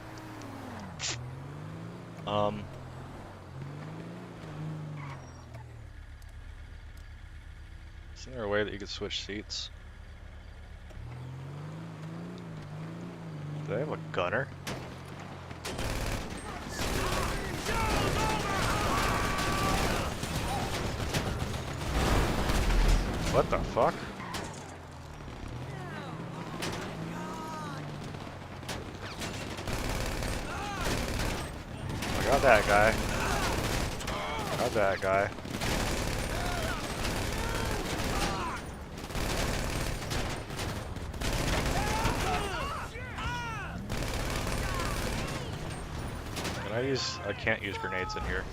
Isn't there a way that you could switch seats? Do they have a gunner? What the fuck? I got that guy. Got that guy. I can't use grenades in here.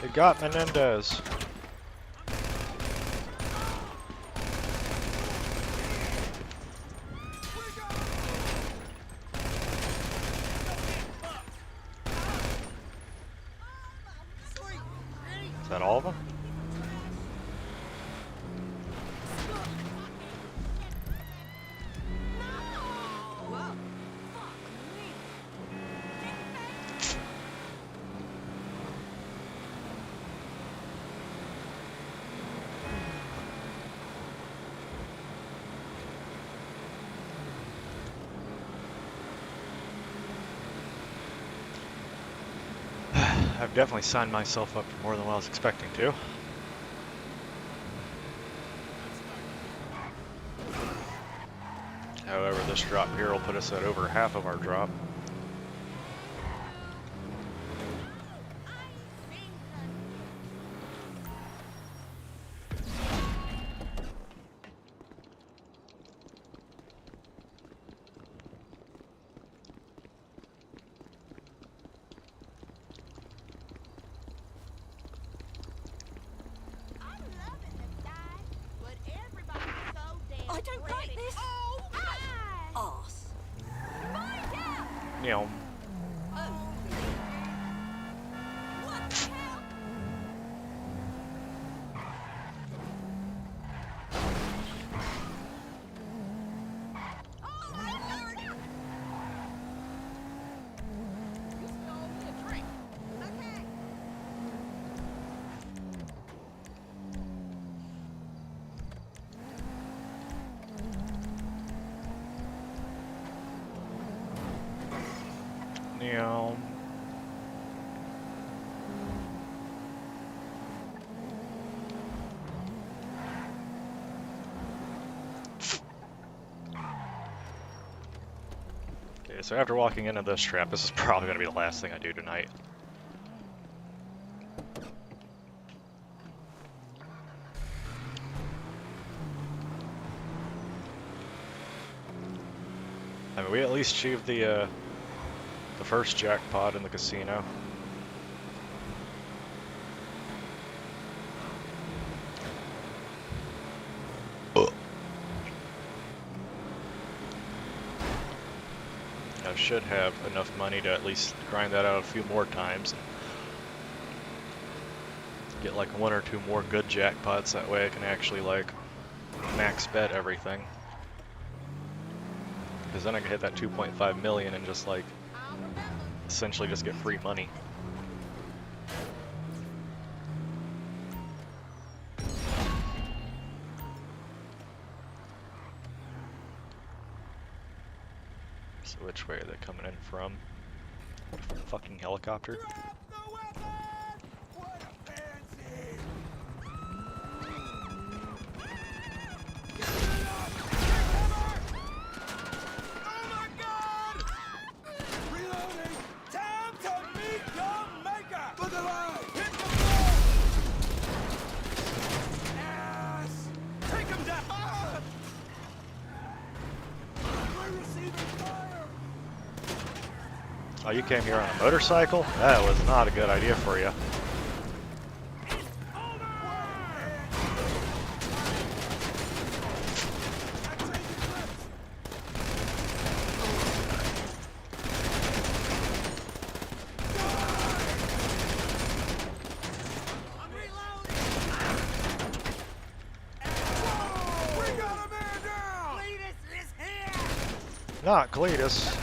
It got Menendez. Is that all of them? I've definitely signed myself up for more than what I was expecting to. However, this drop here will put us at over half of our drop. I don't like this. Arse. You know, What the hell? Oh my lord! You stole me a drink. Okay. you know. Okay, so after walking into this trap, this is probably going to be the last thing I do tonight. I mean, we at least achieved the first jackpot in the casino. I should have enough money to at least grind that out a few more times. Get like 1 or 2 more good jackpots, that way I can actually like max bet everything. Because then I can hit that 2.5 million and just like essentially just get free money. So which way are they coming in from? Fucking helicopter? Oh, you came here on a motorcycle? That was not a good idea for you. Not Cletus.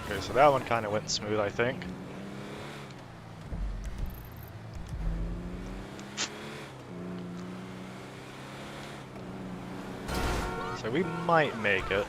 Okay, so that one kind of went smooth, I think. So we might make it.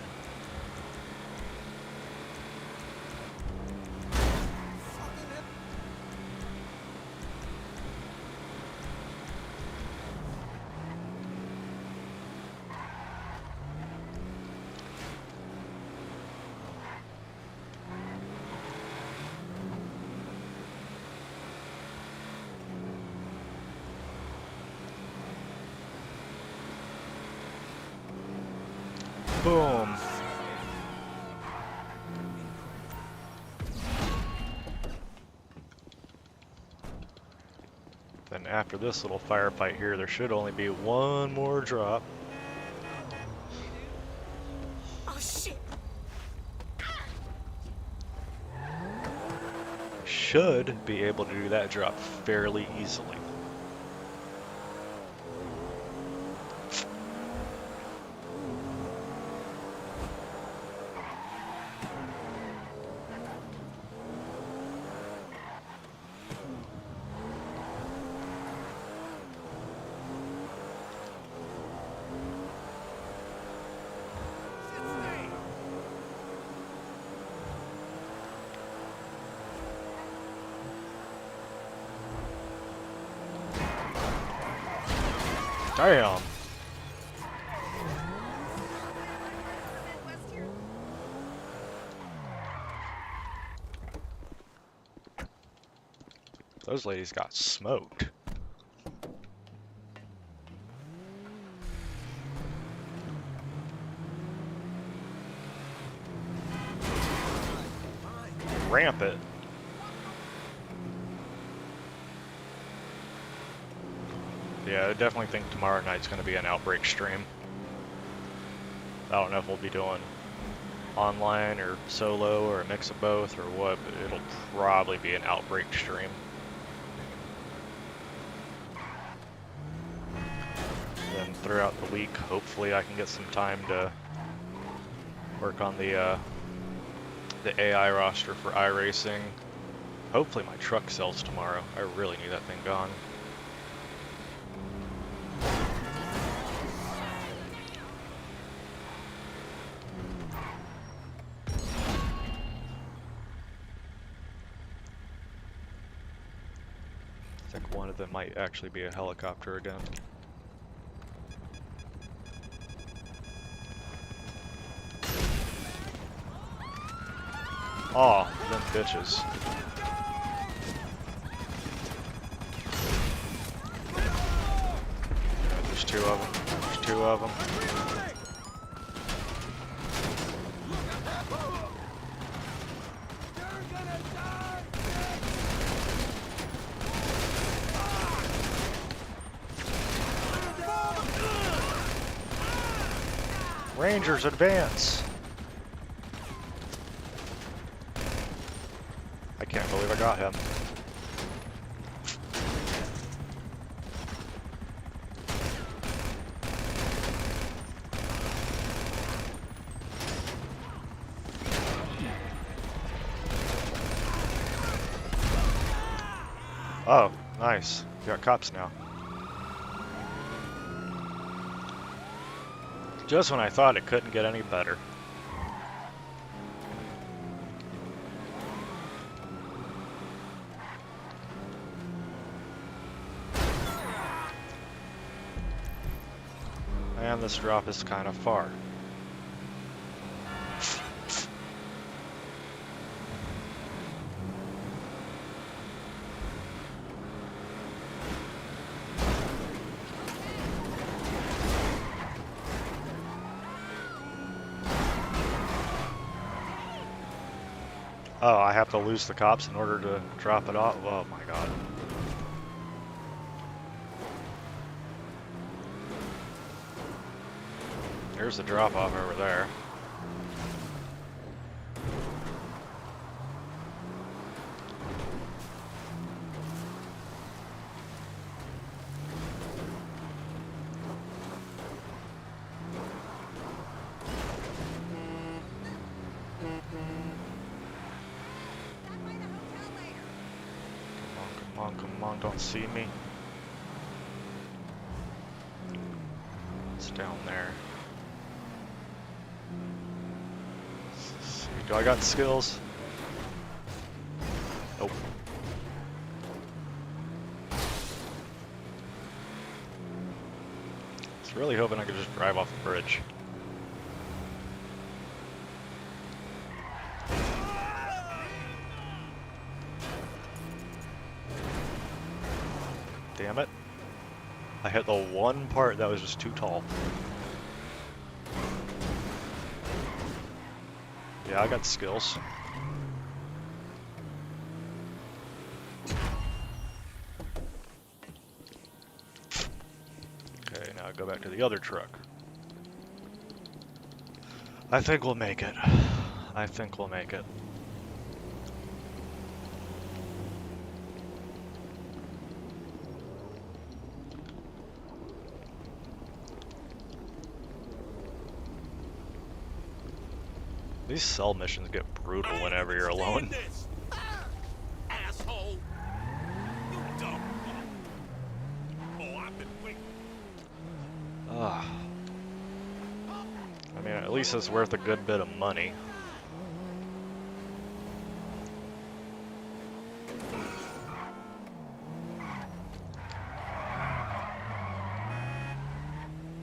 Boom. Then after this little firefight here, there should only be one more drop. Oh shit! Should be able to do that drop fairly easily. Damn. Those ladies got smoked. Ramp it. Yeah, I definitely think tomorrow night's going to be an Outbreak stream. I don't know if we'll be doing online or solo or a mix of both or what, but it'll probably be an Outbreak stream. Then throughout the week, hopefully I can get some time to work on the AI roster for iRacing. Hopefully my truck sells tomorrow. I really need that thing gone. I think one of them might actually be a helicopter again. Aw, them bitches. Yeah, there's 2 of them. There's 2 of them. Rangers, advance! I can't believe I got him. Oh, nice. We got cops now. Just when I thought it couldn't get any better. And this drop is kind of far. Oh, I have to lose the cops in order to drop it off? Oh my god. There's the drop off over there. Come on, don't see me. It's down there. Let's see, do I got skills? Nope. I was really hoping I could just drive off the bridge. Damn it. I hit the one part that was just too tall. Yeah, I got skills. Okay, now go back to the other truck. I think we'll make it. I think we'll make it. These cell missions get brutal whenever you're alone. Asshole! You dumb fuck. Oh, I've been waiting. I mean, at least it's worth a good bit of money.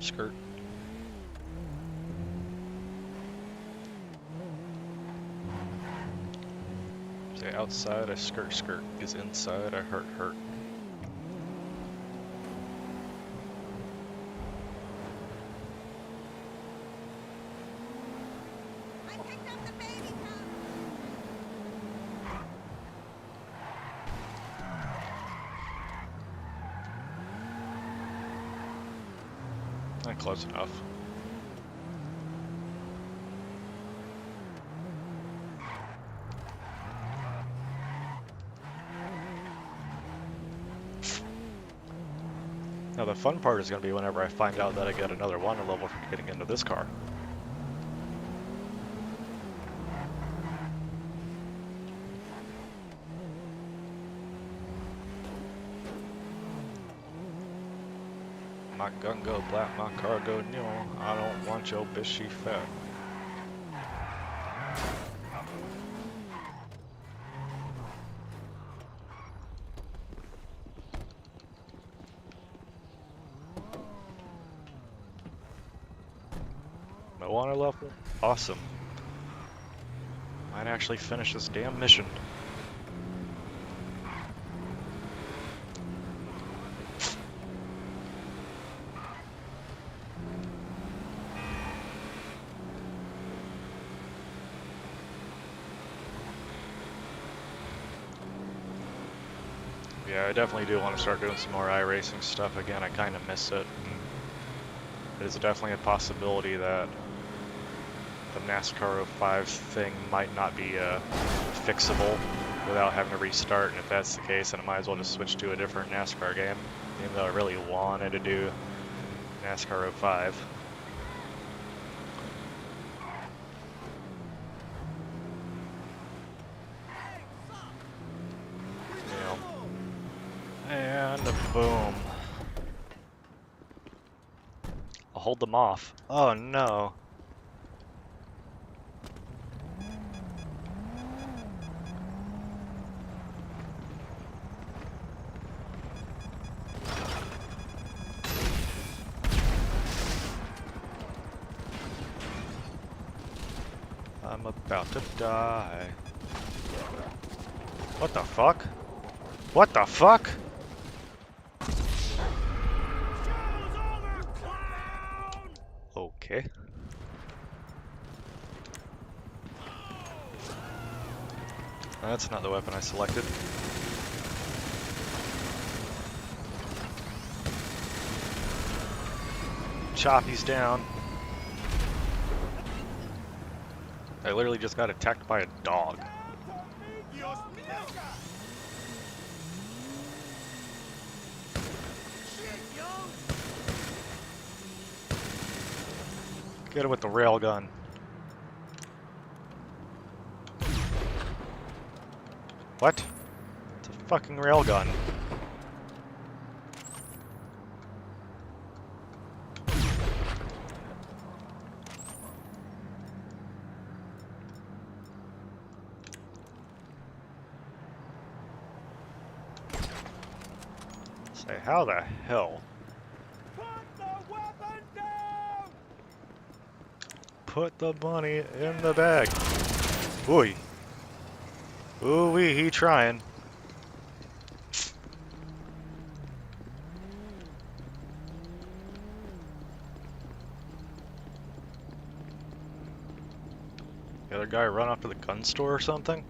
Skirt. Say outside I skirt skirt, is inside I hurt hurt. I picked up the baby cup. Not close enough. Now the fun part is going to be whenever I find out that I get another wanted level for getting into this car. My gun go black, my car go new. I don't want your bitch, she fat. My wanted level? Awesome. Might actually finish this damn mission. Yeah, I definitely do want to start doing some more iRacing stuff again. I kind of miss it. It is definitely a possibility that the NASCAR 05 thing might not be fixable without having to restart, and if that's the case, then I might as well just switch to a different NASCAR game, even though I really wanted to do NASCAR 05. And boom. I'll hold them off. Oh no. I'm about to die. What the fuck? What the fuck? Okay. That's not the weapon I selected. Choppy's down. I literally just got attacked by a dog. Get it with the railgun. What? It's a fucking railgun. Say, how the hell? Put the money in the bag. Ooh. Ooh-wee, he trying. The other guy run off to the gun store or something?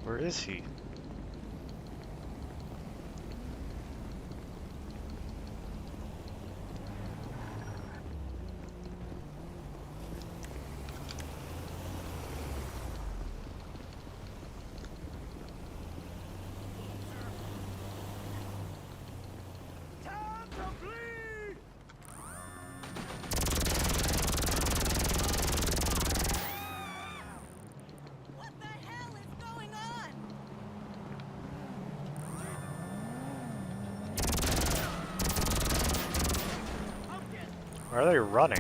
Where is he? What the hell is going on? Why are they running?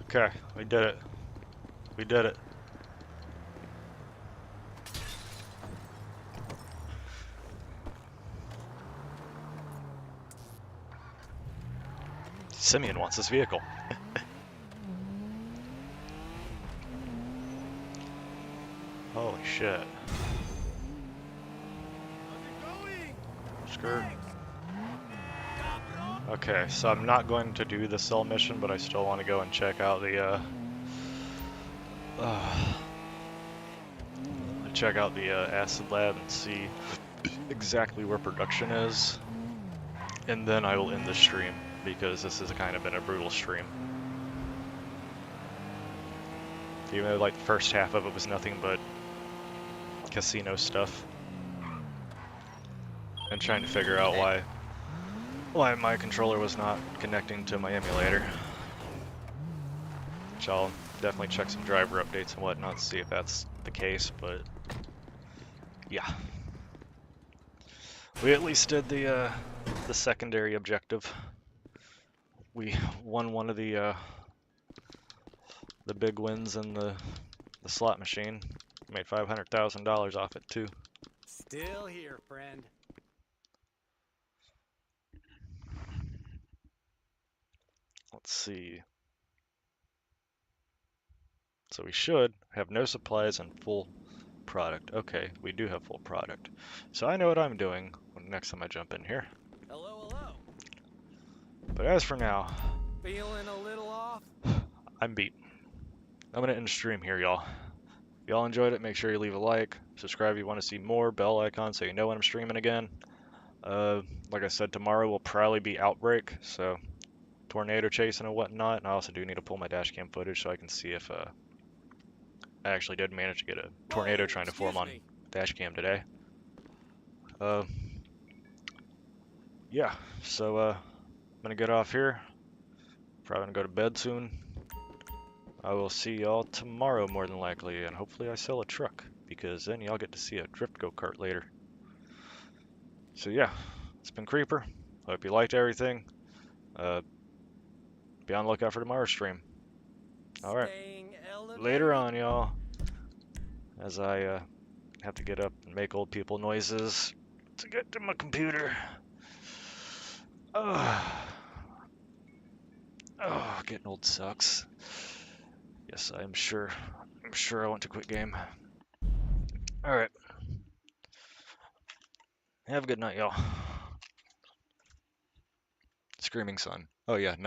Okay, we did it. We did it. Simeon wants this vehicle. Holy shit. Skirt. Okay, so I'm not going to do the cell mission, but I still want to go and check out the acid lab and see exactly where production is, and then I will end the stream because this has kind of been a brutal stream. Even though like the first half of it was nothing but casino stuff, and trying to figure out why my controller was not connecting to my emulator. Which I'll definitely check some driver updates and whatnot to see if that's the case, but yeah. We at least did the secondary objective. We won one of the big wins in the slot machine. Made $500,000 off it too. Still here, friend. Let's see. So we should have no supplies and full product. Okay, we do have full product. So I know what I'm doing when next time I jump in here. Hello, hello. But as for now, Feeling a little off? I'm beat. I'm gonna end the stream here, y'all. If y'all enjoyed it, make sure you leave a like, subscribe if you want to see more, bell icon so you know when I'm streaming again. Like I said, tomorrow will probably be Outbreak, so tornado chasing and whatnot, and I also do need to pull my dash cam footage so I can see if I actually did manage to get a tornado Whoa, trying to form excuse on me. dash cam today. Yeah, so I'm gonna get off here. Probably gonna go to bed soon. I will see y'all tomorrow more than likely, and hopefully I sell a truck, because then y'all get to see a drift go-kart later. So yeah, it's been Creeper. Hope you liked everything. Be on the lookout for tomorrow's stream. Alright, Staying later elevated. on, y'all. As I have to get up and make old people noises to get to my computer. Oh, getting old sucks. Yes, I'm sure. I'm sure I want to quit game. Alright. Have a good night, y'all. Screaming Sun. Oh yeah, night.